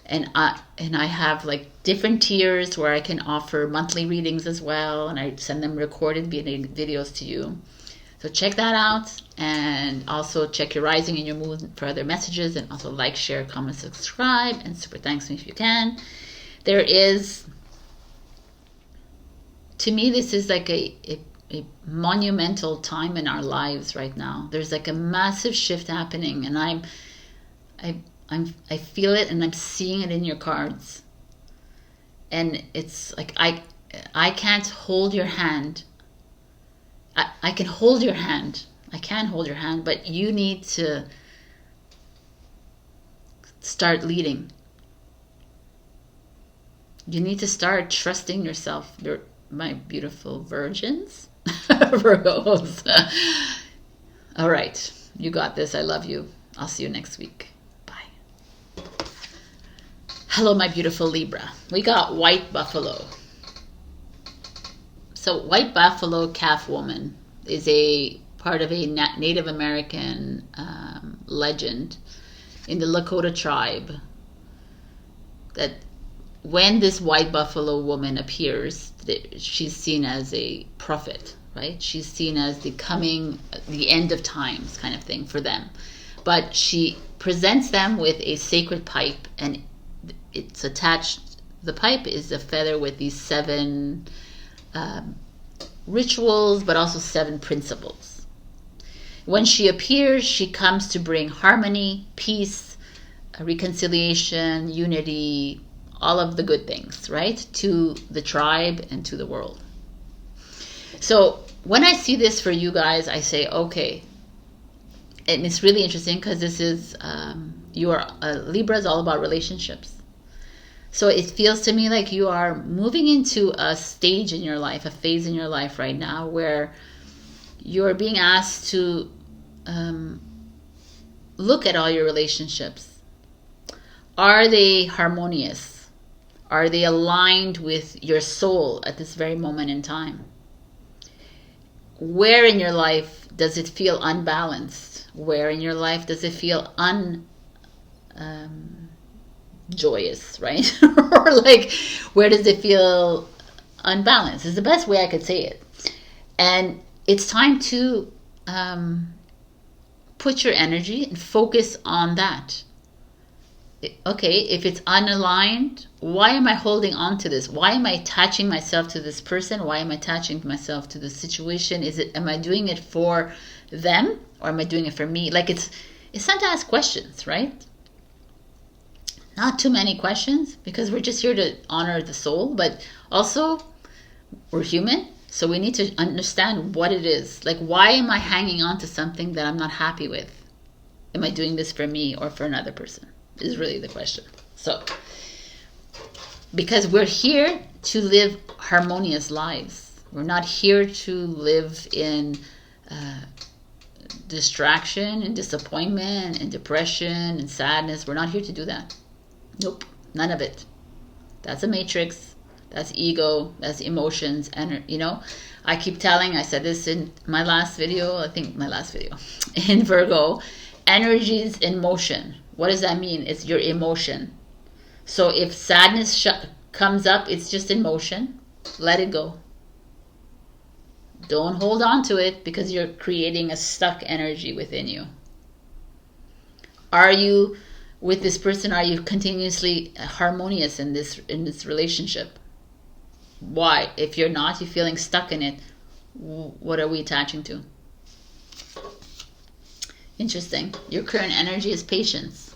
And I have like different tiers where I can offer monthly readings as well, and I send them recorded videos to you. So check that out, and also check your rising and your moon for other messages, and also like, share, comment, subscribe, and super thanks me if you can. There is, to me, this is like a monumental time in our lives right now. There's like a massive shift happening, and I feel it, and I'm seeing it in your cards. And it's like I can't hold your hand. I can hold your hand. I can hold your hand, but you need to start leading. You need to start trusting yourself. You're my beautiful virgins, Virgos. All right, you got this. I love you. I'll see you next week. Bye. Hello, my beautiful Libra. We got white buffalo. So white buffalo calf woman is a part of a Native American legend in the Lakota tribe, that when this white buffalo woman appears, she's seen as a prophet, right? She's seen as the end of times kind of thing for them. But she presents them with a sacred pipe, and it's attached, the pipe is a feather with these 7 rituals, but also 7 principles. When she appears, she comes to bring harmony, peace, reconciliation, unity, all of the good things, right, to the tribe and to the world. So when I see this for you guys, I say, okay. And it's really interesting because this is, Libra is all about relationships. So it feels to me like you are moving into a stage in your life, a phase in your life right now, where you're being asked to look at all your relationships. Are they harmonious? Are they aligned with your soul at this very moment in time? Where in your life does it feel unbalanced? Where in your life does it feel joyous, right? Or like, where does it feel unbalanced? Is the best way I could say it. And it's time to put your energy and focus on that. okay, if it's unaligned, why am I holding on to this? Why am I attaching myself to this person? Why am I attaching myself to this situation? Am I doing it for them, or am I doing it for me? Like, it's time to ask questions, right? Not too many questions, because we're just here to honor the soul, but also we're human, so we need to understand what it is. Like, why am I hanging on to something that I'm not happy with? Am I doing this for me or for another person? Is really the question. So, because we're here to live harmonious lives. We're not here to live in distraction and disappointment and depression and sadness. We're not here to do that. Nope, none of it. That's a matrix. That's ego. That's emotions. And, you know, I said this in my last video, in Virgo, energies in motion. What does that mean? It's your emotion. So if sadness comes up, it's just in motion. Let it go. Don't hold on to it, because you're creating a stuck energy within you. Are you with this person? Are you continuously harmonious in this relationship? Why? If you're not, you're feeling stuck in it. What are we attaching to? Interesting. Your current energy is patience.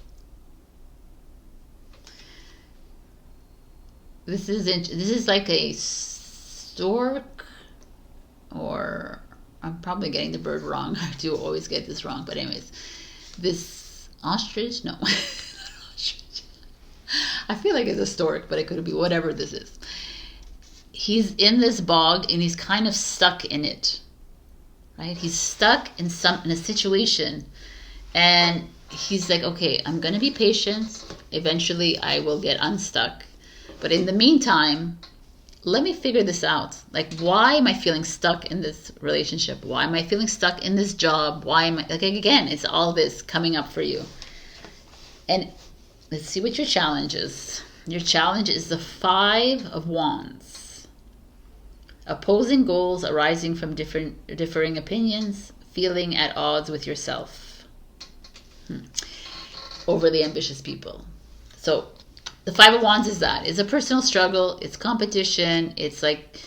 This is like a stork, or I'm probably getting the bird wrong. I do always get this wrong, but anyways, this ostrich, no. I feel like it's a stork, but it could be whatever this is. He's in this bog and he's kind of stuck in it, right? He's stuck in a situation, and he's like, okay, I'm gonna be patient. Eventually I will get unstuck, but in the meantime, let me figure this out. Like, why am I feeling stuck in this relationship? Why am I feeling stuck in this job? Why am I, like, again, it's all this coming up for you. And let's see what your challenge is. Your challenge is the 5 of Wands. Opposing goals arising from differing opinions, feeling at odds with yourself. Overly ambitious people. So the 5 of Wands is that. It's a personal struggle. It's competition. It's like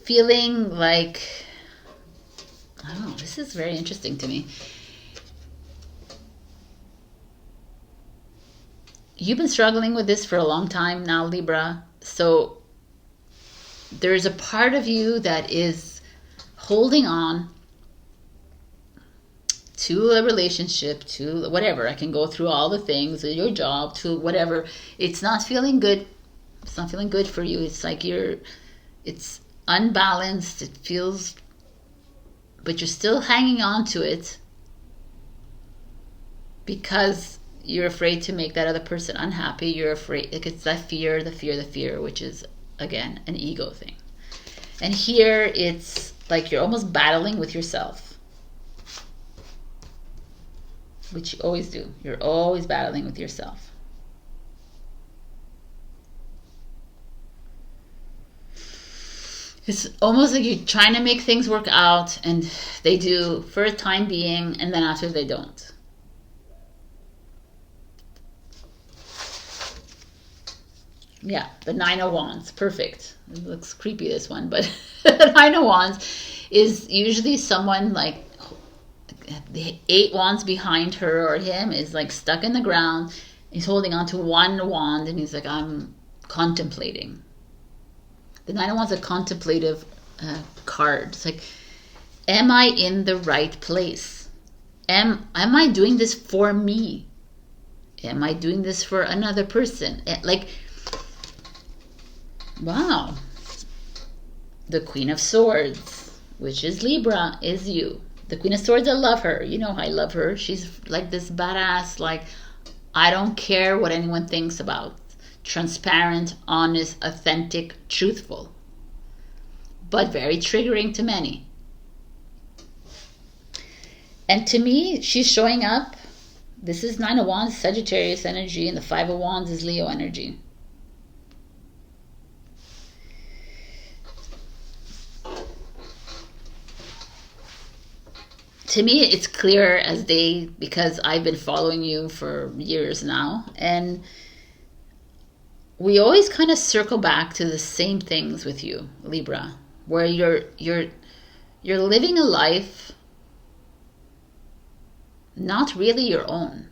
feeling like, I don't know, this is very interesting to me. You've been struggling with this for a long time now, Libra. So there's a part of you that is holding on to a relationship, to whatever. I can go through all the things, your job, to whatever. It's not feeling good. It's not feeling good for you. It's like it's unbalanced. It feels, but you're still hanging on to it because you're afraid to make that other person unhappy. You're afraid, like, it's that fear, which is, again, an ego thing. And here it's like you're almost battling with yourself, which you always do. You're always battling with yourself. It's almost like you're trying to make things work out, and they do for a time being, and then after they don't. Yeah, the 9 of Wands, perfect. It looks creepy, this one, but the 9 of Wands is usually someone like the 8 wands behind her or him is like stuck in the ground. He's holding on to one wand and he's like, I'm contemplating. The 9 of Wands is a contemplative card. It's like, am I in the right place? Am I doing this for me? Am I doing this for another person? Like, wow. The Queen of Swords, which is Libra, is you. The Queen of Swords, I love her. You know I love her. She's like this badass, like, I don't care what anyone thinks about. Transparent, honest, authentic, truthful. But very triggering to many. And to me, she's showing up. This is 9 of Wands, Sagittarius energy, and the 5 of Wands is Leo energy. to me, it's clear as day because I've been following you for years now, and we always kind of circle back to the same things with you, Libra, where you're living a life not really your own.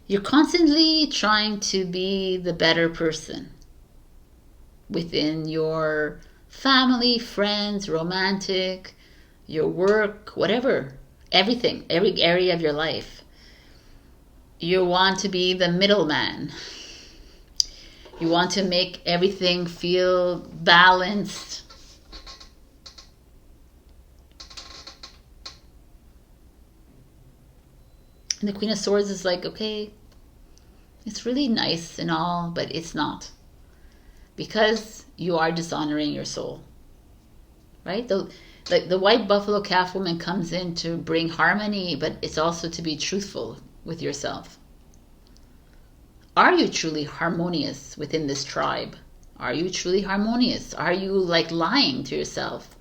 You're constantly trying to be the better person within your family, friends, romantic, your work, whatever, everything, every area of your life. You want to be the middleman. You want to make everything feel balanced. And the Queen of Swords is like, okay, it's really nice and all, but it's not. Because you are dishonoring your soul. Right? The white buffalo calf woman comes in to bring harmony, but it's also to be truthful with yourself. Are you truly harmonious within this tribe? Are you truly harmonious? Are you like lying to yourself?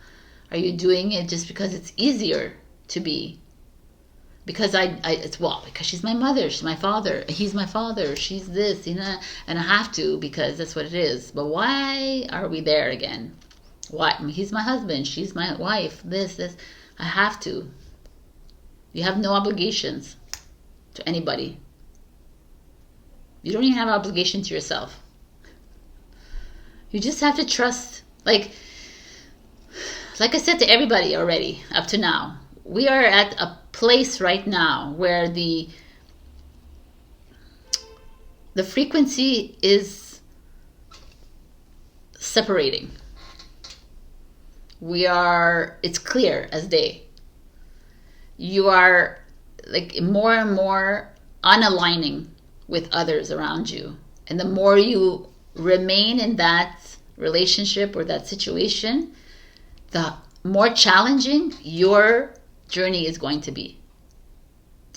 Are you doing it just because it's easier to be? Because because she's my mother, she's my father, he's my father, she's this, and I have to because that's what it is. But why are we there again? Why? He's my husband, she's my wife, this. I have to. You have no obligations to anybody. You don't even have an obligation to yourself. You just have to trust. Like I said to everybody already up to now, we are at a place right now where the frequency is separating. It's clear as day. You are like more and more unaligning with others around you. And the more you remain in that relationship or that situation, the more challenging your journey is going to be.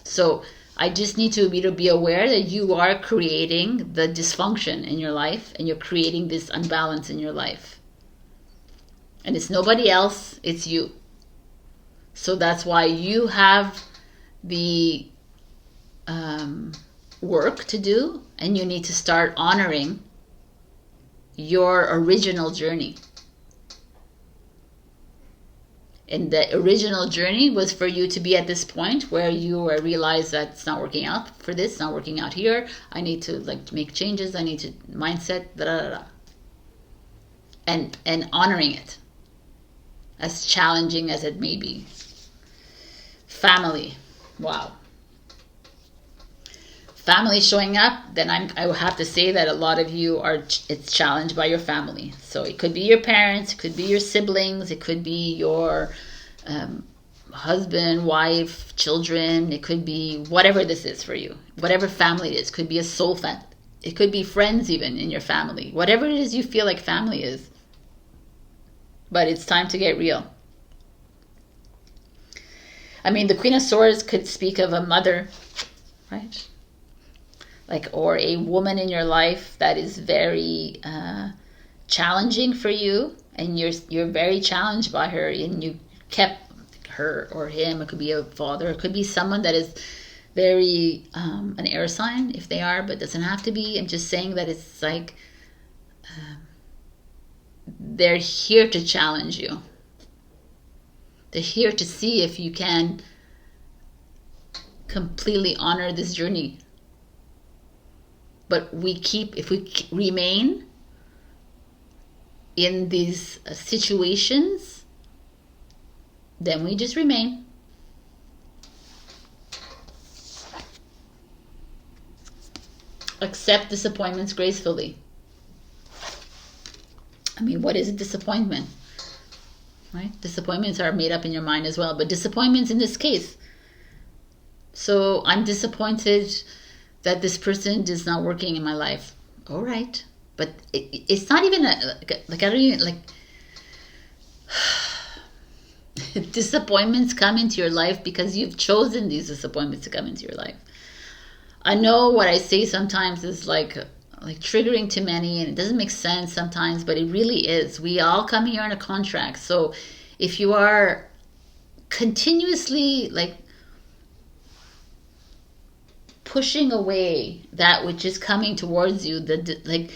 So I just need to be aware that you are creating the dysfunction in your life, and you're creating this unbalance in your life. And it's nobody else, it's you. So that's why you have the work to do, and you need to start honoring your original journey. And the original journey was for you to be at this point where you realize that it's not working out for this, it's not working out here. I need to make changes. I need to mindset, and honoring it, as challenging as it may be. Family, wow. Family showing up, then I will have to say that a lot of you it's challenged by your family. So it could be your parents, it could be your siblings, it could be your husband, wife, children, it could be whatever this is for you. Whatever family it is, could be a soul family. It could be friends even in your family. Whatever it is you feel like family is. But it's time to get real. I mean, the Queen of Swords could speak of a mother, right? Or a woman in your life that is very challenging for you, and you're very challenged by her, and you kept her or him. It could be a father, it could be someone that is very an air sign if they are, but doesn't have to be. I'm just saying that it's like they're here to challenge you. They're here to see if you can completely honor this journey. But if we remain in these situations, then we just remain. Accept disappointments gracefully. I mean, what is a disappointment? Right? Disappointments are made up in your mind as well, but disappointments in this case. So I'm disappointed that this person is not working in my life. All right. But it's not even I don't even disappointments come into your life because you've chosen these disappointments to come into your life. I know what I say sometimes is like triggering to many, and it doesn't make sense sometimes, but it really is. We all come here on a contract. So if you are continuously like pushing away that which is coming towards you. The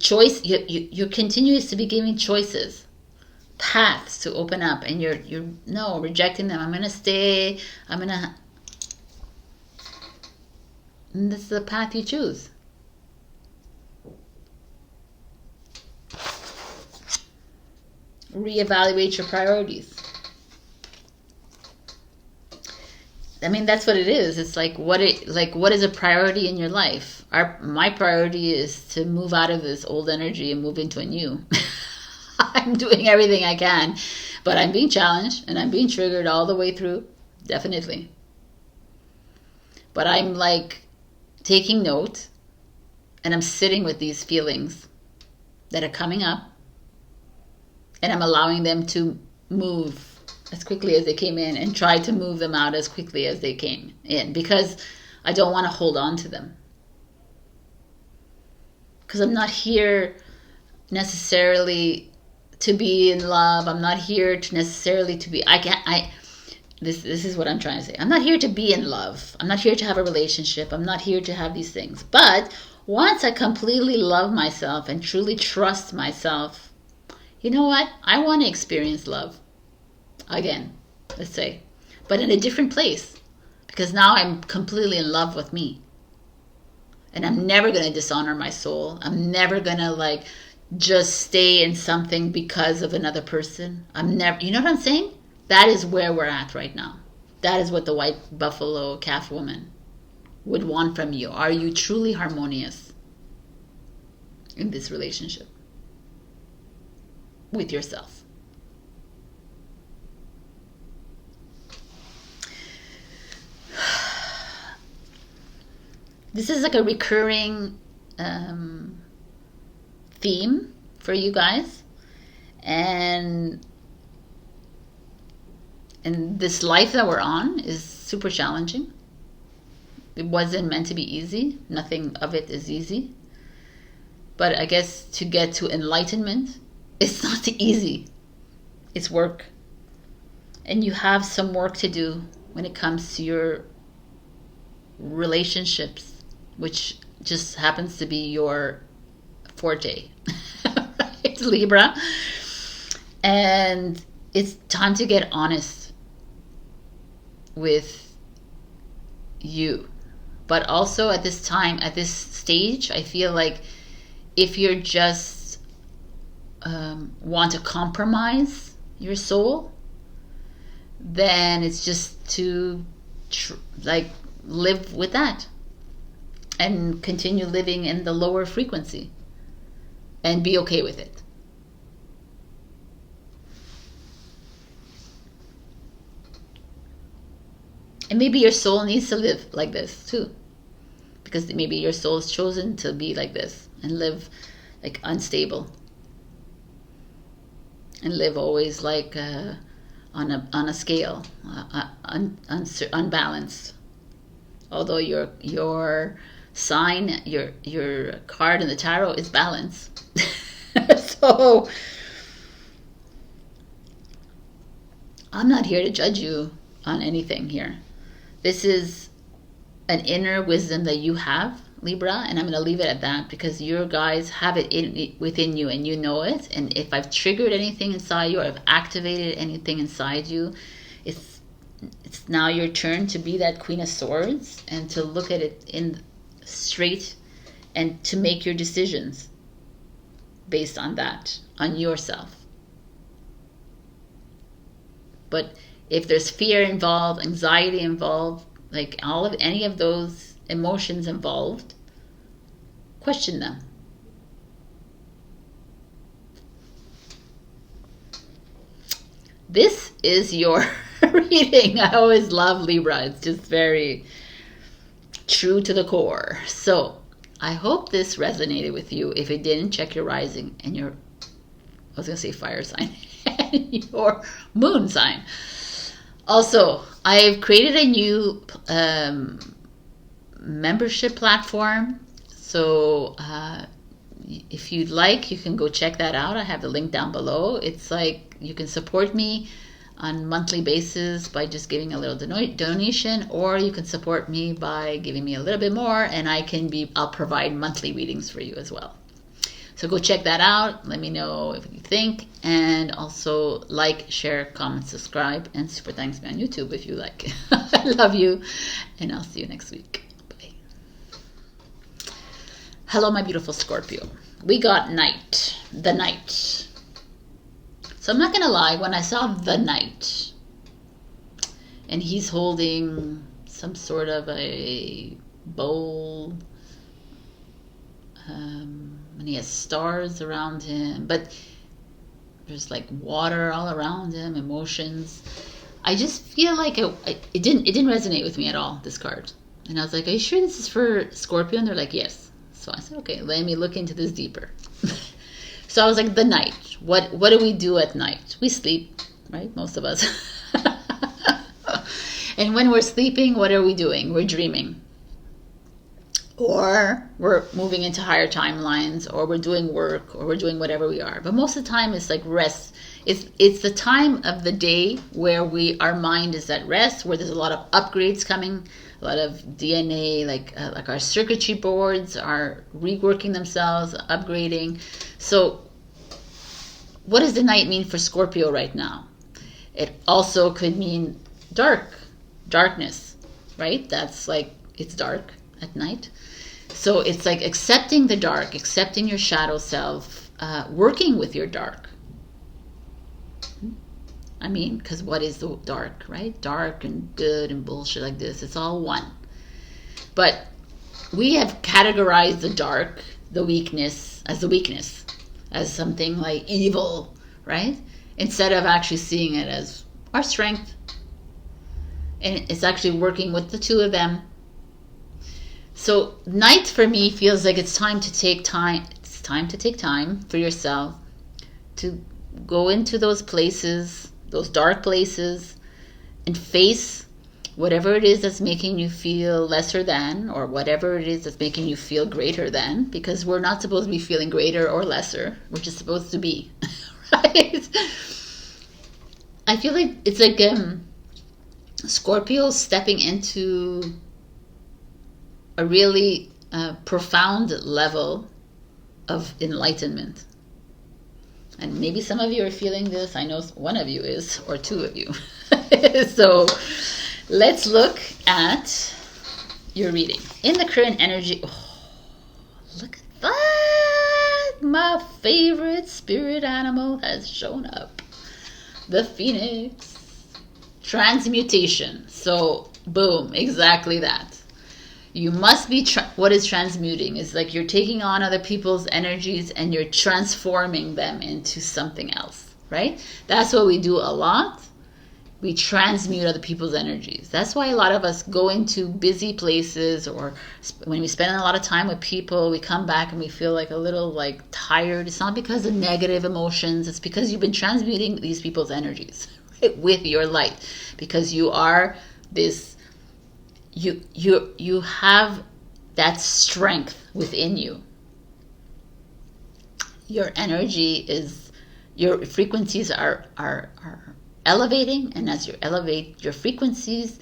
choice, you're continuous to be giving choices, paths to open up, and you're no rejecting them. I'm gonna stay. And this is the path you choose. Reevaluate your priorities. I mean, that's what it is. It's like what is a priority in your life? My priority is to move out of this old energy and move into a new. I'm doing everything I can, but I'm being challenged and I'm being triggered all the way through, definitely. But I'm like taking note, and I'm sitting with these feelings that are coming up, and I'm allowing them to move as quickly as they came in, and try to move them out as quickly as they came in, because I don't want to hold on to them. Because I'm not here necessarily to be in love. I'm not here to necessarily to be, this is what I'm trying to say. I'm not here to be in love. I'm not here to have a relationship. I'm not here to have these things. But once I completely love myself and truly trust myself, you know what? I want to experience love again, let's say, but in a different place, because now I'm completely in love with me, and I'm never going to dishonor my soul. I'm never going to like just stay in something because of another person. I'm never, you know what I'm saying? That is where we're at right now. That is what the white buffalo calf woman would want from you. Are you truly harmonious in this relationship with yourself? This is like a recurring theme for you guys, and this life that we're on is super challenging. It wasn't meant to be easy. Nothing of it is easy. But I guess to get to enlightenment, it's not easy. It's work. And you have some work to do when it comes to your relationships, which just happens to be your forte, right, Libra? And it's time to get honest with you. But also at this time, at this stage, I feel like if you're just want to compromise your soul, then it's just to like live with that and continue living in the lower frequency and be okay with it. And maybe your soul needs to live like this too, because maybe your soul has chosen to be like this and live like unstable and live always like on a scale, unbalanced. Although your sign, your card in the tarot is balance. So I'm not here to judge you on anything here. This is an inner wisdom that you have, Libra, and I'm going to leave it at that, because you guys have it within you and you know it. And if I've triggered anything inside you, or I've activated anything inside you, it's now your turn to be that Queen of Swords and to look at it in straight and to make your decisions based on that, on yourself. But if there's fear involved, anxiety involved, like any of those emotions involved, question them. This is your reading. I always love Libra. It's just very true to the core. So I hope this resonated with you. If it didn't, check your rising and your, I was going to say fire sign, and your moon sign. Also, I've created a new membership platform. So if you'd like, you can go check that out. I have the link down below. It's like you can support me on monthly basis by just giving a little donation, or you can support me by giving me a little bit more, and I'll provide monthly readings for you as well. So go check that out. Let me know if you think, and also like, share, comment, subscribe, and super thanks me on YouTube if you like. I love you, and I'll see you next week. Bye. Hello, my beautiful Scorpio. We got Knight, the Knight. So I'm not gonna lie, when I saw the Knight, and he's holding some sort of a bowl, and he has stars around him, but there's like water all around him, emotions. I just feel like it didn't resonate with me at all, this card. And I was like, are you sure this is for Scorpio? And they're like, yes. So I said, okay, let me look into this deeper. So I was like, the night. What do we do at night? We sleep, right? Most of us. And when we're sleeping, what are we doing? We're dreaming. Or we're moving into higher timelines, or we're doing work, or we're doing whatever we are. But most of the time it's like rest. It's the time of the day where our mind is at rest, where there's a lot of upgrades coming, a lot of DNA, like our circuitry boards are reworking themselves, upgrading. So what does the night mean for Scorpio right now? It also could mean darkness, right? That's like, it's dark at night. So it's like accepting the dark, accepting your shadow self, working with your dark. I mean, because what is the dark, right? Dark and good and bullshit like this, it's all one. But we have categorized the dark, the weakness, as something like evil, right? Instead of actually seeing it as our strength. And it's actually working with the two of them. So night for me feels like it's time to take time. It's time to take time for yourself to go into those places, those dark places, and face whatever it is that's making you feel lesser than, or whatever it is that's making you feel greater than, because we're not supposed to be feeling greater or lesser. We're just supposed to be, right? I feel like it's like Scorpio stepping into a really profound level of enlightenment. And maybe some of you are feeling this. I know one of you is, or two of you. So let's look at your reading. In the current energy, look at that! My favorite spirit animal has shown up. The Phoenix. Transmutation. So, boom, exactly that. You must be, what is transmuting? Is like you're taking on other people's energies and you're transforming them into something else, right? That's what we do a lot. We transmute other people's energies. That's why a lot of us go into busy places, or when we spend a lot of time with people, we come back and we feel like a little like tired. It's not because of negative emotions. It's because you've been transmuting these people's energies, right, with your light, because you are this. You have that strength within you. Your energy is, your frequencies are elevating, and as you elevate your frequencies,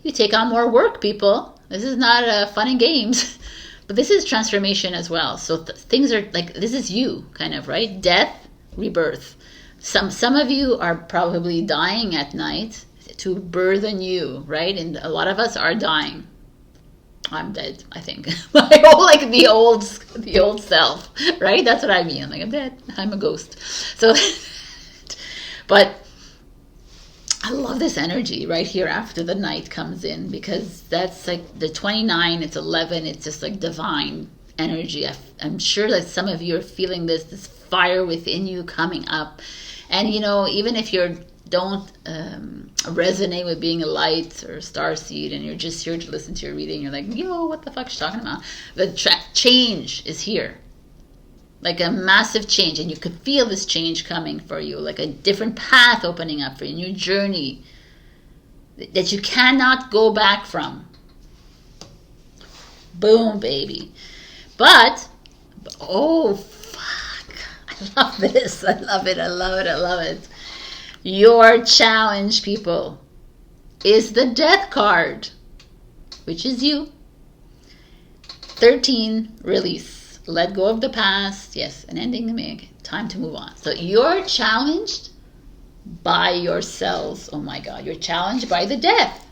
you take on more work, people. This is not fun and games, but this is transformation as well. So things are like, this is you, kind of, right? Death, rebirth. Some of you are probably dying at night to birth anew, right? And a lot of us are dying. I'm dead, I think. Like the old self, right? That's what I mean. I'm dead. I'm a ghost. So, but I love this energy right here after the night comes in, because that's like the 29, it's 11, it's just like divine energy. I'm sure that some of you are feeling this fire within you coming up. And, even if you don't resonate with being a light or a starseed, and you're just here to listen to your reading, you're like, yo, what the fuck is she talking about? The change is here. Like a massive change, and you could feel this change coming for you, like a different path opening up for you, a new journey that you cannot go back from. Boom, baby. But, oh, fuck. I love this. I love it. Your challenge, people, is the Death card, which is you. 13, release. Let go of the past. Yes, an ending to make. Time to move on. So you're challenged by yourselves. Oh my God, you're challenged by the Death.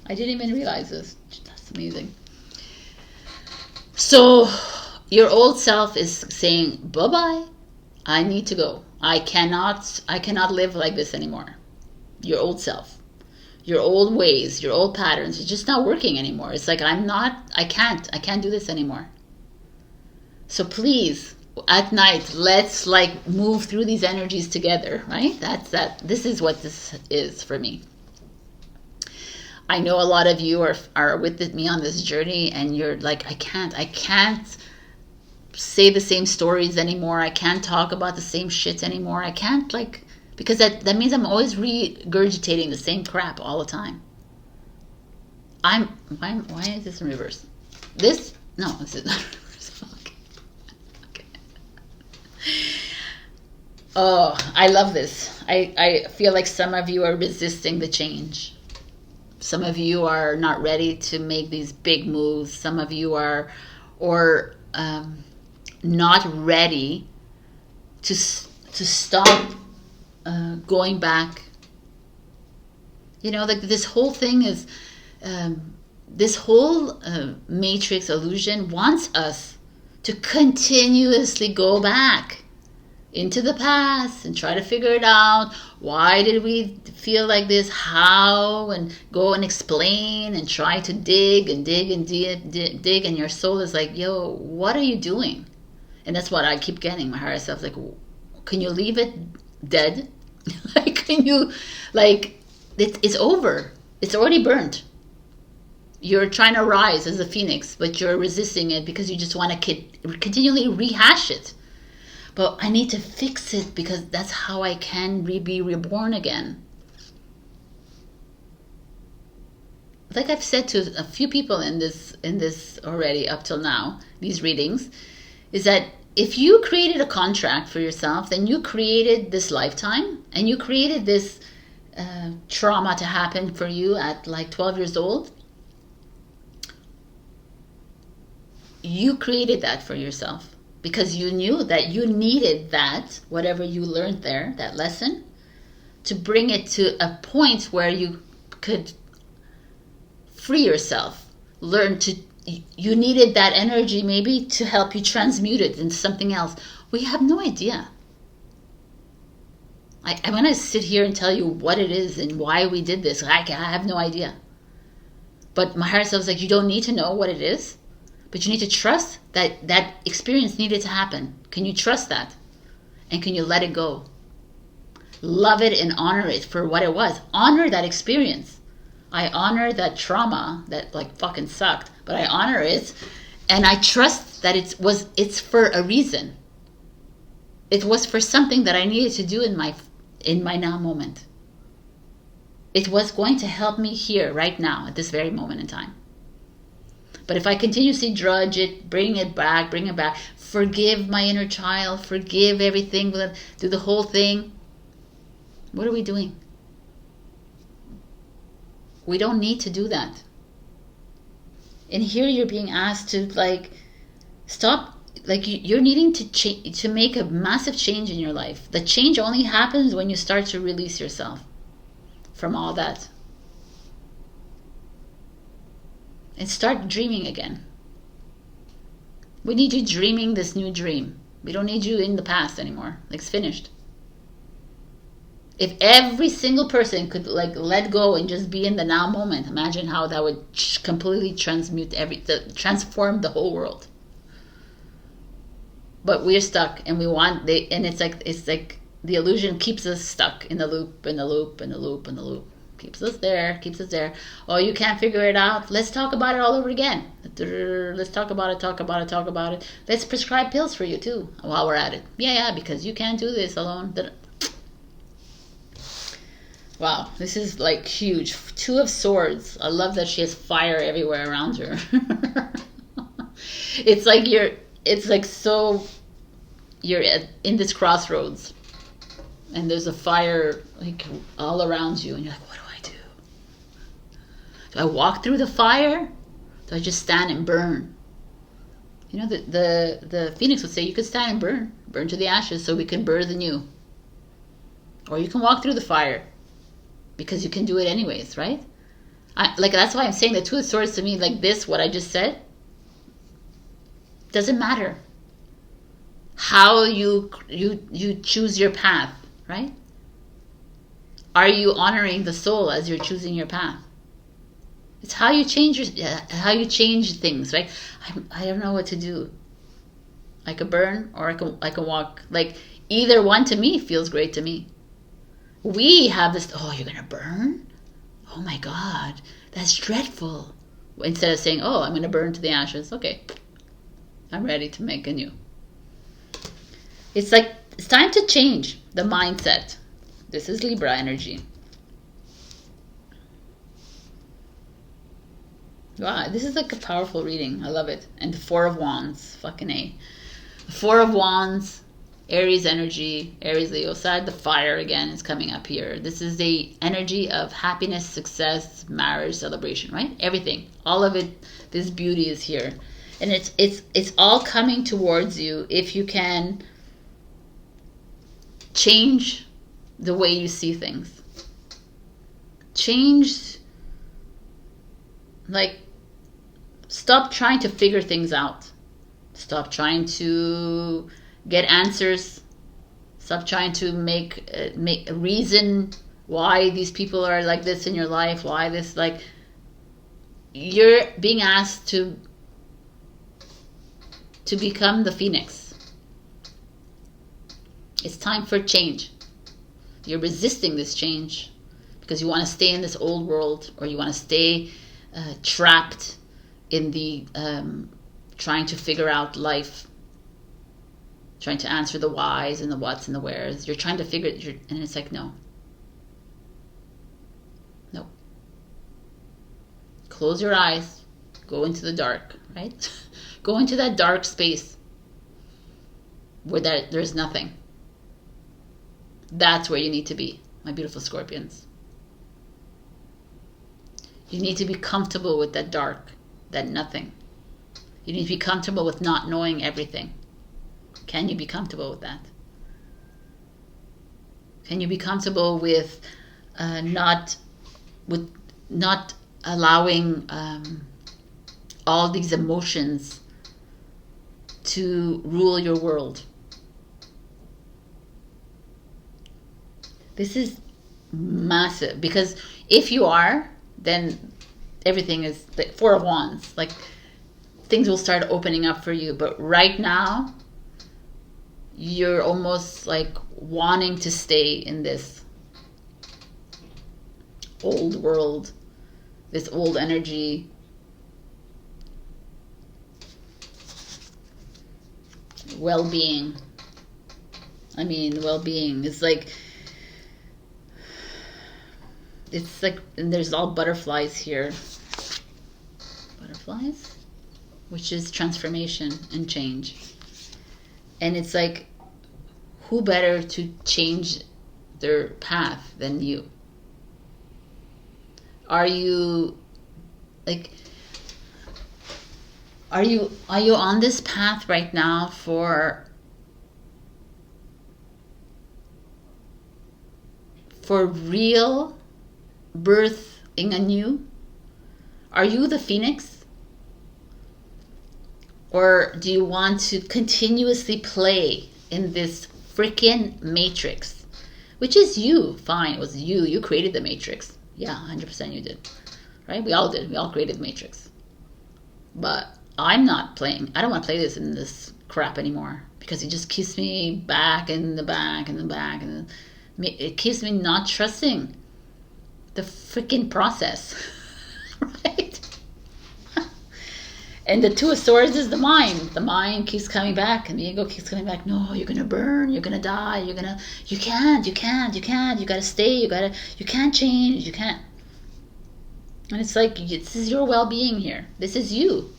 I didn't even realize this. That's amazing. So your old self is saying, bye-bye. I need to go. I cannot live like this anymore. Your old self. Your old ways, your old patterns, it's just not working anymore. It's like, I can't do this anymore. So please, at night, let's like move through these energies together, right? This is what this is for me. I know a lot of you are with me on this journey, and you're like, I can't say the same stories anymore. I can't talk about the same shit anymore. I can't, like, because that means I'm always regurgitating the same crap all the time. Why is this in reverse? This is not reverse. Okay. Oh, I love this. I feel like some of you are resisting the change. Some of you are not ready to make these big moves. Some of you are not ready to stop going back. You know, like this whole thing is, this whole matrix illusion wants us to continuously go back into the past and try to figure it out. Why did we feel like this? How? And go and explain and try to dig and dig and dig, and your soul is like, yo, what are you doing? And that's what I keep getting. My higher self like, can you leave it dead? Like, can you, like, it's over. It's already burnt. You're trying to rise as a phoenix, but you're resisting it because you just want to continually rehash it. But I need to fix it because that's how I can be reborn again. Like I've said to a few people in this already up till now, these readings, is that if you created a contract for yourself, then you created this lifetime, and you created this trauma to happen for you at like 12 years old. You created that for yourself because you knew that you needed that, whatever you learned there, that lesson, to bring it to a point where you could free yourself, you needed that energy maybe to help you transmute it into something else. We have no idea. I'm going to sit here and tell you what it is and why we did this. I have no idea. But my higher self is like, you don't need to know what it is, but you need to trust that that experience needed to happen. Can you trust that? And can you let it go? Love it and honor it for what it was. Honor that experience. I honor that trauma that like fucking sucked, but I honor it, and I trust that it's for a reason. It was for something that I needed to do in my now moment. It was going to help me here right now at this very moment in time. But if I continuously drudge it, bring it back, forgive my inner child, forgive everything, do the whole thing, what are we doing? We don't need to do that. And here you're being asked to like stop, like you're needing to make a massive change in your life. The change only happens when you start to release yourself from all that. And start dreaming again. We need you dreaming this new dream. We don't need you in the past anymore. Like, it's finished. If every single person could like let go and just be in the now moment, imagine how that would completely transform the whole world. But we're stuck, and it's like the illusion keeps us stuck in the loop, in the loop, in the loop, in the loop. Keeps us there. Oh, you can't figure it out? Let's talk about it all over again. Let's talk about it. Let's prescribe pills for you too while we're at it. Yeah, because you can't do this alone. Wow, this is like huge. 2 of Swords. I love that she has fire everywhere around her. It's like you're in this crossroads. and there's a fire like all around you, and you're like, what do I do? Do I walk through the fire? Do I just stand and burn? You know, the Phoenix would say you could stand and burn to the ashes so we can birth anew. Or you can walk through the fire because you can do it anyways, right? Like, that's why I'm saying the Two of Swords to me, like this, what I just said, doesn't matter how you choose your path, right? Are you honoring the soul as you're choosing your path? It's how you change things, right? I don't know what to do. I could burn or I can walk. Like, either one to me feels great to me. We have this, oh, you're gonna burn? Oh my God, that's dreadful. Instead of saying, oh, I'm gonna burn to the ashes. Okay, I'm ready to make anew. It's like, it's time to change the mindset. This is Libra energy. Wow, this is like a powerful reading. I love it. And the Four of Wands, fucking A. The Four of Wands, Aries energy, Aries Leo side, the fire again is coming up here. This is the energy of happiness, success, marriage, celebration, right? Everything, all of it, this beauty is here. And it's all coming towards you if you can change the way you see things. Change, like, stop trying to figure things out. Stop trying to get answers. Stop trying to make a reason why these people are like this in your life. Why this, like, you're being asked to become the Phoenix. It's time for change. You're resisting this change because you want to stay in this old world, or you want to stay trapped in the trying to figure out life, trying to answer the whys and the whats and the wheres. You're trying to figure it, and it's like, no. Close your eyes, go into the dark, right? Go into that dark space where there's nothing. That's where you need to be, my beautiful Scorpions. You need to be comfortable with that dark, that nothing. You need to be comfortable with not knowing everything. Can you be comfortable with that? Can you be comfortable with not allowing all these emotions to rule your world? This is massive, because if you are, then everything is the Four of Wands. Like, things will start opening up for you. But right now, you're almost like wanting to stay in this old world, this old energy. Well-being. I mean, well-being is like, it's like, and there's all butterflies here. Butterflies? Which is transformation and change. And it's like, who better to change their path than you? Are you, like, are you on this path right now for real birthing anew? Are you the Phoenix? Or do you want to continuously play in this freaking matrix? Which is you, fine, it was you. You created the matrix. Yeah, 100% you did. Right? We all did. We all created the matrix. But I'm not playing. I don't want to play this in this crap anymore, because it just keeps me back and the back and the back, and it keeps me not trusting the freaking process. Right? And the Two of Swords is the mind. The mind keeps coming back, and the ego keeps coming back. No, you're gonna burn. You're gonna die. You can't. You gotta stay. You can't change. You can't. And it's like, this is your well-being here. This is you.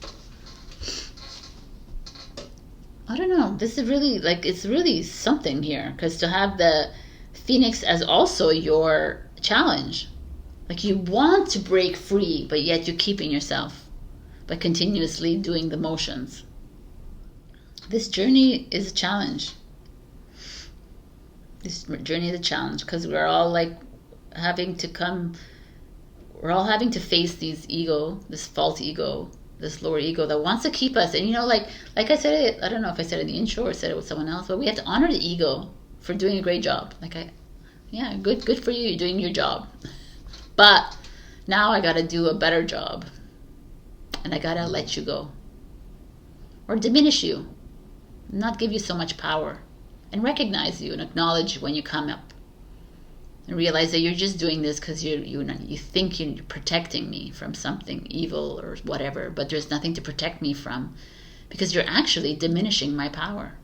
I don't know. This is really, like, it's really something here, because to have the Phoenix as also your challenge. Like you want to break free, but yet you're keeping yourself by continuously doing the motions. This journey is a challenge. This journey is a challenge because we're all like having to face these ego, this false ego, this lower ego that wants to keep us. And you know, like I said it, I don't know if I said it in the intro or said it with someone else, but we have to honor the ego for doing a great job. Yeah, good for you, you're doing your job. But now I gotta do a better job. And I gotta let you go. Or diminish you. Not give you so much power. And recognize you and acknowledge when you come up. And realize that you're just doing this because you think you're protecting me from something evil or whatever, but there's nothing to protect me from because you're actually diminishing my power.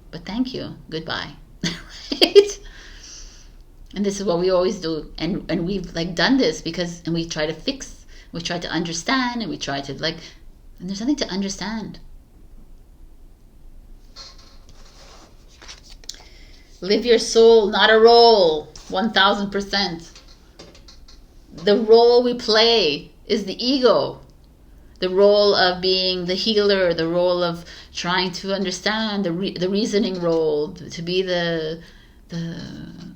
But thank you. Goodbye. Right? And this is what we always do. And we've like done this and we try to fix, we try to understand, and we try to and there's nothing to understand. Live your soul, not a role. 1000%. The role we play is the ego. The role of being the healer, the role of trying to understand, the reasoning role, to be the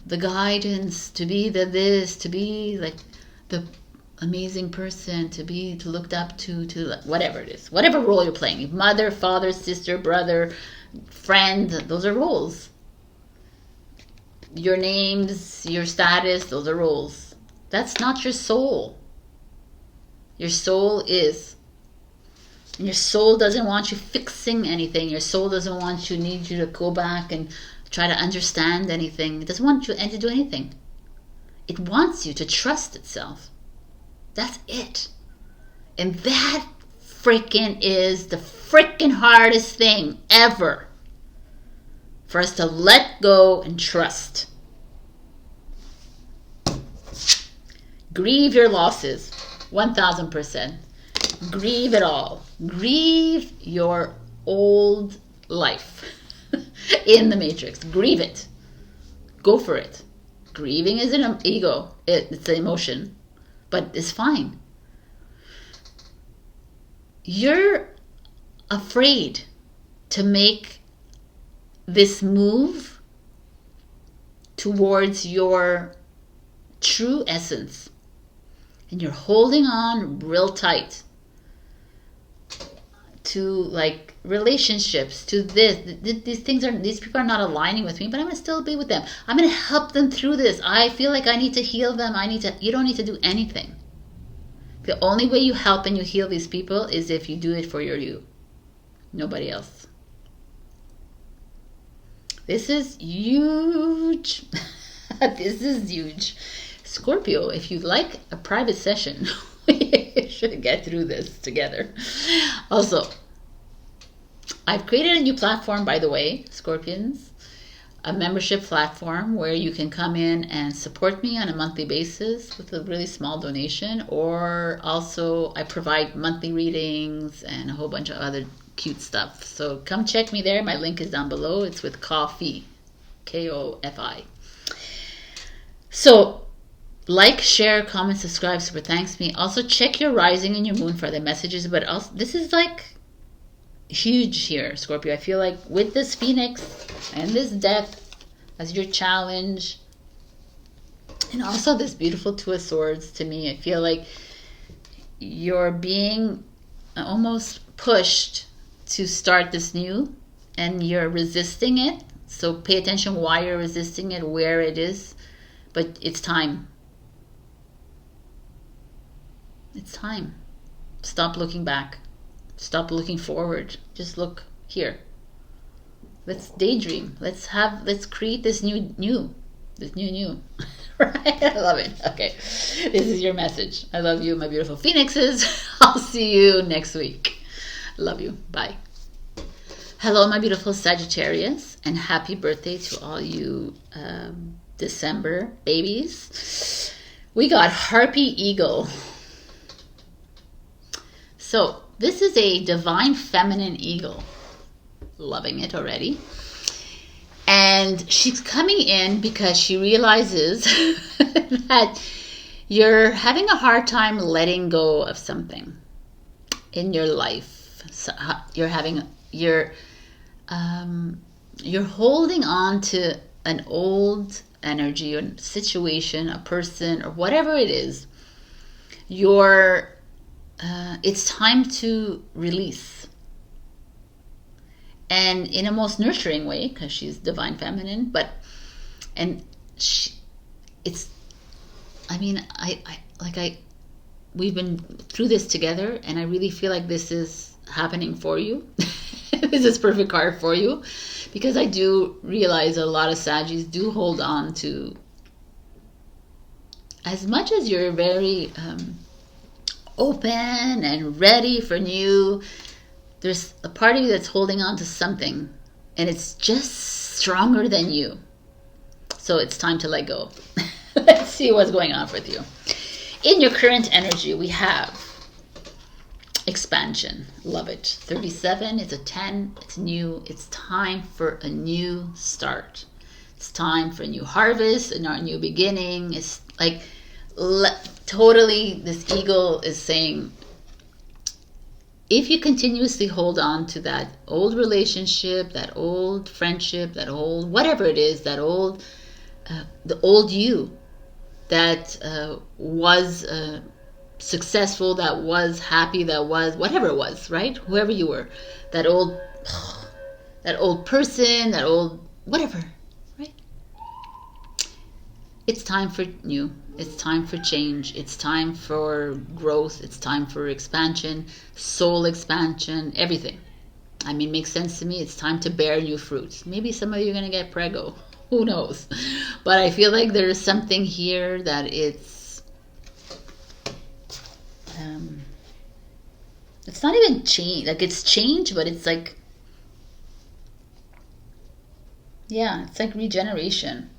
guidance, to be the this, to be like the amazing person, to looked up to whatever it is, whatever role you're playing. Mother, father, sister, brother, friend, those are roles. Your names, your status, those are roles. That's not your soul. Your soul is. And your soul doesn't want you fixing anything. Your soul doesn't need you to go back and try to understand anything. It doesn't want you to do anything. It wants you to trust itself. That's it. And that freaking is the freaking hardest thing ever. For us to let go and trust. Grieve your losses. 1000%. Grieve it all. Grieve your old life in the matrix. Grieve it. Go for it. Grieving is an ego. It's an emotion. But it's fine. You're afraid to make this move towards your true essence, and you're holding on real tight to like relationships, to these people are not aligning with me, but I'm gonna still be with them. I'm gonna help them through this. I feel like I need to heal them. You don't need to do anything. The only way you help and you heal these people is if you do it for you, nobody else. This is huge. This is huge. Scorpio, if you'd like a private session, we should get through this together. Also, I've created a new platform, by the way, Scorpions, a membership platform where you can come in and support me on a monthly basis with a really small donation, or also I provide monthly readings and a whole bunch of other cute stuff. So come check me there. My link is down below. It's with Ko-fi, K-O-F-I. So like, share, comment, subscribe, super thanks me. Also check your rising and your moon for the messages. But also, this is like huge here, Scorpio. I feel like with this Phoenix and this death as your challenge, and also this beautiful Two of Swords, to me, I feel like you're being almost pushed to start this new, and you're resisting it. So pay attention why you're resisting it, where it is. But it's time. It's time. Stop looking back. Stop looking forward. Just look here. Let's daydream. Let's create this new. Right? I love it. Okay. This is your message. I love you, my beautiful Phoenixes. I'll see you next week. Love you. Bye. Hello, my beautiful Sagittarius, and happy birthday to all you December babies. We got Harpy Eagle. So this is a divine feminine eagle. Loving it already. And And she's coming in because she realizes that you're having a hard time letting go of something in your life. So you're holding on to an old energy, a situation, a person, or whatever it is. It's time to release. And in a most nurturing way, because she's divine feminine, we've been through this together, and I really feel like this is happening for you. This is perfect card for you, because I do realize a lot of Saggies do hold on to, as much as you're very open and ready for new, there's a part of you that's holding on to something, and it's just stronger than you. So it's time to let go. Let's see what's going on with you. In your current energy, we have expansion. Love it. 37, it's a 10, it's new. It's time for a new start. It's time for a new harvest and a new beginning. It's like totally, this eagle is saying, if you continuously hold on to that old relationship, that old friendship, that old whatever it is, that old the old you that was successful, that was happy, that was whatever it was, right? Whoever you were, that old person, that old whatever, right? It's time for new. It's time for change. It's time for growth. It's time for expansion, soul expansion, everything. I mean, makes sense to me. It's time to bear new fruits. Maybe some of you are going to get preggo. Who knows? But I feel like there's something here that it's not even change. Like, it's change, but it's like, yeah, it's like regeneration.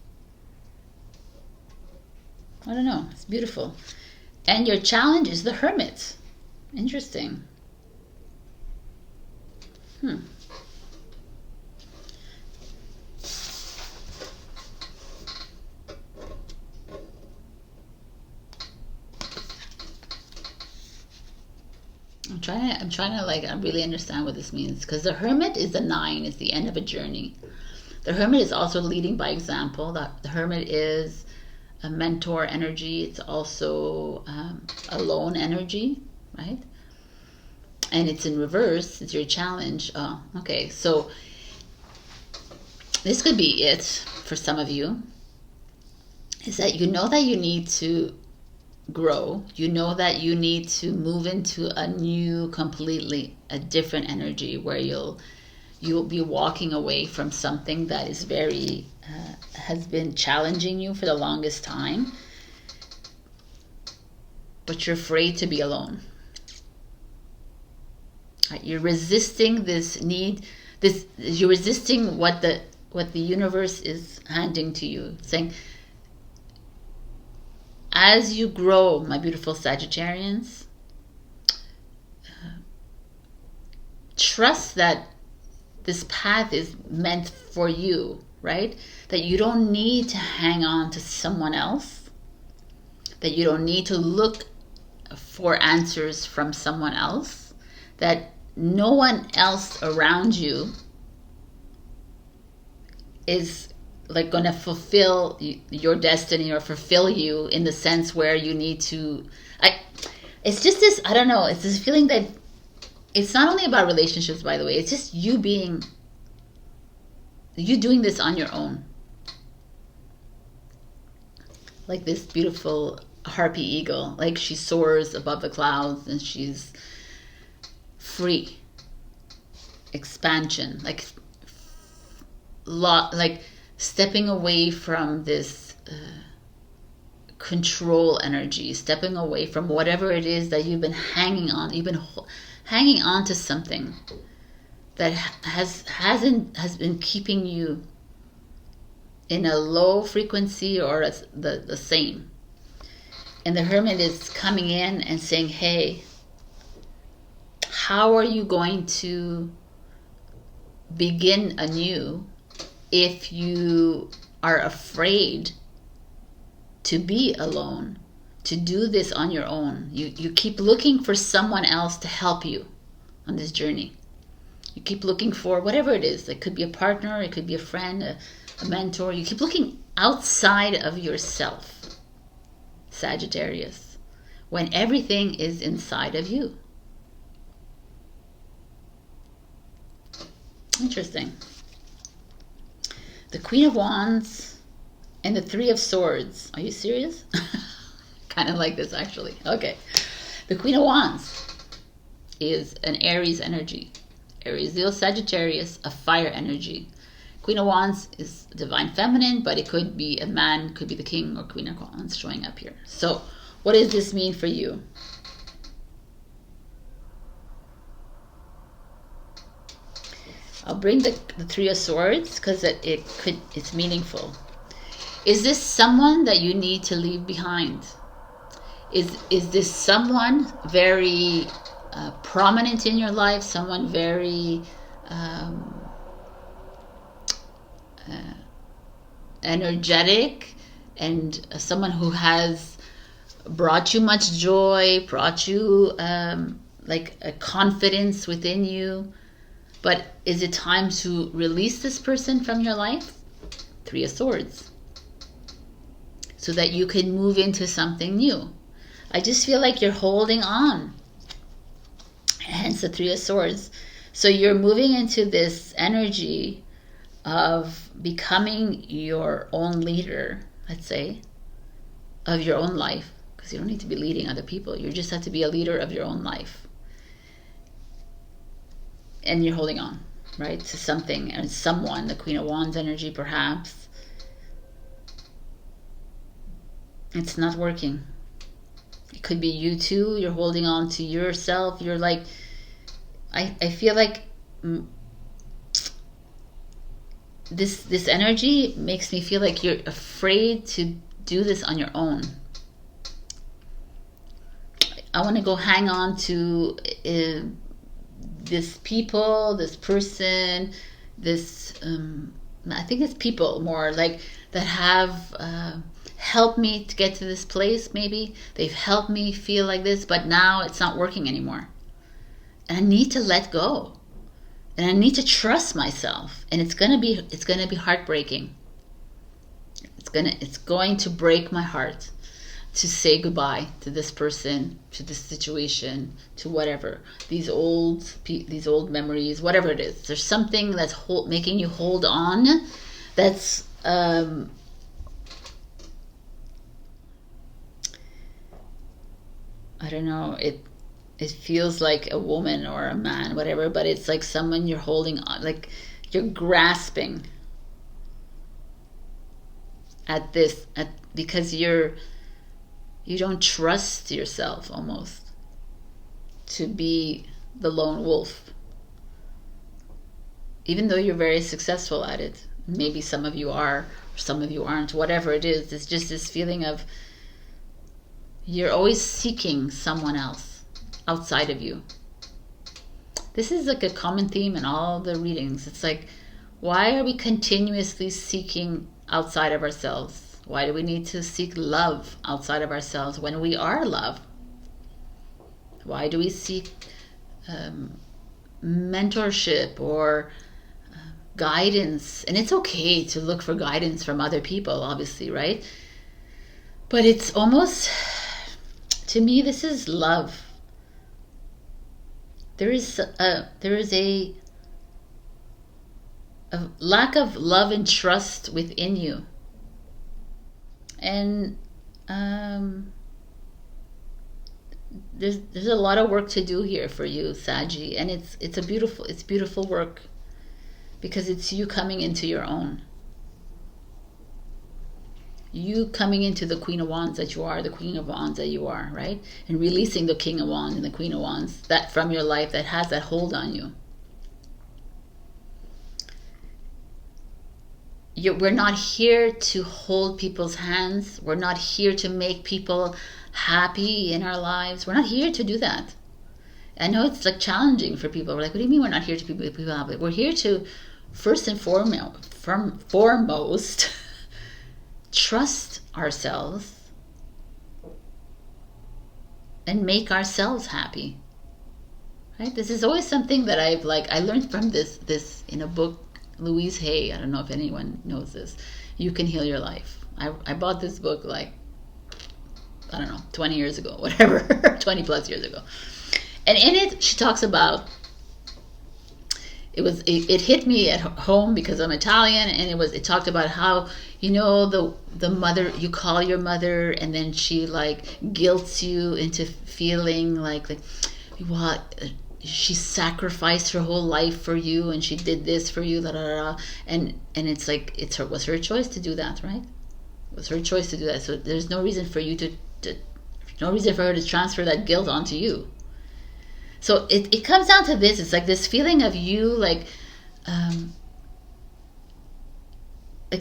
I don't know. It's beautiful. And your challenge is the Hermit. Interesting. I'm trying to like really understand what this means, because the Hermit is the 9. It's the end of a journey. The Hermit is also leading by example. The Hermit is a mentor energy. It's also a lone energy, right? And it's in reverse. It's your challenge. Oh, okay. So this could be it for some of you, is that you know that you need to grow. You know that you need to move into a new, completely a different energy, where you'll be walking away from something that is very has been challenging you for the longest time, but you're afraid to be alone. You're resisting this need. You're resisting what the universe is handing to you, saying, as you grow, my beautiful Sagittarians, trust that this path is meant for you, right? That you don't need to hang on to someone else, that you don't need to look for answers from someone else, that no one else around you is like going to fulfill your destiny or fulfill you in the sense where you need to. It's just this, I don't know, it's this feeling that it's not only about relationships, by the way. It's just you doing this on your own. Like this beautiful harpy eagle, like she soars above the clouds and she's free. Expansion, like stepping away from this control energy, stepping away from whatever it is that you've been hanging on. You've been hanging on to something that has been keeping you in a low frequency or the same. And the Hermit is coming in and saying, hey, how are you going to begin anew if you are afraid to be alone, to do this on your own. You keep looking for someone else to help you on this journey. You keep looking for whatever it is. It could be a partner, it could be a friend, a mentor. You keep looking outside of yourself, Sagittarius, when everything is inside of you. Interesting. The Queen of Wands and the Three of Swords. Are you serious? Kind of like this, actually. Okay. The Queen of Wands is an Aries energy. Aries, Sagittarius, a fire energy. Queen of Wands is divine feminine, but it could be a man, could be the king or Queen of Wands showing up here. So what does this mean for you? I'll bring the Three of Swords because it's meaningful. Is this someone that you need to leave behind? Is this someone very prominent in your life? Someone very energetic, and someone who has brought you much joy, brought you like a confidence within you? But is it time to release this person from your life? Three of Swords. So that you can move into something new. I just feel like you're holding on. Hence the Three of Swords. So you're moving into this energy of becoming your own leader, let's say, of your own life. Because you don't need to be leading other people. You just have to be a leader of your own life. And you're holding on, right, to something and someone, the Queen of Wands energy perhaps. It's not working. It could be you too. You're holding on to yourself. You're like, I feel like this energy makes me feel like you're afraid to do this on your own. I want to go hang on to this people, this person, this I think it's people more like that have helped me to get to this place. Maybe they've helped me feel like this, but now it's not working anymore, and I need to let go, and I need to trust myself. And it's gonna be heartbreaking. It's going to break my heart to say goodbye to this person, to this situation, to whatever, these old memories, whatever it is. There's something that's making you hold on. That's I don't know. It feels like a woman or a man, whatever, but it's like someone you're holding on, like you're grasping at this, because you don't trust yourself almost to be the lone wolf, even though you're very successful at it. Maybe some of you are, or some of you aren't, whatever it is. It's just this feeling of you're always seeking someone else outside of you. This is like a common theme in all the readings. It's like, why are we continuously seeking outside of ourselves? Why do we need to seek love outside of ourselves when we are love? Why do we seek mentorship or guidance? And it's okay to look for guidance from other people, obviously, right? But it's almost, to me, this is love. There is a lack of love and trust within you. And there's a lot of work to do here for you, Saggy, and it's beautiful work, because it's you coming into your own. You coming into the Queen of Wands that you are, the Queen of Wands that you are, right? And releasing the King of Wands and the Queen of Wands that from your life that has that hold on you. We're not here to hold people's hands. We're not here to make people happy in our lives. We're not here to do that. I know it's like challenging for people. We're like, what do you mean we're not here to make people happy? We're here to first and foremost foremost, trust ourselves and make ourselves happy. Right? This is always something that I learned from this in a book, Louise Hay. I don't know if anyone knows this. You Can Heal Your Life. I bought this book like, I don't know, 20 years ago, whatever, 20 plus years ago. And in it, she talks about, it hit me at home because I'm Italian, and it talked about how, you know, the mother, you call your mother and then she like guilts you into feeling like what, she sacrificed her whole life for you and she did this for you, and it's like, was her choice to do that, right? It was her choice to do that. So there's no reason for you no reason for her to transfer that guilt onto you. So it comes down to this. It's like this feeling of you like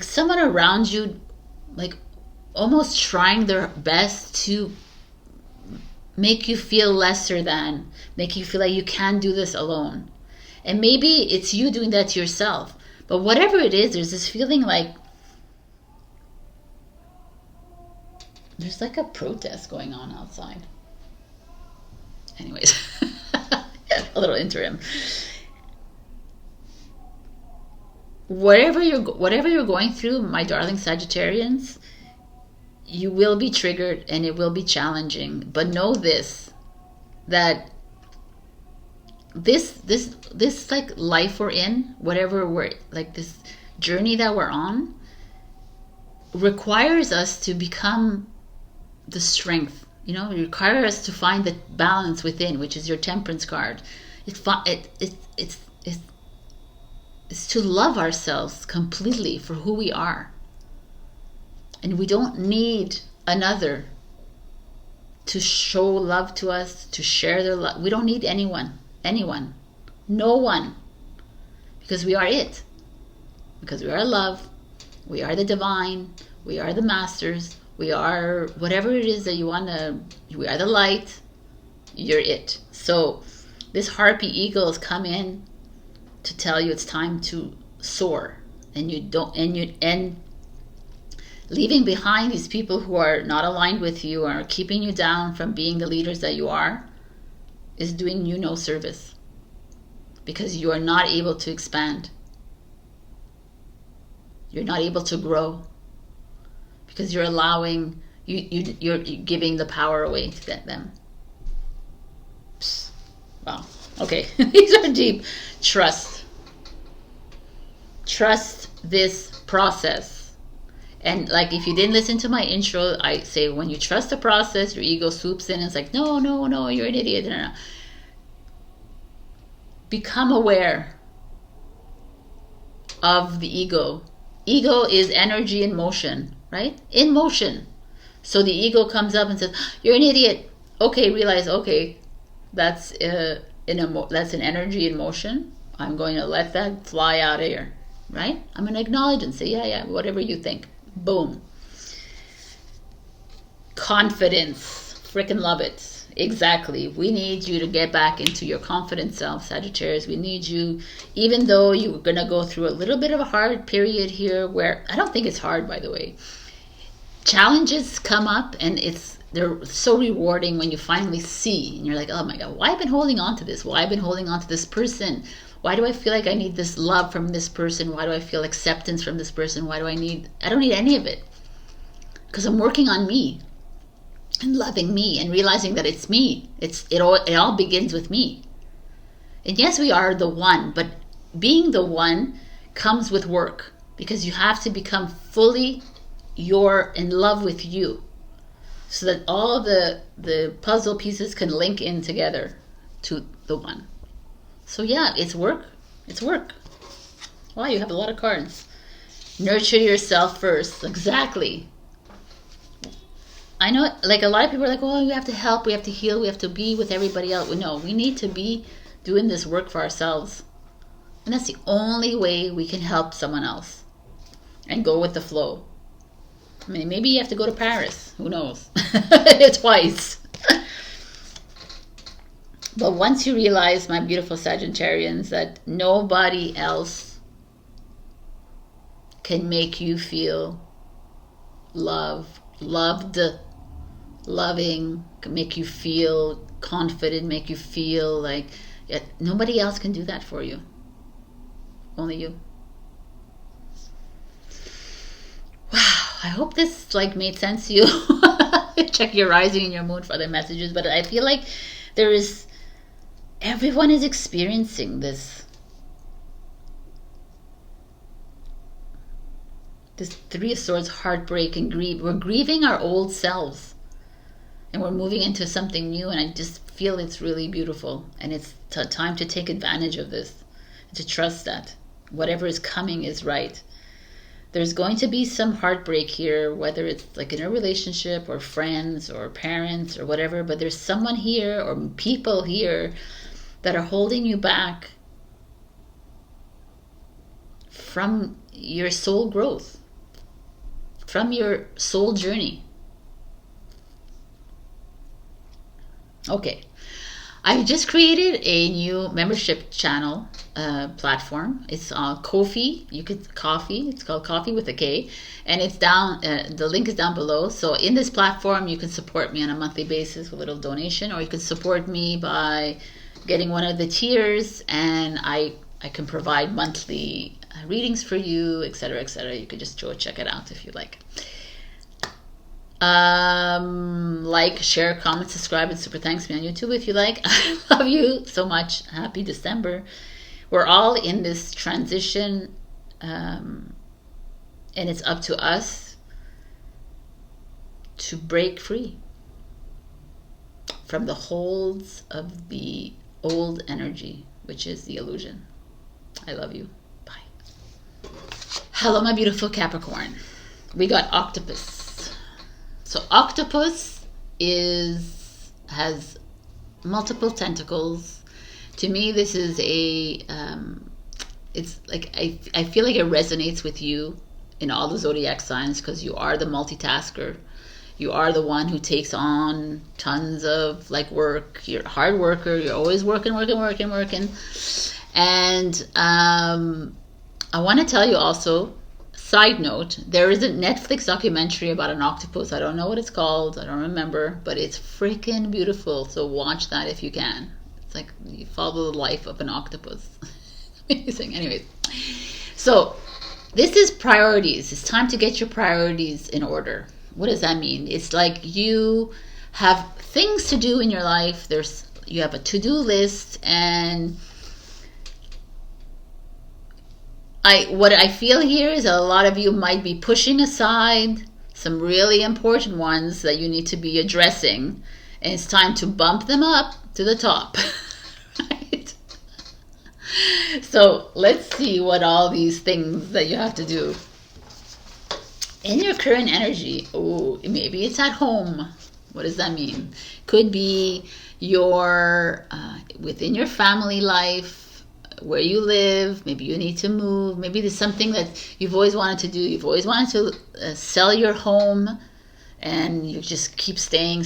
someone around you like almost trying their best to make you feel lesser than, make you feel like you can't do this alone. And maybe it's you doing that to yourself. But whatever it is, there's this feeling like there's like a protest going on outside. Anyways, a little interim. Whatever you're going through, my darling Sagittarians, you will be triggered and it will be challenging. But know this, that this like life we're in, whatever we're like, this journey that we're on, requires us to become the strength. You know, it requires us to find the balance within, which is your Temperance card. It's to love ourselves completely for who we are. And we don't need another to show love to us, to share their love. We don't need anyone, no one. Because we are it. Because we are love. We are the divine. We are the masters. We are whatever it is that you want to, we are the light. You're it. So this harpy eagles come in to tell you it's time to soar. And leaving behind these people who are not aligned with you, or keeping you down from being the leaders that you are, is doing you no service. Because you are not able to expand. You're not able to grow. Because you're allowing, you're giving the power away to them. Psst. Wow. Okay. These are deep. Trust this process. And like, if you didn't listen to my intro, I say when you trust the process, your ego swoops in and it's like, no, you're an idiot. No. Become aware of the ego. Ego is energy in motion, right? In motion. So the ego comes up and says, you're an idiot. Okay, realize, okay, that's that's an energy in motion. I'm going to let that fly out of here, right? I'm going to acknowledge and say, yeah, whatever you think. Boom. Confidence. Freaking love it. Exactly. We need you to get back into your confident self, Sagittarius. We need you, even though you're going to go through a little bit of a hard period here, where I don't think it's hard, by the way. Challenges come up and they're so rewarding when you finally see and you're like, oh my God, why have I been holding on to this? Why have I been holding on to this person? Why do I feel like I need this love from this person? Why do I feel acceptance from this person? I don't need any of it. Because I'm working on me and loving me and realizing that it's me. It all begins with me. And yes, we are the one, but being the one comes with work, because you have to become fully in love with you, so that all the puzzle pieces can link in together to the one. So yeah, it's work. Wow, you have a lot of cards. Nurture yourself first. Exactly. I know, like, a lot of people are like, oh, we have to help, we have to heal, we have to be with everybody else. No, we need to be doing this work for ourselves. And that's the only way we can help someone else and go with the flow. I mean, maybe you have to go to Paris. Who knows? Twice. But once you realize, my beautiful Sagittarians, that nobody else can make you feel loved, loving, can make you feel confident, make you feel like nobody else can do that for you. Only you. Wow, I hope this like made sense to you. Check your rising and your moon for other messages, but I feel like everyone is experiencing this Three of Swords, heartbreak and grief. We're grieving our old selves and we're moving into something new, and I just feel it's really beautiful, and it's time to take advantage of this, to trust that whatever is coming is right. There's going to be some heartbreak here, whether it's like in a relationship or friends or parents or whatever, but there's someone here or people here that are holding you back from your soul growth, from your soul journey. Okay, I just created a new membership channel platform. It's on Ko-fi. It's called Coffee with a K, and it's down. The link is down below. So in this platform, you can support me on a monthly basis with a little donation, or you can support me by getting one of the tiers, and I can provide monthly readings for you, etc., etc. You could just go check it out if you like. Like, share, comment, subscribe, and super thanks me on YouTube if you like. I love you so much. Happy December. We're all in this transition, and it's up to us to break free from the holds of the old energy, which is the illusion. I love you. Bye. Hello, my beautiful Capricorn. We got octopus. So octopus has multiple tentacles. To me, this is it's like I feel like it resonates with you in all the zodiac signs, because you are the multitasker. You are the one who takes on tons of like work. You're a hard worker. You're always working. And I want to tell you also, side note, there is a Netflix documentary about an octopus. I don't know what it's called. I don't remember, but it's freaking beautiful. So watch that if you can. It's like you follow the life of an octopus. Amazing. Anyways, so this is priorities. It's time to get your priorities in order. What does that mean? It's like you have things to do in your life. You have a to-do list, and what I feel here is a lot of you might be pushing aside some really important ones that you need to be addressing, and it's time to bump them up to the top. Right? So let's see what all these things that you have to do in your current energy. Oh, maybe it's at home. What does that mean? Could be your within your family life, where you live. Maybe you need to move. Maybe there's something that you've always wanted to do. You've always wanted to sell your home, and you just keep staying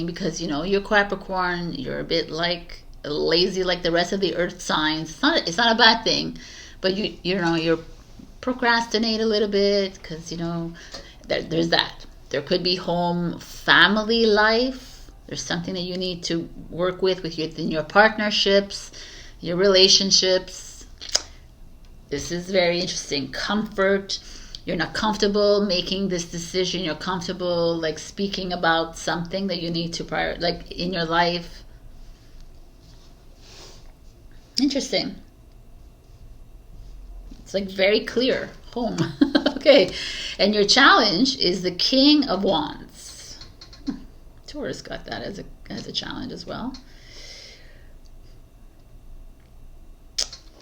because you're Capricorn. You're a bit like lazy, like the rest of the earth signs. It's not a bad thing, but you're procrastinate a little bit because there's that. There could be home family life. There's something that you need to work within your partnerships, your relationships. This is very interesting. Comfort. You're not comfortable making this decision. You're comfortable like speaking about something that you need to like in your life. Interesting. It's like very clear. Home. Okay. And your challenge is the King of Wands. Taurus got that as a challenge as well.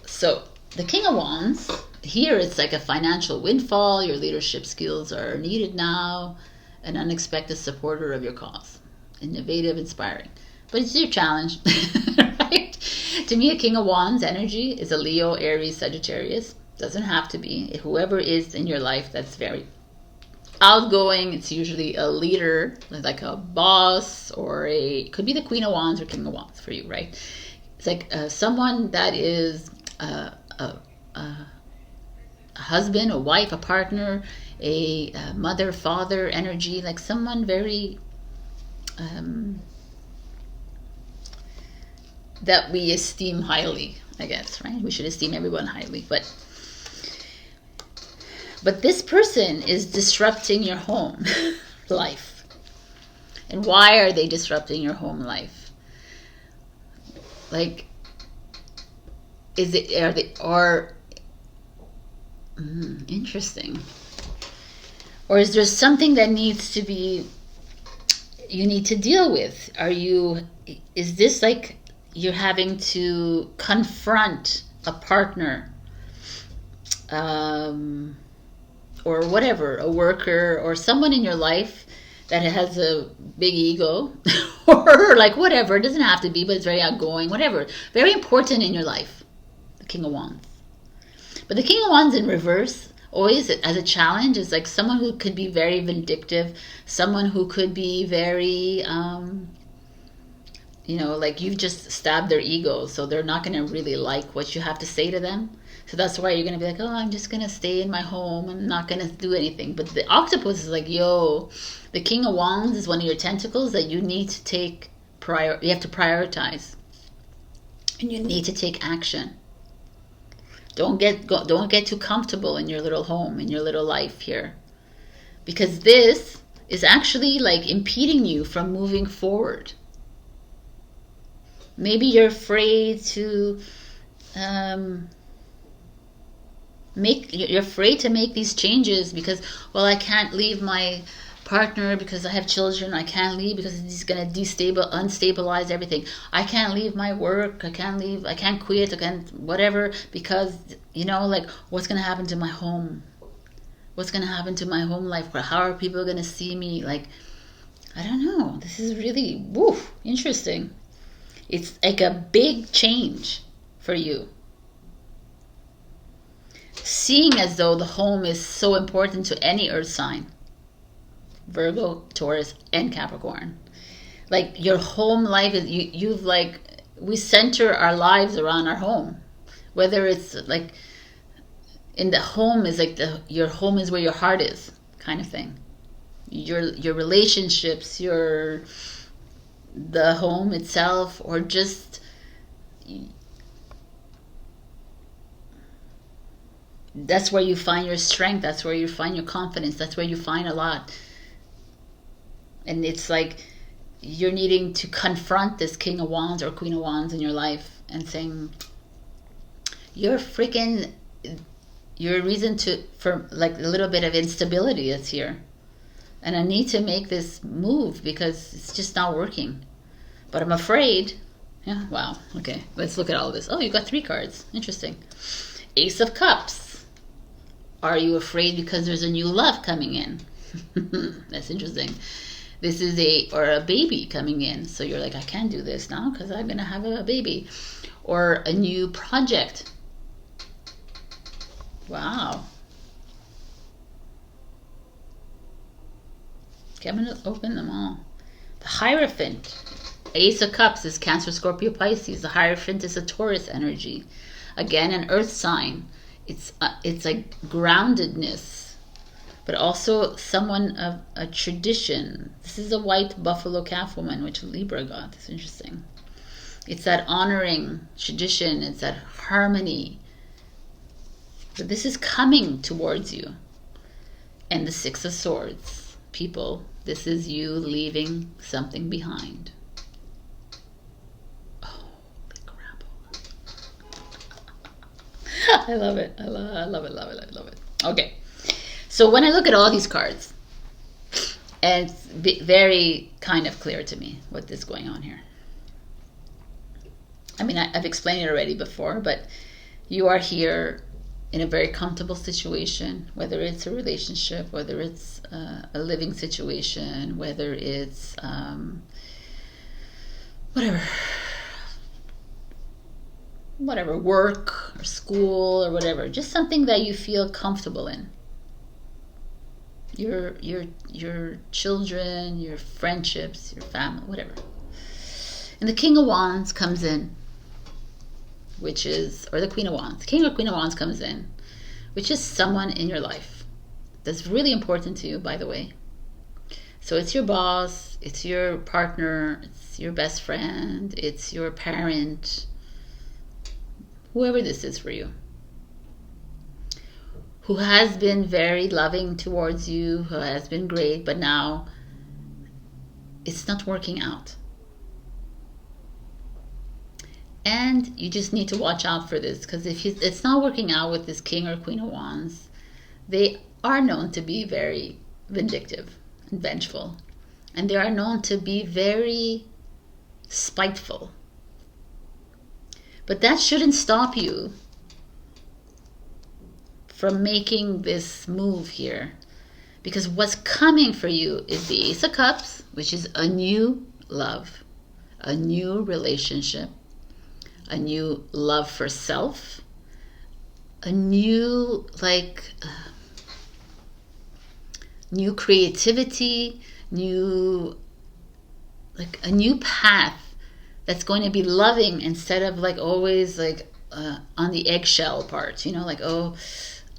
So the King of Wands, here it's like a financial windfall. Your leadership skills are needed now. An unexpected supporter of your cause. Innovative, inspiring. But it's your challenge, right? To me, a King of Wands energy is a Leo, Aries, Sagittarius. Doesn't have to be. Whoever is in your life that's very outgoing. It's usually a leader, like a boss, or could be the Queen of Wands or King of Wands for you, right? It's like someone that is a husband, a wife, a partner, a mother, father energy, like someone very that we esteem highly, I guess, right? We should esteem everyone highly, but this person is disrupting your home life. And why are they disrupting your home life? Like, is it, are they, or interesting, or is there something that needs to be, you need to deal with? Is this like you're having to confront a partner, or whatever, a worker or someone in your life that has a big ego, or like whatever, it doesn't have to be, but it's very outgoing, whatever, very important in your life, the King of Wands. But the King of Wands in reverse, always as a challenge, is like someone who could be very vindictive, someone who could be very, like you've just stabbed their ego, so they're not going to really like what you have to say to them. So that's why you're going to be like, oh, I'm just going to stay in my home. I'm not going to do anything. But the octopus is like, yo, the King of Wands is one of your tentacles that you need to take, you have to prioritize. And you need to take action. Don't get too comfortable in your little home, in your little life here. Because this is actually like impeding you from moving forward. Maybe you're afraid to you're afraid to make these changes because, well, I can't leave my partner because I have children. I can't leave because he's going to unstabilize everything. I can't leave my work. I can't quit. I can't whatever, because like, what's going to happen to my home? What's going to happen to my home life? How are people going to see me? Like, I don't know. This is really interesting. It's like a big change for you. Seeing as though the home is so important to any earth sign. Virgo, Taurus, and Capricorn. Like, your home life is, we center our lives around our home. Whether it's like, in the home is like your home is where your heart is, kind of thing. Your relationships, the home itself, or just that's where you find your strength, that's where you find your confidence, that's where you find a lot. And it's like you're needing to confront this King of Wands or Queen of Wands in your life and saying, you're a reason for like a little bit of instability that's here. And I need to make this move because it's just not working. But I'm afraid. Yeah, wow. Okay, let's look at all of this. Oh, you got 3 cards. Interesting. Ace of Cups. Are you afraid because there's a new love coming in? That's interesting. This is a baby coming in. So you're like, I can't do this now because I'm going to have a baby. Or a new project. Wow. Okay, I'm going to open them all. The Hierophant. Ace of Cups is Cancer, Scorpio, Pisces. The Hierophant is a Taurus energy. Again, an earth sign. It's like groundedness, but also someone of a tradition. This is a white buffalo calf woman, which Libra got. It's interesting. It's that honoring tradition. It's that harmony. But this is coming towards you. And the Six of Swords. People, this is you leaving something behind. I love it. I love it. Okay. So when I look at all these cards, and it's very kind of clear to me what is going on here. I mean, I've explained it already before, but you are here in a very comfortable situation, whether it's a relationship, whether it's a living situation, whether it's whatever, work or school or whatever, just something that you feel comfortable in. Your children, your friendships, your family, whatever. And the King of Wands comes in, or the Queen of Wands. King or Queen of Wands comes in, which is someone in your life that's really important to you, by the way. So it's your boss, it's your partner, it's your best friend, it's your parent, whoever this is for you, who has been very loving towards you, who has been great, but now it's not working out. And you just need to watch out for this, because if it's not working out with this King or Queen of Wands, they are known to be very vindictive and vengeful. And they are known to be very spiteful. But that shouldn't stop you from making this move here. Because what's coming for you is the Ace of Cups, which is a new love, a new relationship, a new love for self, a new, new creativity, a new path that's going to be loving instead of always on the eggshell part,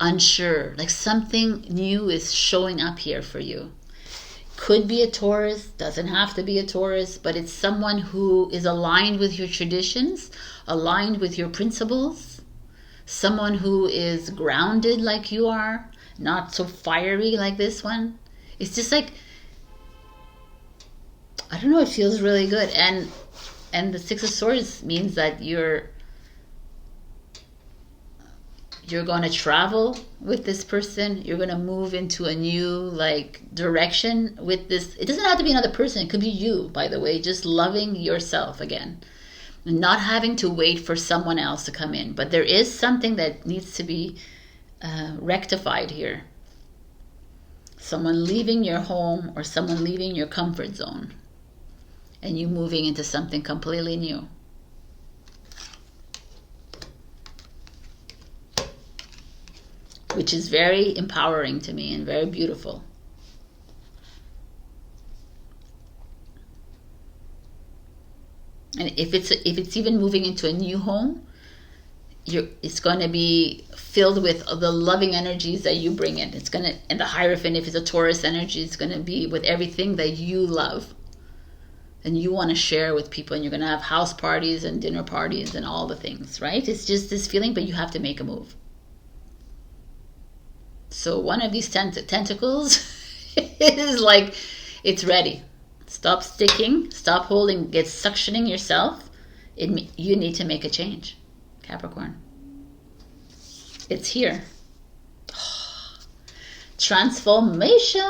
unsure. Something new is showing up here for you. Could be a Taurus, doesn't have to be a Taurus, but it's someone who is aligned with your traditions, aligned with your principles, someone who is grounded like you are, not so fiery like this one. It's just I don't know, it feels really good. And the Six of Swords means that you're going to travel with this person. You're going to move into a new direction with this. It doesn't have to be another person. It could be you, by the way, just loving yourself again. Not having to wait for someone else to come in. But there is something that needs to be rectified here. Someone leaving your home or someone leaving your comfort zone. And you moving into something completely new. Which is very empowering to me and very beautiful. And if it's even moving into a new home, it's going to be filled with the loving energies that you bring in. It's going to, and the Hierophant, if it's a Taurus energy, it's going to be with everything that you love and you want to share with people, and you're going to have house parties and dinner parties and all the things, right? It's just this feeling, but you have to make a move. So one of these tentacles is it's ready. Stop sticking, stop holding, get suctioning yourself. You need to make a change, Capricorn. It's here. Transformation.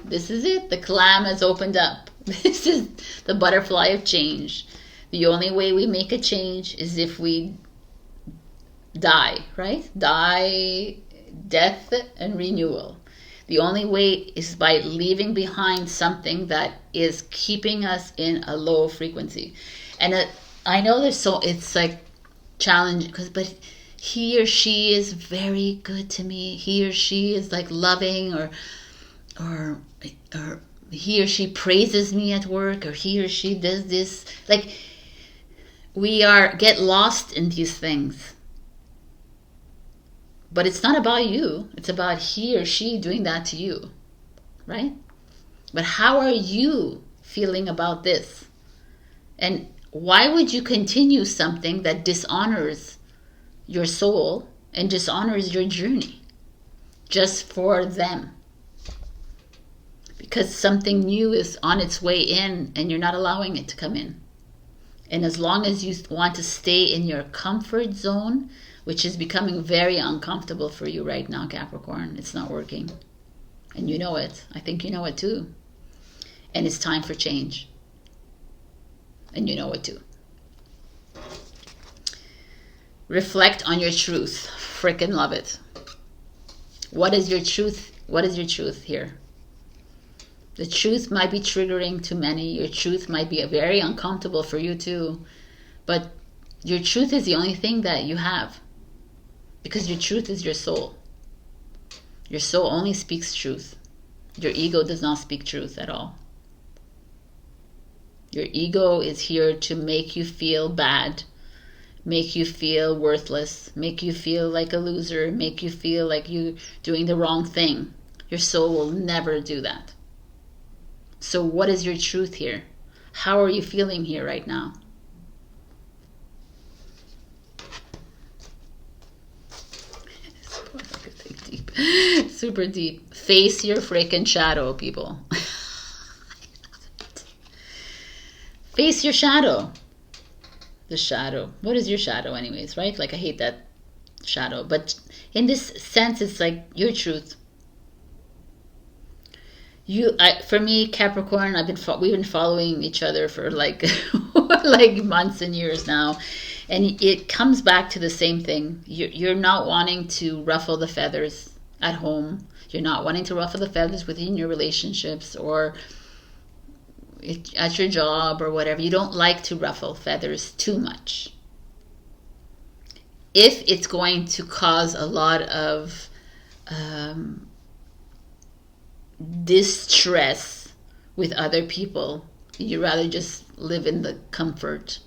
This is it. The clam has opened up. This is the butterfly of change. The only way we make a change is if we die, right? Die, death and renewal. The only way is by leaving behind something that is keeping us in a low frequency. And I know it's challenge, but he or she is very good to me. He or she is loving, or he or she praises me at work, or he or she does this. We get lost in these things. But it's not about you. It's about he or she doing that to you, right? But how are you feeling about this? And why would you continue something that dishonors your soul and dishonors your journey just for them? Because something new is on its way in and you're not allowing it to come in. And as long as you want to stay in your comfort zone, which is becoming very uncomfortable for you right now, Capricorn, it's not working. And you know it. I think you know it too. And it's time for change. And you know it too. Reflect on your truth. Frickin' love it. What is your truth? What is your truth here? The truth might be triggering to many. Your truth might be very uncomfortable for you too. But your truth is the only thing that you have. Because your truth is your soul. Your soul only speaks truth. Your ego does not speak truth at all. Your ego is here to make you feel bad, make you feel worthless, make you feel like a loser, make you feel like you're doing the wrong thing. Your soul will never do that. So what is your truth here? How are you feeling here right now? Deep. Super deep. Face your freaking shadow, people. Face your shadow. The shadow. What is your shadow anyways, right? Like, I hate that shadow. But in this sense, it's like your truth. For me, Capricorn, we've been following each other for like like months and years now, and it comes back to the same thing. You're not wanting to ruffle the feathers at home. You're not wanting to ruffle the feathers within your relationships or at your job or whatever. You don't like to ruffle feathers too much. If it's going to cause a lot of distress with other people, you rather just live in the comfort.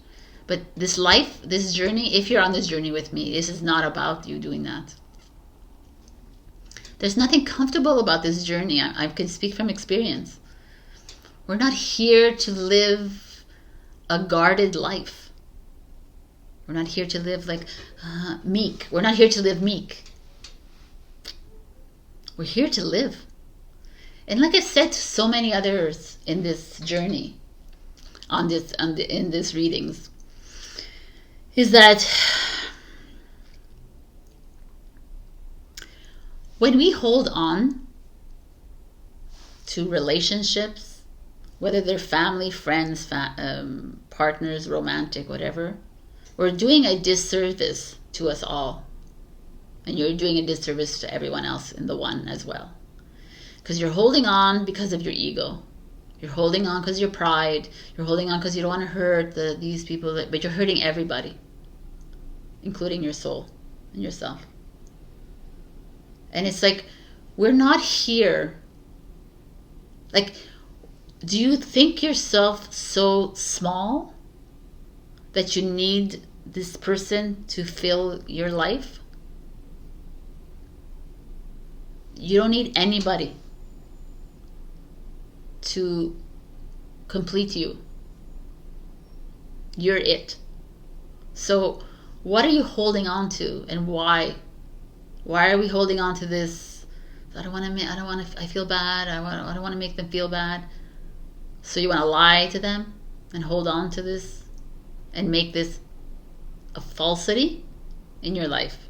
But this life, this journey, if you're on this journey with me, this is not about you doing that. There's nothing comfortable about this journey. I can speak from experience. We're not here to live a guarded life. We're not here to live like meek. We're not here to live meek. We're here to live. And like I said to so many others in this journey, in this readings, is that when we hold on to relationships, whether they're family, friends, partners, romantic, whatever, we're doing a disservice to us all. And you're doing a disservice to everyone else in the one as well. Because you're holding on because of your ego. You're holding on because of your pride. You're holding on because you don't want to hurt these people, but you're hurting everybody, including your soul and yourself. And it's like, we're not here. Like, do you think yourself so small that you need this person to fill your life? You don't need anybody to complete you. You're it. So what are you holding on to, and why? Why are we holding on to this? I feel bad. I don't want to make them feel bad. So you want to lie to them and hold on to this and make this a falsity in your life.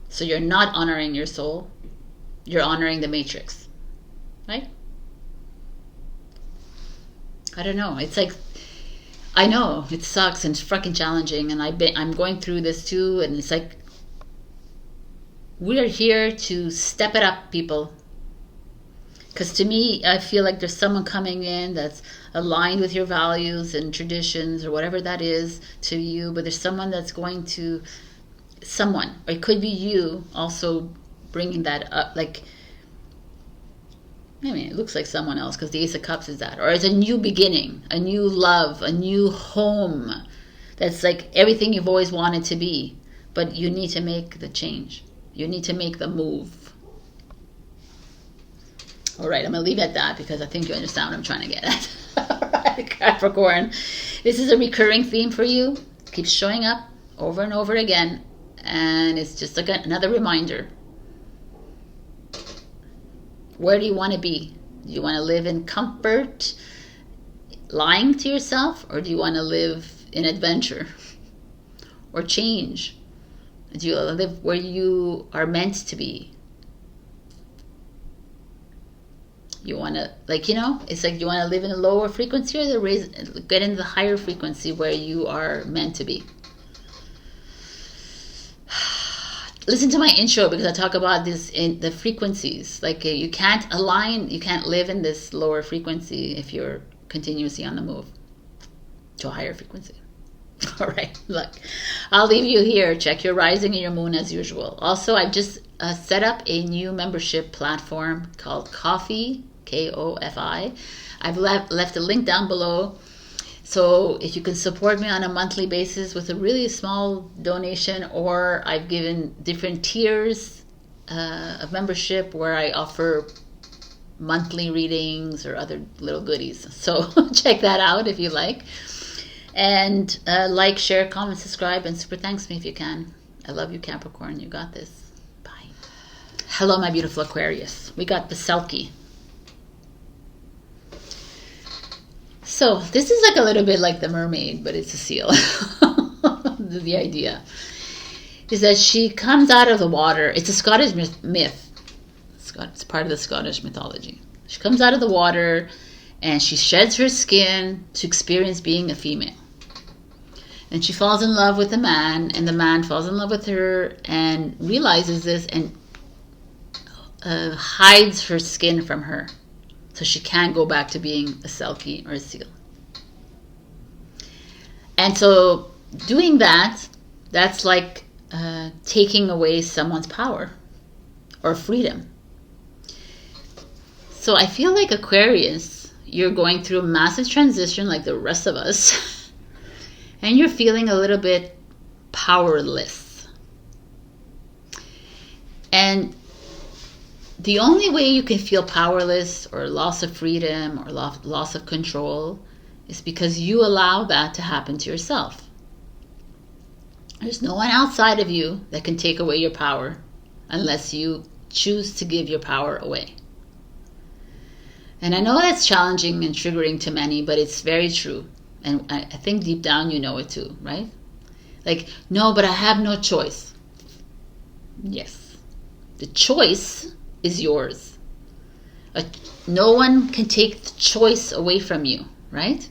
So you're not honoring your soul. You're honoring the matrix, right? I don't know. It's like, I know it sucks and it's fucking challenging, and I'm going through this too, and it's like, we're here to step it up, people. Because to me, I feel like there's someone coming in that's aligned with your values and traditions or whatever that is to you, but there's someone that's going to, or it could be you also bringing that up. Like, I mean, it looks like someone else because the Ace of Cups is that. Or it's a new beginning, a new love, a new home. That's like everything you've always wanted to be. But you need to make the change. You need to make the move. All right, I'm going to leave it at that because I think you understand what I'm trying to get at. All right, Capricorn. This is a recurring theme for you. It keeps showing up over and over again. And it's just like another reminder. Where do you want to be? Do you want to live in comfort, lying to yourself? Or do you want to live in adventure or change? Do you live where you are meant to be? You want to, like, it's like you want to live in a lower frequency or get into the higher frequency where you are meant to be. Listen to my intro because I talk about this in the frequencies. Like, you can't live in this lower frequency if you're continuously on the move to a higher frequency. All right, look, I'll leave you here. Check your rising and your moon as usual. Also, I've just set up a new membership platform called Ko-fi, K-O-F-I. I've left a link down below So if you can support me on a monthly basis with a really small donation, or I've given different tiers of membership where I offer monthly readings or other little goodies. So check that out if you like. And like, share, comment, subscribe, and super thanks me if you can. I love you, Capricorn. You got this. Bye. Hello, my beautiful Aquarius. We got the Selkie. So this is like a little bit like the mermaid, but it's a seal. The idea is that she comes out of the water. It's a Scottish myth. It's part of the Scottish mythology. She comes out of the water and she sheds her skin to experience being a female. And she falls in love with a man, and the man falls in love with her and realizes this and hides her skin from her. So she can't go back to being a Selkie or a seal. And so doing that, that's like taking away someone's power or freedom. So I feel like Aquarius, you're going through a massive transition like the rest of us. And you're feeling a little bit powerless. And the only way you can feel powerless or loss of freedom or loss of control is because you allow that to happen to yourself. There's no one outside of you that can take away your power unless you choose to give your power away. And I know that's challenging and triggering to many, but it's very true. And I think deep down you know it too, right? Like, no, but I have no choice. Yes. The choice is yours. No one can take the choice away from you, right?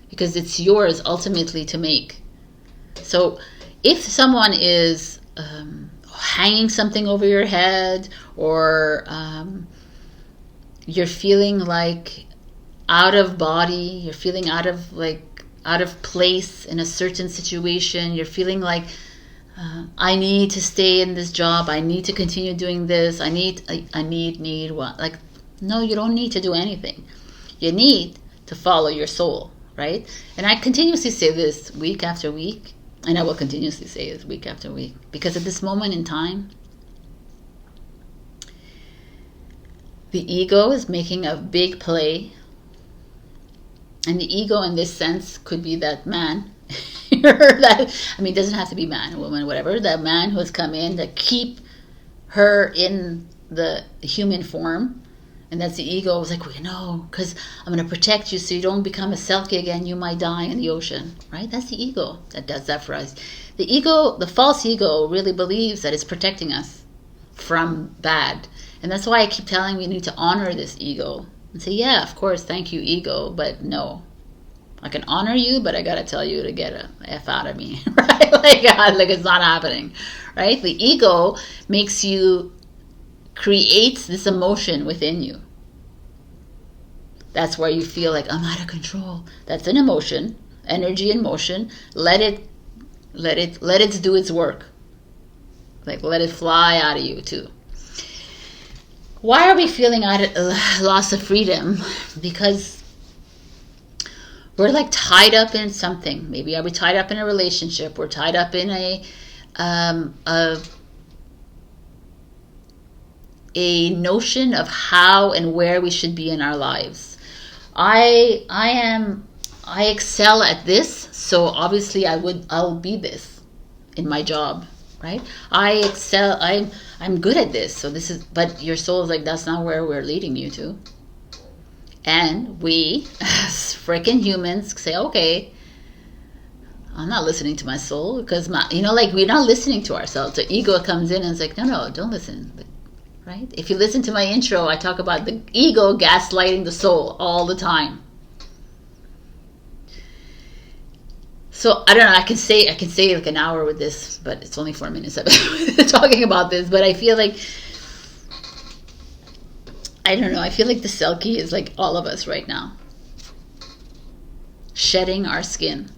Because it's yours ultimately to make. So if someone is hanging something over your head, or you're feeling like out of body, you're feeling out of place in a certain situation, you're feeling like I need to stay in this job, I need to continue doing this, I need what? Like, no, you don't need to do anything. You need to follow your soul, right? And I continuously say this week after week, and I will continuously say this week after week, because at this moment in time, the ego is making a big play. And the ego in this sense could be that man. It doesn't have to be man, woman, whatever. That man who has come in to keep her in the human form. And that's the ego. It was like, well, no, because I'm going to protect you so you don't become a Selkie again. You might die in the ocean, right? That's the ego that does that for us. The ego, the false ego, really believes that it's protecting us from bad. And that's why I keep telling we need to honor this ego. And say, yeah, of course, thank you, ego, but no. I can honor you, but I got to tell you to get a F out of me, right? Like it's not happening, right? The ego creates this emotion within you. That's where you feel like, I'm out of control. That's an emotion, energy in motion. Let it do its work. Like, let it fly out of you too. Why are we feeling loss of freedom? Because we're like tied up in something. Maybe are we tied up in a relationship? We're tied up in a notion of how and where we should be in our lives. I excel at this, so obviously I'll be this in my job. Right? I excel. I'm good at this. So this is, but your soul is like, that's not where we're leading you to. And we, as freaking humans, say, okay, I'm not listening to my soul because we're not listening to ourselves. The ego comes in and it's like, no, don't listen. Right? If you listen to my intro, I talk about the ego gaslighting the soul all the time. So I don't know. I can say like an hour with this, but it's only 4 minutes I've been talking about this. But I feel like, I don't know. I feel like the Selkie is like all of us right now, shedding our skin,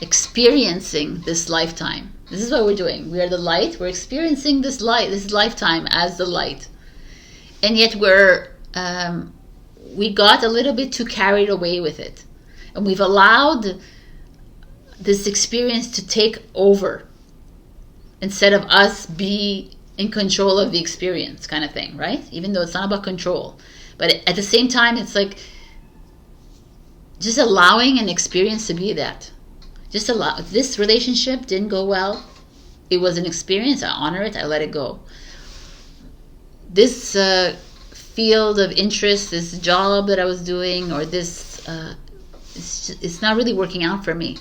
experiencing this lifetime. This is what we're doing. We are the light. We're experiencing this lifetime as the light, and yet we got a little bit too carried away with it. And we've allowed this experience to take over instead of us be in control of the experience, kind of thing, right? Even though it's not about control. But at the same time, it's like just allowing an experience to be that. Just allow. This relationship didn't go well. It was an experience. I honor it. I let it go. This field of interest, this job that I was doing, or this, it's not really working out for me.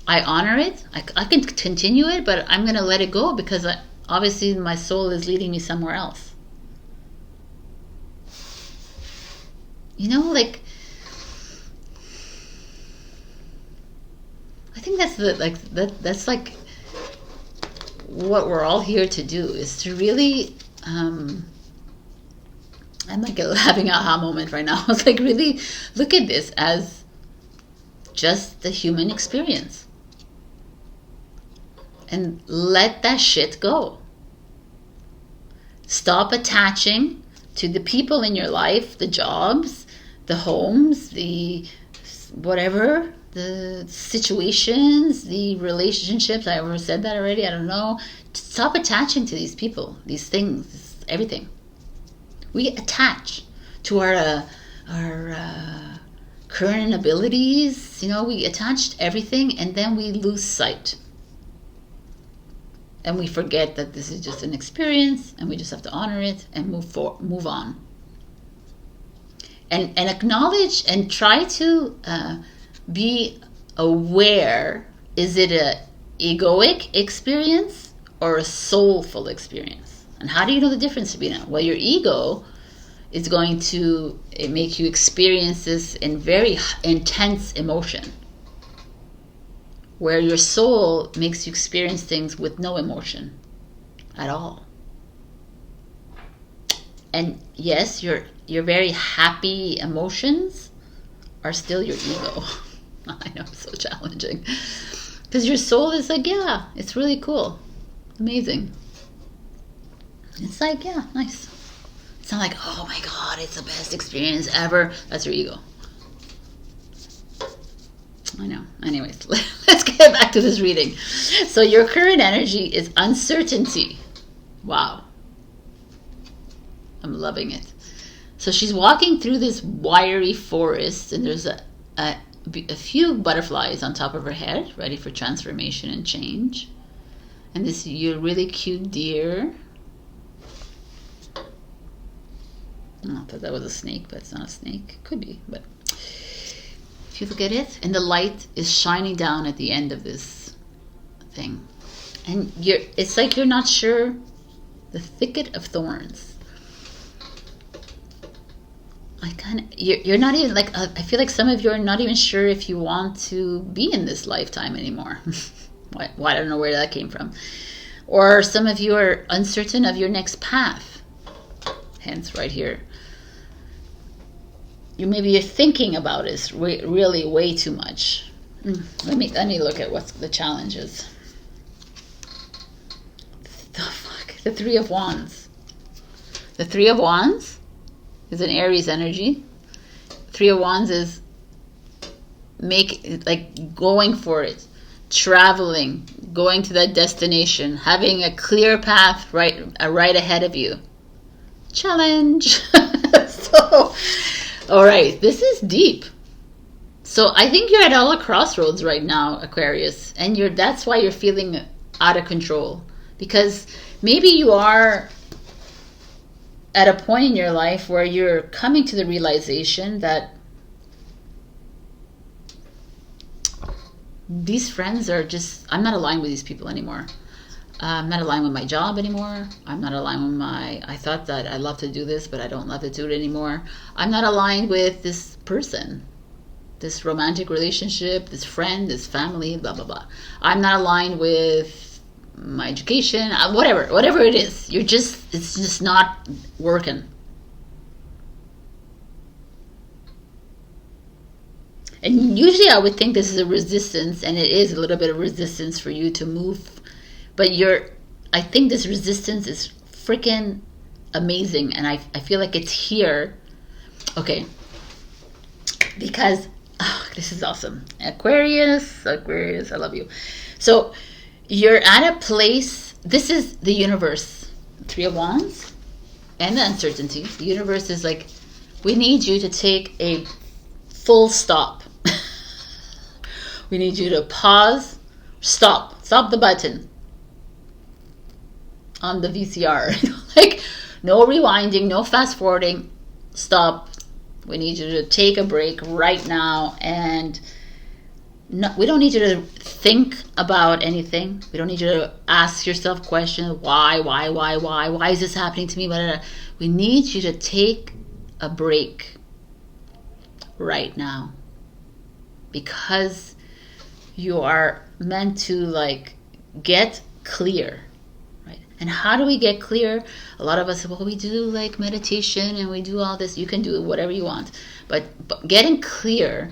I honor it. I can continue it, but I'm going to let it go because obviously my soul is leading me somewhere else. You know, like, I think that's that's like what we're all here to do, is to really, I'm like having an aha moment right now. It's like, really look at this as just the human experience. And let that shit go. Stop attaching to the people in your life, the jobs, the homes, the whatever, the situations, the relationships. I ever said that already? I don't know. Stop attaching to these people, these things, everything. We attach to our current abilities. You know, we attach to everything, and then we lose sight. And we forget that this is just an experience, and we just have to honor it and move on. And acknowledge and try to be aware, is it a egoic experience or a soulful experience? And how do you know the difference, Sabrina? Well, your ego is going to make you experience this in very intense emotion, where your soul makes you experience things with no emotion at all. And yes, your very happy emotions are still your ego. I know, it's so challenging. Because your soul is like, yeah, it's really cool. Amazing. It's like, yeah, nice. It's not like, oh my God, it's the best experience ever. That's your ego. I know. Anyways, let's get back to this reading. So your current energy is uncertainty. Wow. I'm loving it. So she's walking through this wiry forest, and there's a few butterflies on top of her head, ready for transformation and change. And this your really cute deer. I thought that was a snake, but it's not a snake. Could be, but if you look at it, and the light is shining down at the end of this thing, and it's like you're not sure. The thicket of thorns. You're not even like, I feel like some of you are not even sure if you want to be in this lifetime anymore. Well, I don't know where that came from. Or some of you are uncertain of your next path. Hence right here. Maybe you're thinking about it really way too much. Let me look at what the challenge is. The Three of Wands. The Three of Wands is an Aries energy. Three of Wands is going for it, traveling, going to that destination, having a clear path right ahead of you. Challenge. So, all right, this is deep. So I think you're at all a crossroads right now, Aquarius, and that's why you're feeling out of control, because maybe you are at a point in your life where you're coming to the realization that these friends are just, I'm not aligned with these people anymore. I'm not aligned with my job anymore. I'm not aligned with I thought that I love to do this, but I don't love to do it anymore. I'm not aligned with this person, this romantic relationship, this friend, this family, blah, blah, blah. I'm not aligned with my education, whatever it is. It's just not working. And usually I would think this is a resistance, and it is a little bit of resistance for you to move. But I think this resistance is freaking amazing, and I feel like it's here. Okay. Because, oh this is awesome. Aquarius, I love you. So you're at a place, this is the universe, 3 of Wands, and the uncertainty. The universe is like, we need you to take a full stop. We need you to pause, stop the button on the VCR. Like, no rewinding, no fast forwarding, stop. We need you to take a break right now, and no, we don't need you to think about anything. We don't need you to ask yourself questions. Why is this happening to me? We need you to take a break right now, because you are meant to like get clear, right? And how do we get clear? A lot of us, well, we do like meditation and we do all this. You can do whatever you want, but getting clear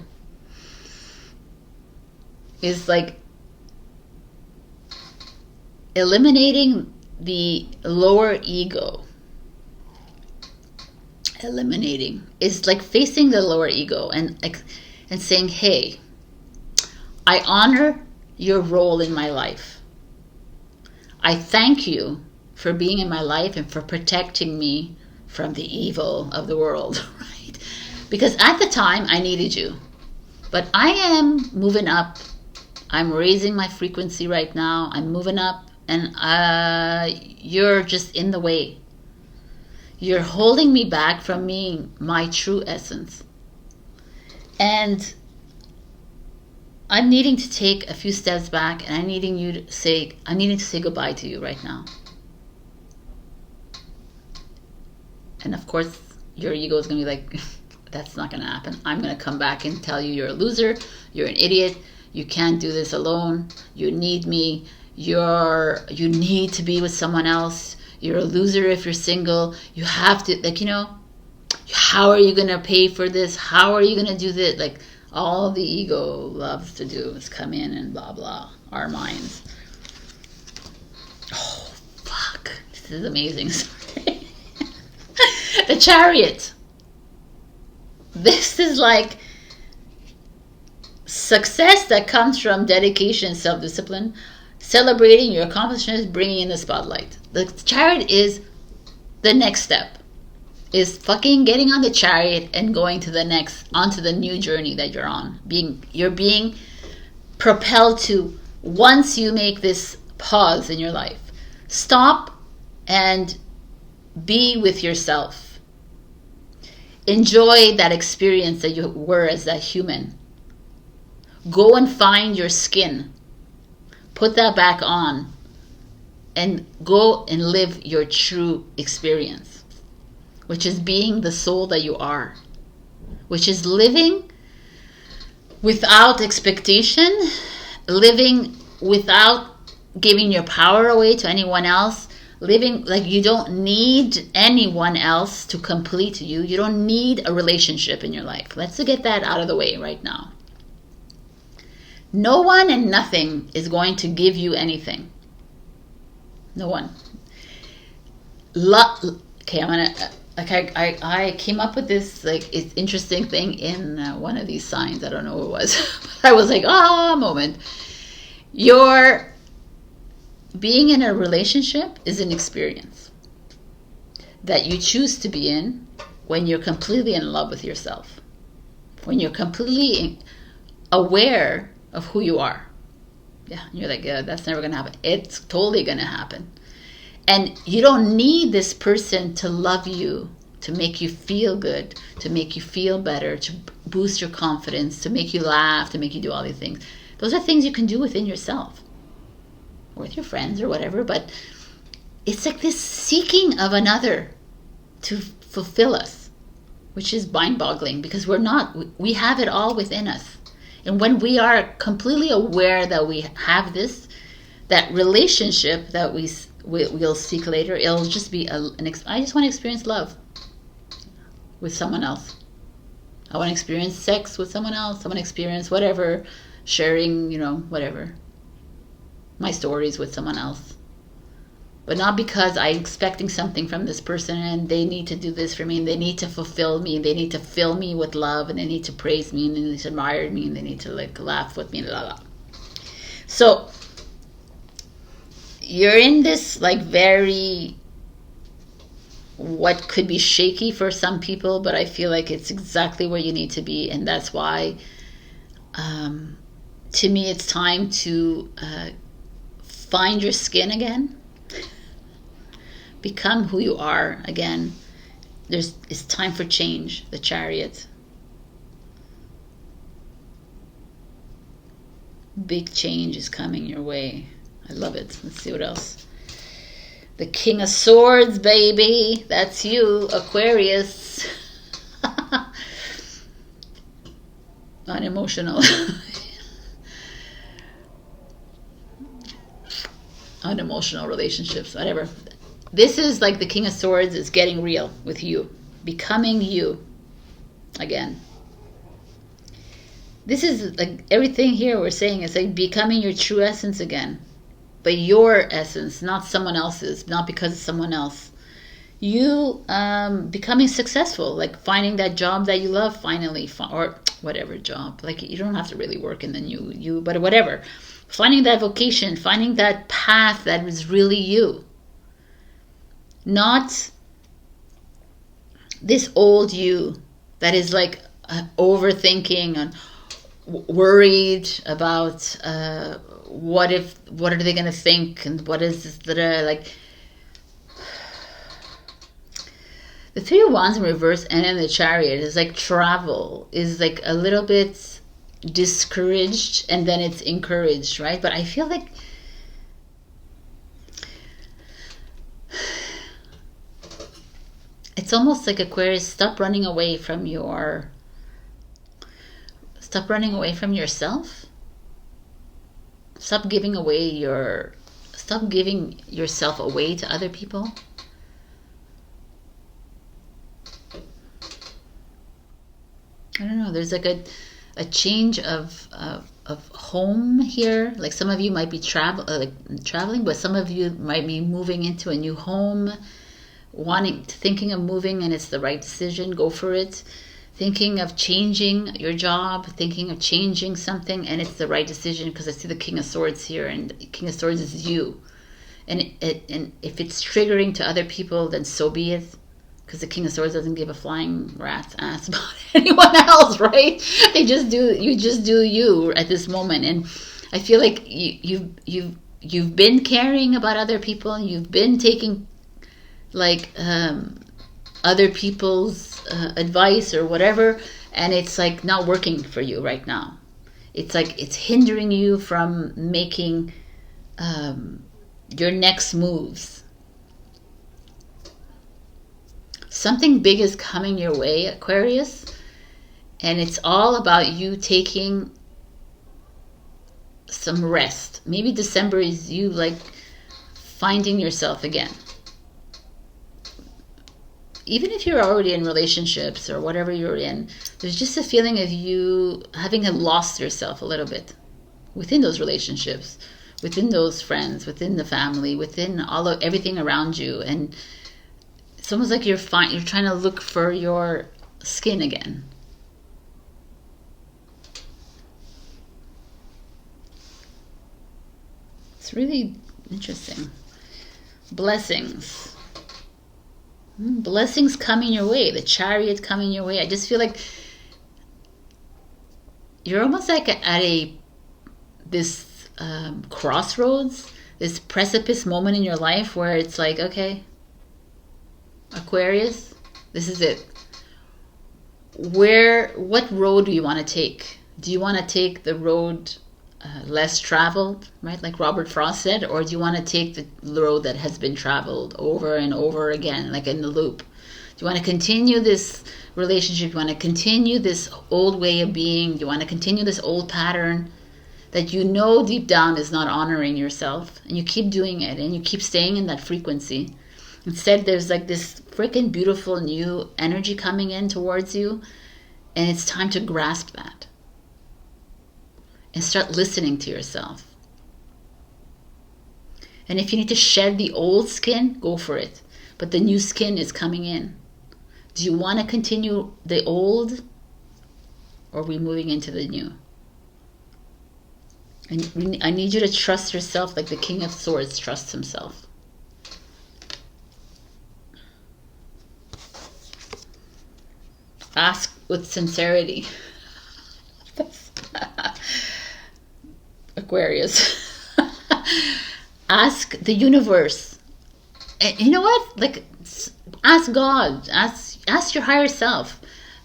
is like eliminating the lower ego. Eliminating is like facing the lower ego and saying, hey, I honor your role in my life. I thank you for being in my life and for protecting me from the evil of the world, right? Because at the time I needed you, but I am moving up. I'm raising my frequency right now. I'm moving up, and you're just in the way. You're holding me back from being my true essence. And I'm needing to take a few steps back, and I'm needing to say goodbye to you right now. And of course, your ego is going to be like, that's not going to happen. I'm going to come back and tell you you're a loser, you're an idiot, you can't do this alone, you need me, you need to be with someone else, you're a loser if you're single, you have to, like, how are you going to pay for this? How are you going to do this? Like, all the ego loves to do is come in and blah, blah, our minds. Oh, fuck. This is amazing. Sorry. The Chariot. This is like success that comes from dedication, self-discipline, celebrating your accomplishments, bringing in the spotlight. The Chariot is the next step. Is fucking getting on the Chariot and going to onto the new journey that you're on. You're being propelled to, once you make this pause in your life, stop and be with yourself. Enjoy that experience that you were as that human. Go and find your skin. Put that back on and go and live your true experience, which is being the soul that you are, which is living without expectation, living without giving your power away to anyone else, living like you don't need anyone else to complete you. You don't need a relationship in your life. Let's get that out of the way right now. No one and nothing is going to give you anything. No one. Okay, I'm gonna... I came up with this it's interesting thing in one of these signs. I don't know what it was. But I was like, moment. Your being in a relationship is an experience that you choose to be in when you're completely in love with yourself. When you're completely aware of who you are. Yeah, and you're like, yeah, that's never going to happen. It's totally going to happen. And you don't need this person to love you, to make you feel good, to make you feel better, to boost your confidence, to make you laugh, to make you do all these things. Those are things you can do within yourself, or with your friends or whatever. But it's like this seeking of another to fulfill us, which is mind-boggling, because we have it all within us. And when we are completely aware that we have this, that relationship that we'll seek later, it'll just be I just want to experience love with someone else. I want to experience sex with someone else. I want to experience whatever, sharing, whatever, my stories with someone else. but not because I'm expecting something from this person and they need to do this for me and they need to fulfill me, they need to fill me with love, and they need to praise me, and they need to admire me, and they need to like laugh with me, la la. So you're in this like very, what could be shaky for some people, but I feel like it's exactly where you need to be. And that's why to me it's time to find your skin again, become who you are again. It's time for change. The Chariot, big change is coming your way. I love it. Let's see what else. The King of Swords, baby. That's you, Aquarius. Unemotional. Unemotional relationships, whatever. This is like the King of Swords is getting real with you. Becoming you again. This is like everything here we're saying. It's like becoming your true essence again. But your essence, not someone else's, not because of someone else. You becoming successful, like finding that job that you love finally, or whatever job. Like you don't have to really work in the new you, but whatever. Finding that vocation, finding that path that is really you. Not this old you that is like overthinking and worried about what are they going to think, and what is this, like the Three of Wands in reverse and in the Chariot is like travel is like a little bit discouraged and then it's encouraged, right? But I feel like it's almost like Aquarius, stop running away from yourself. Stop giving yourself away to other people. I don't know. There's like a change of home here. Like some of you might be traveling, but some of you might be moving into a new home, thinking of moving, and it's the right decision. Go for it. Thinking of changing your job, thinking of changing something, and it's the right decision, because I see the King of Swords here, and the King of Swords is you. And if it's triggering to other people, then so be it, because the King of Swords doesn't give a flying rat's ass about anyone else, right? You just do you at this moment. And I feel like you've been caring about other people, and you've been taking like other people's advice or whatever, and it's like not working for you right now. It's like it's hindering you from making your next moves. Something big is coming your way, Aquarius, and it's all about you taking some rest. Maybe December is you like finding yourself again. Even if you're already in relationships or whatever you're in, there's just a feeling of you having lost yourself a little bit within those relationships, within those friends, within the family, within everything around you. And it's almost like you're trying to look for your skin again. It's really interesting. Blessings. Blessings coming your way. The Chariot coming your way. I just feel like you're almost like at this crossroads, this precipice moment in your life where it's like, okay, Aquarius, this is it. What road do you want to take? Do you want to take the road less traveled, right? Like Robert Frost said, or do you want to take the road that has been traveled over and over again, like in the loop? Do you want to continue this relationship? Do you want to continue this old way of being? Do you want to continue this old pattern that you know deep down is not honoring yourself, and you keep doing it and you keep staying in that frequency? Instead, there's like this freaking beautiful new energy coming in towards you, and it's time to grasp that and start listening to yourself. And if you need to shed the old skin, go for it. But the new skin is coming in. Do you want to continue the old, or are we moving into the new? And I need you to trust yourself like the King of Swords trusts himself. Ask with sincerity. Aquarius. Ask the universe. And you know what? Like, ask God. Ask your higher self.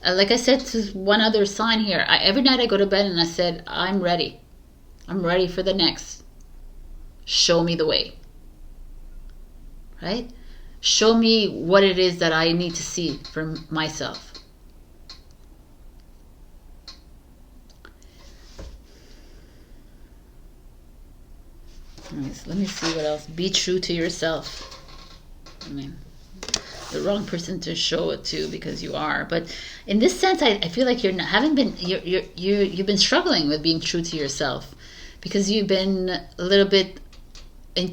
Like I said to one other sign here, every night I go to bed and I said, I'm ready. I'm ready for the next. Show me the way. Right? Show me what it is that I need to see for myself. Let me see what else. Be true to yourself. I mean, the wrong person to show it to, because you are. But in this sense, I feel like you've been struggling with being true to yourself, because you've been a little bit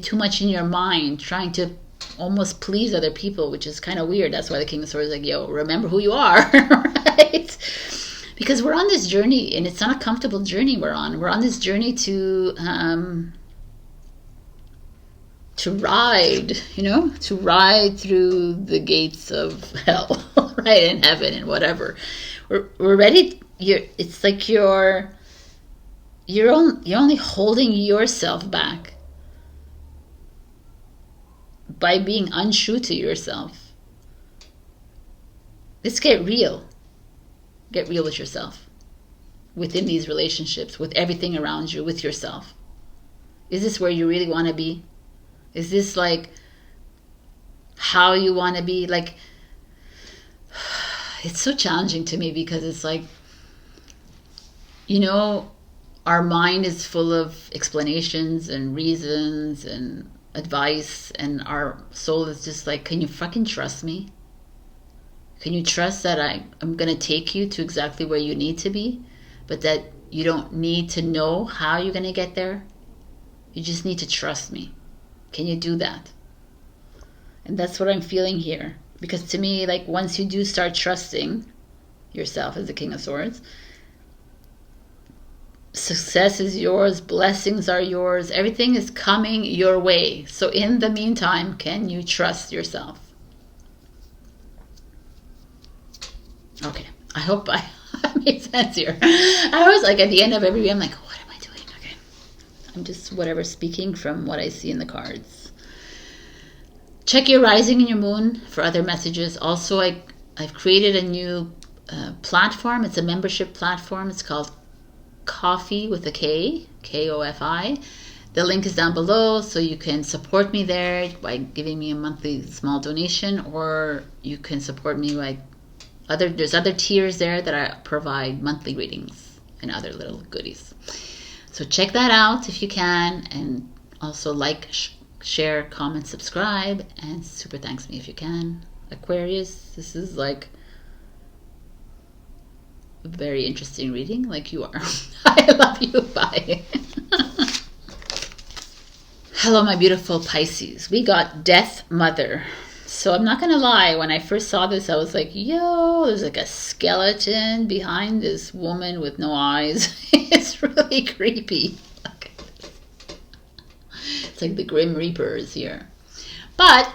too much in your mind, trying to almost please other people, which is kind of weird. That's why the King of Swords is like, yo, remember who you are, right? Because we're on this journey, and it's not a comfortable journey we're on. We're on this journey to ride, to ride through the gates of hell, right, and heaven and whatever. We're ready. It's like you're only holding yourself back by being untrue to yourself. Let's get real. Get real with yourself, within these relationships, with everything around you, with yourself. Is this where you really want to be? Is this like how you want to be? Like, it's so challenging to me, because it's like, our mind is full of explanations and reasons and advice, and our soul is just like, can you fucking trust me? Can you trust that I'm going to take you to exactly where you need to be, but that you don't need to know how you're going to get there? You just need to trust me. Can you do that? And that's what I'm feeling here. Because to me, like, once you do start trusting yourself as the King of Swords, success is yours, blessings are yours, everything is coming your way. So in the meantime, can you trust yourself? Okay, I hope I made sense here. I was like, at the end of every week, I'm like, what am I doing? Okay, I'm just speaking from what I see in the cards. Check your rising and your moon for other messages. Also, I've created a new platform. It's a membership platform. It's called Coffee with a K, Kofi. The link is down below, so you can support me there by giving me a monthly small donation, or you can support me by there's other tiers there that I provide monthly readings and other little goodies. So check that out if you can, and also like, share, comment, subscribe, and super thanks me if you can. Aquarius, this is like a very interesting reading, like you are. I love you. Bye. Hello, my beautiful Pisces. We got Death Mother. So I'm not going to lie, when I first saw this, I was like, yo, there's like a skeleton behind this woman with no eyes. It's really creepy. Look at this. It's like the Grim Reaper is here. But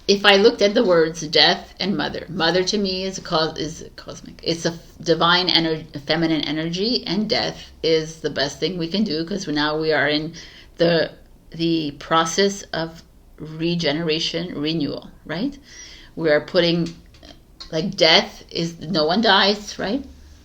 if I looked at the words death and mother, mother to me is cosmic. It's a divine energy, feminine energy, and death is the best thing we can do, because now we are in the process of regeneration, renewal, right? We are putting, like, death is, no one dies, right?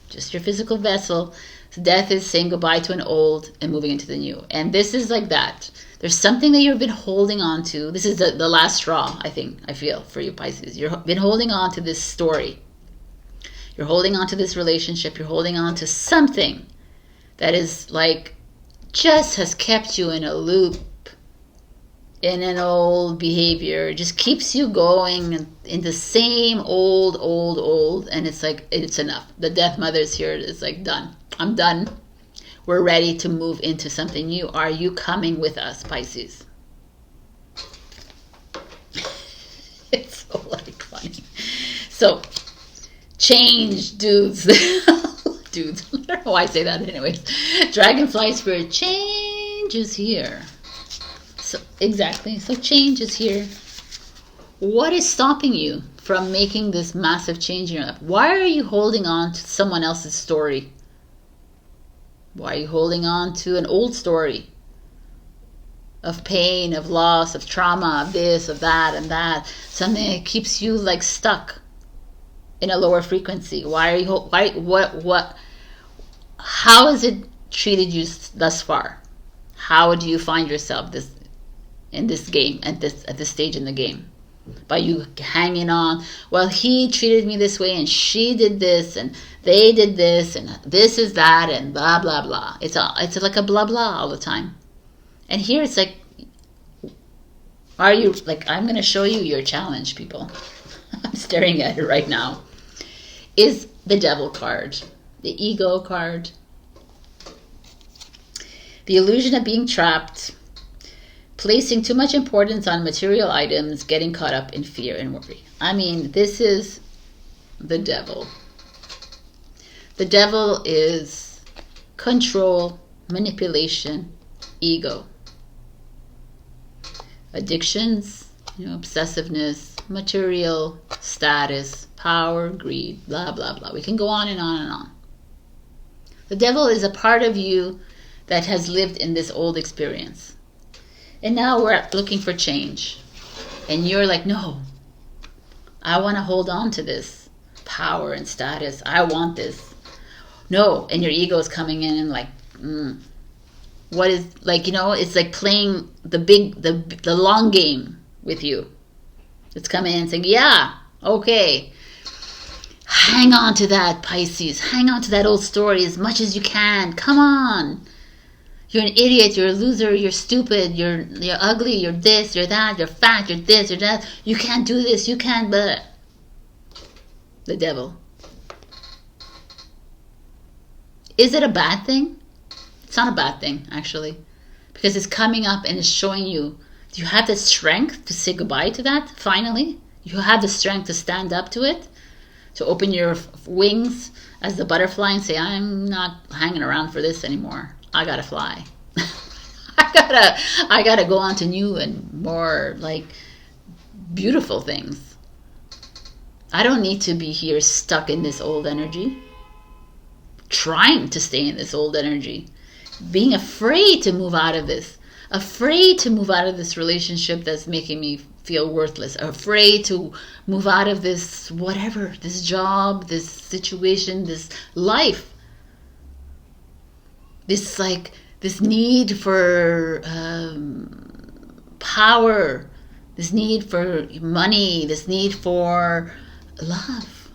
Just your physical vessel. So death is saying goodbye to an old and moving into the new. And this is like that. There's something that you've been holding on to. This is the last straw, I feel, for you Pisces. You've been holding on to this story. You're holding on to this relationship. You're holding on to something that is like, just has kept you in a loop, in an old behavior, just keeps you going in the same old, and it's like, it's enough. The Death Mother's here. It's like, done. I'm done. We're ready to move into something new. Are you coming with us, Pisces? So, change, dudes. Dudes. I don't know why I say that anyways. Dragonfly spirit, change is here. So, exactly. So, change is here. What is stopping you from making this massive change in your life? Why are you holding on to someone else's story? Why are you holding on to an old story of pain, of loss, of trauma, of this, of that, and that? Something that keeps you like stuck in a lower frequency. Why are you? What? How has it treated you thus far? How do you find yourself in this game at this stage in the game? By you hanging on, well, he treated me this way and she did this and they did this and this is that and blah blah blah. It's like a blah blah all the time. And here it's like, are you like, I'm going to show you your challenge, people. I'm staring at it right now. Is the devil card, the ego card, the illusion of being trapped, placing too much importance on material items, getting caught up in fear and worry. I mean, this is the devil. The devil is control, manipulation, ego. Addictions, obsessiveness, material, status, power, greed, blah, blah, blah. We can go on and on and on. The devil is a part of you that has lived in this old experience. And now we're looking for change. And you're like, no, I want to hold on to this power and status. I want this. No. And your ego is coming in and like, what is, like, it's like playing the long game with you. It's coming in and saying, yeah, okay. Hang on to that, Pisces. Hang on to that old story as much as you can. Come on. You're an idiot, you're a loser, you're stupid, you're ugly, you're this, you're that, you're fat, you're this, you're that. You can't do this, you can't, but the devil. Is it a bad thing? It's not a bad thing, actually. Because it's coming up and it's showing you, do you have the strength to say goodbye to that, finally? You have the strength to stand up to it? To open your wings as the butterfly and say, I'm not hanging around for this anymore. I gotta fly. I gotta go on to new and more like beautiful things. I don't need to be here stuck in this old energy, trying to stay in this old energy, being afraid to move out of this, afraid to move out of this relationship that's making me feel worthless, afraid to move out of this whatever, this job, this situation, this life. This need for power, this need for money, this need for love.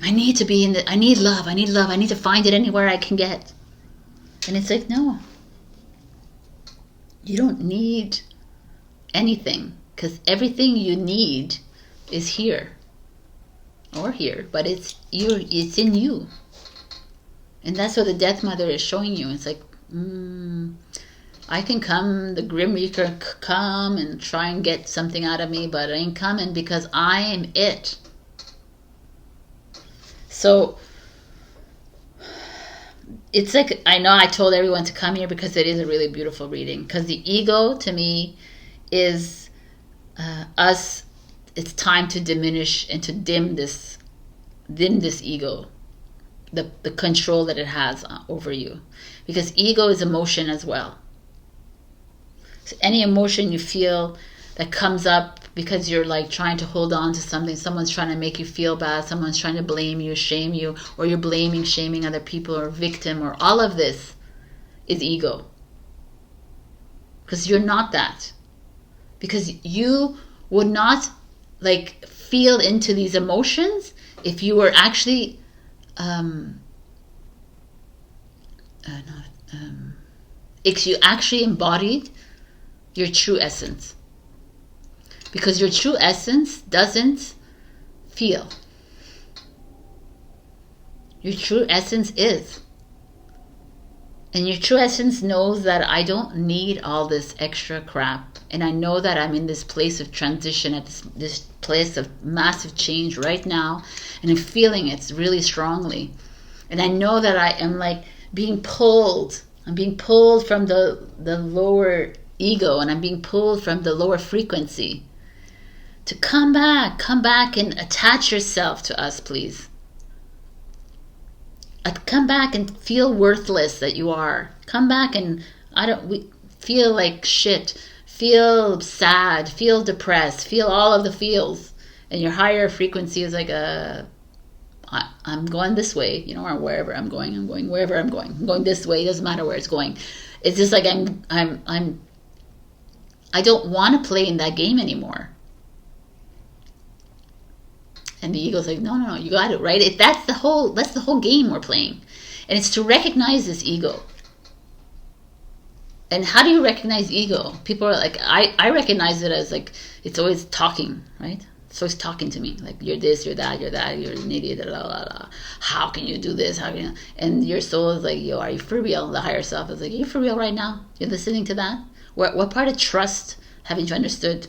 I need to be I need love, I need to find it anywhere I can get. And it's like, no. You don't need anything, because everything you need is here. Or here, but it's in you. And that's what the Death Mother is showing you. It's like, I can come, the Grim Reaper come and try and get something out of me, but I ain't coming because I am it. So, it's like, I know I told everyone to come here because it is a really beautiful reading. Because the ego, to me, is us, it's time to diminish and to dim this ego. The control that it has over you. Because ego is emotion as well. So any emotion you feel that comes up because you're like trying to hold on to something, someone's trying to make you feel bad, someone's trying to blame you, shame you, or you're shaming other people or victim, or all of this is ego. Because you're not that. Because you would not like feel into these emotions if you were actually if you actually embodied your true essence. Because your true essence doesn't feel. Your true essence is. And your true essence knows that I don't need all this extra crap And I know that I'm in this place of transition, at this place of massive change right now. And I'm feeling it really strongly. And I know that I am like being pulled. I'm being pulled from the lower ego, and I'm being pulled from the lower frequency. To come back and attach yourself to us, please. Come back and feel worthless that you are. Come back and feel like shit. Feel sad. Feel depressed. Feel all of the feels. And your higher frequency is like I'm going this way, you know, or wherever I'm going wherever I'm going. I'm going this way. It doesn't matter where it's going. It's just like I don't want to play in that game anymore. And the ego's like, no, you got it, right? That's the whole game we're playing. And it's to recognize this ego. And how do you recognize ego? People are like, I recognize it as like, it's always talking, right? It's always talking to me. Like, you're this, you're that, you're an idiot, blah, blah, blah. How can you do this? How can you? And your soul is like, yo, are you for real? The higher self is like, are you for real right now? You're listening to that? What part of trust haven't you understood?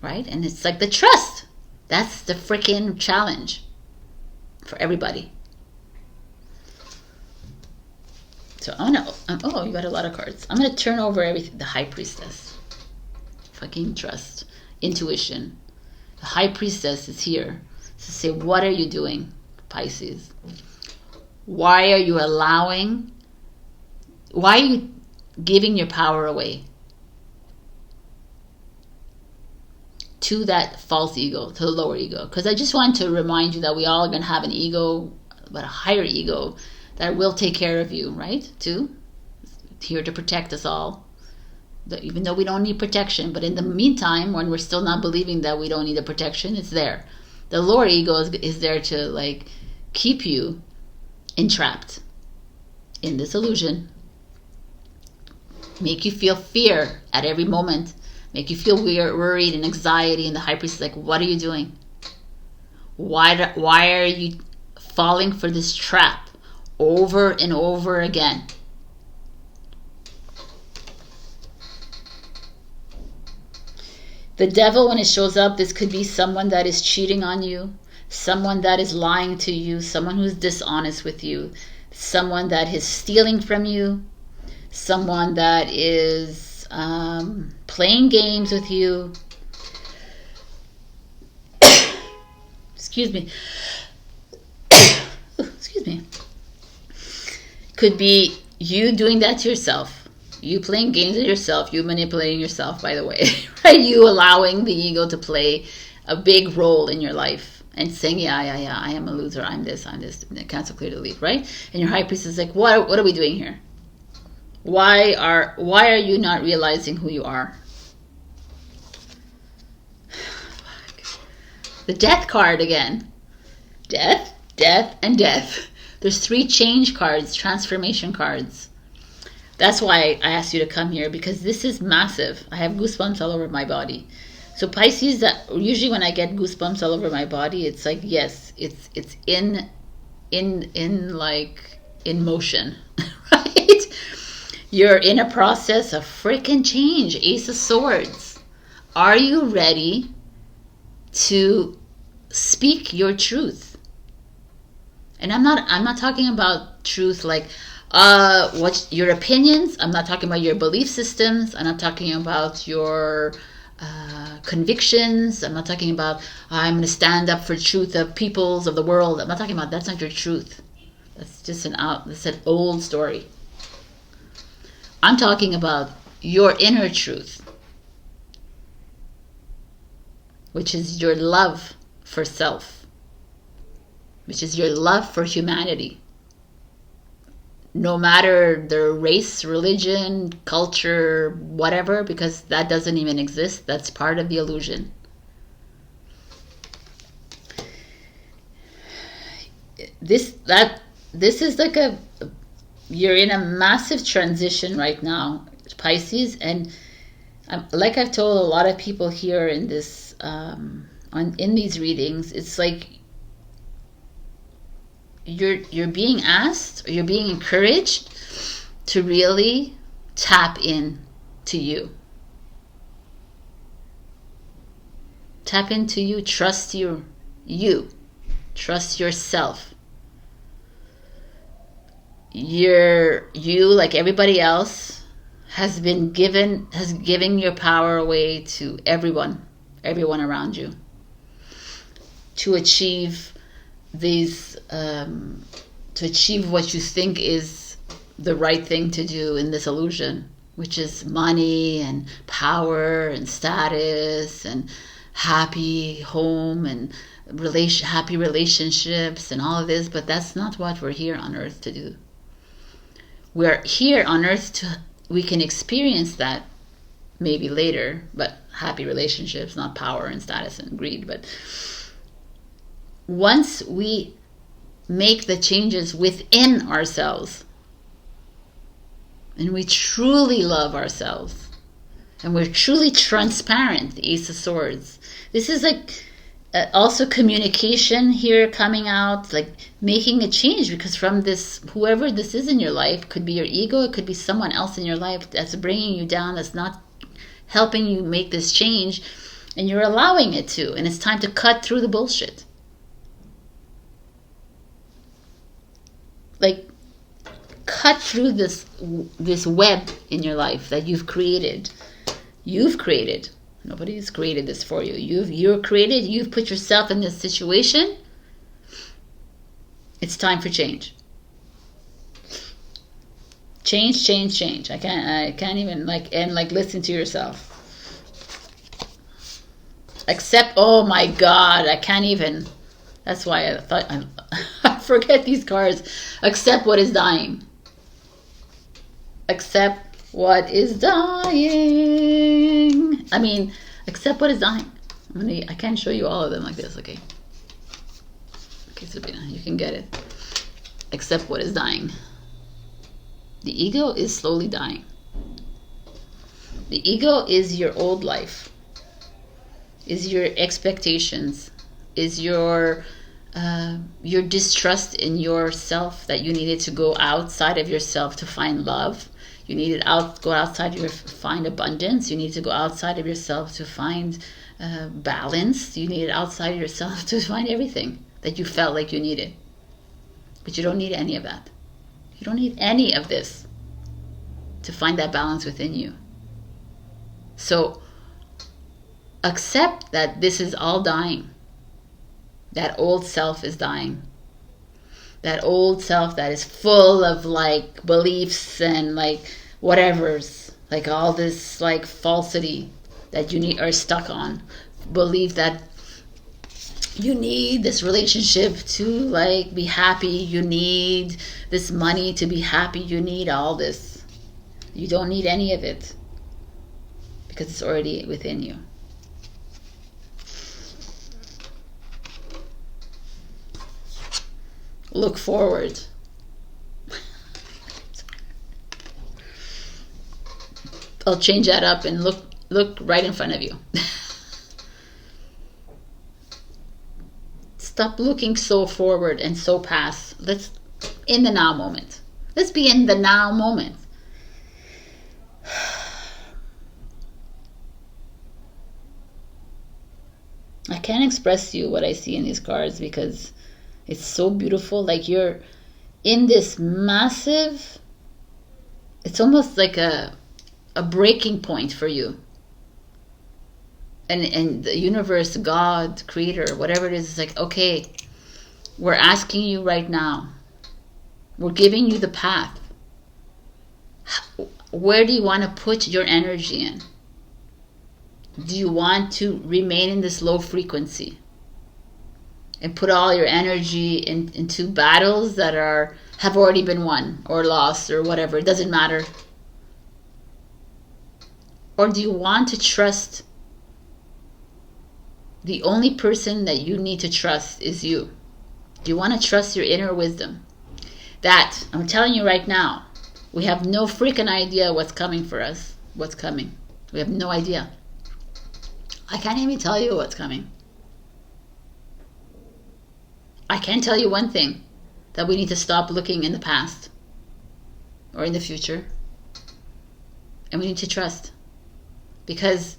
Right? And it's like the trust. That's the freaking challenge for everybody. So oh, you got a lot of cards. I'm gonna turn over everything. The High Priestess. Fucking trust. Intuition. The High Priestess is here to say, what are you doing, Pisces? Why are you giving your power away to that false ego, to the lower ego? Because I just want to remind you that we all are going to have an ego, but a higher ego that will take care of you, right? Too. It's here to protect us all. Even though we don't need protection, but in the meantime, when we're still not believing that we don't need the protection, it's there. The lower ego is there to like keep you entrapped in this illusion, make you feel fear at every moment, make you feel worried and anxiety. And the High Priest is like, what are you doing? Why are you falling for this trap over and over again? The devil, when it shows up, this could be someone that is cheating on you, someone that is lying to you, someone who's dishonest with you, someone that is stealing from you, someone that is playing games with you. Excuse me. Excuse me. Could be you doing that to yourself. You playing games with yourself, you manipulating yourself, by the way, right? You allowing the ego to play a big role in your life and saying, yeah, I am a loser, I'm this, cancel, clear, delete, right? And your High Priest is like, what are we doing here? Why are you not realizing who you are? The Death card again. Death, and death. There's 3 change cards, transformation cards. That's why I asked you to come here, because this is massive. I have goosebumps all over my body. So Pisces, usually when I get goosebumps all over my body, it's like, yes, it's in motion, right? You're in a process of freaking change. Ace of Swords. Are you ready to speak your truth? And I'm not talking about truth like what's your opinions. I'm not talking about your belief systems. I'm not talking about your convictions. I'm not talking about I'm going to stand up for truth of peoples of the world. I'm not talking about that's not your truth. That's just that's an old story. I'm talking about your inner truth, which is your love for self, which is your love for humanity. No matter their race, religion, culture, whatever, because that doesn't even exist. That's part of the illusion. This is like you're in a massive transition right now, Pisces, and like I've told a lot of people here in this in these readings, it's like you're being asked, or you're being encouraged to really tap in to you. tap into you, trust you, trust yourself. You, like everybody else, has given your power away to everyone around you, to achieve these, to achieve what you think is the right thing to do in this illusion, which is money and power and status and happy home and happy relationships and all of this. But that's not what we're here on earth to do. We're here on earth we can experience that maybe later, but happy relationships, not power and status and greed. But once we make the changes within ourselves, and we truly love ourselves, and we're truly transparent, the Ace of Swords. This is like also communication here coming out, like making a change, because from this, whoever this is in your life, could be your ego, it could be someone else in your life that's bringing you down, that's not helping you make this change, and you're allowing it to, and it's time to cut through the bullshit. Like, cut through this web in your life that you've created. Nobody's created this for you. You've put yourself in this situation. It's time for change. Change. I can't even listen to yourself. Accept. Oh my God, I can't even. That's why I thought I forget these cards. Accept what is dying. Accept what is dying. I mean, accept what is dying. I can't show you all of them like this, okay? Okay, Sabrina, you can get it. Accept what is dying. The ego is slowly dying. The ego is your old life, is your expectations, is your distrust in yourself, that you needed to go outside of yourself to find love. You needed go outside find abundance. You need to go outside of yourself to find balance. You needed outside of yourself to find everything that you felt like you needed. But you don't need any of that. You don't need any of this to find that balance within you. So accept that this is all dying. That old self is dying. That old self that is full of like beliefs and like whatever's, like all this like falsity that you are stuck on. Believe that you need this relationship to like be happy. You need this money to be happy. You need all this. You don't need any of it because it's already within you. Look forward. I'll change that up and look right in front of you. Stop looking so forward and so past. Let's in the now moment. Let's be in the now moment. I can't express to you what I see in these cards because it's so beautiful. Like you're in this massive, it's almost like a breaking point for you. And the universe, God, creator, whatever it is like, okay, we're asking you right now. We're giving you the path. Where do you want to put your energy in? Do you want to remain in this low frequency and put all your energy into battles that have already been won or lost or whatever? It doesn't matter. Or do you want to trust the only person that you need to trust is you? Do you want to trust your inner wisdom? That, I'm telling you right now, we have no freaking idea what's coming for us. What's coming. We have no idea. I can't even tell you what's coming. I can tell you one thing, that we need to stop looking in the past or in the future. And we need to trust. Because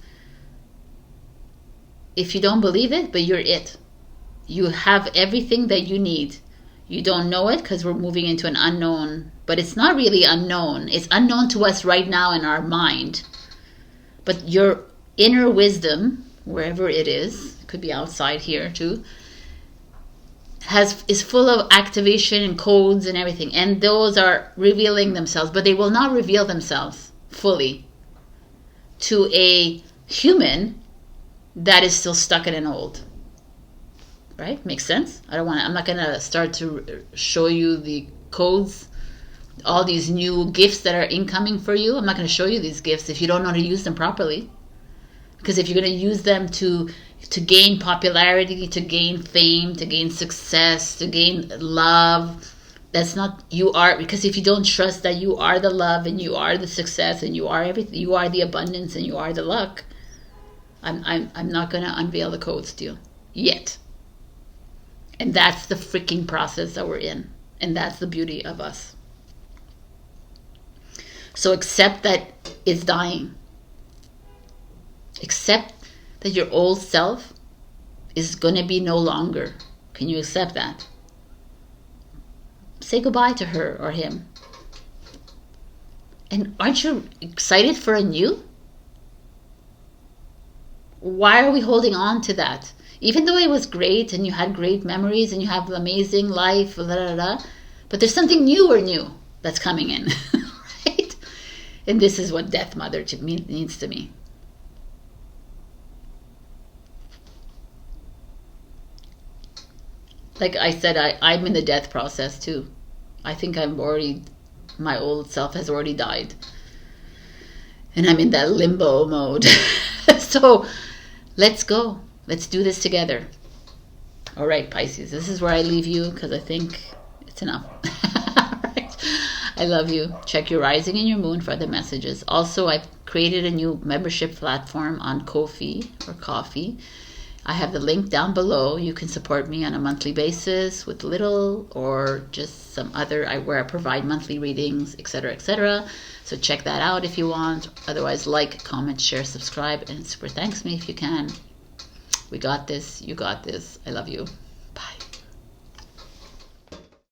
if you don't believe it, but you're it. You have everything that you need. You don't know it because we're moving into an unknown, but it's not really unknown. It's unknown to us right now in our mind. But your inner wisdom, wherever it is, it could be outside here too, is full of activation and codes and everything. And those are revealing themselves, but they will not reveal themselves fully to a human that is still stuck in an old. Right? Makes sense? I'm not going to start to show you the codes, all these new gifts that are incoming for you. I'm not going to show you these gifts if you don't know how to use them properly. Because if you're going to use them to gain popularity, to gain fame, to gain success, to gain love, that's not you are. Because if you don't trust that you are the love and you are the success and you are everything, you are the abundance and you are the luck, I'm not going to unveil the codes to you yet. And that's the freaking process that we're in. And that's the beauty of us. So accept that it's dying. Accept that your old self is going to be no longer. Can you accept that? Say goodbye to her or him. And aren't you excited for a new? Why are we holding on to that? Even though it was great and you had great memories and you have an amazing life, but there's something new that's coming in, right? And this is what Death Mother means to me. Like I said, I'm in the death process too. I think my old self has already died. And I'm in that limbo mode. So let's go. Let's do this together. All right, Pisces. This is where I leave you because I think it's enough. Right. I love you. Check your rising and your moon for other messages. Also, I've created a new membership platform on Ko-fi or Coffee. I have the link down below. You can support me on a monthly basis with little or just some other where I provide monthly readings, etc., etc. So check that out if you want. Otherwise, like, comment, share, subscribe, and super thanks me if you can. We got this. You got this. I love you.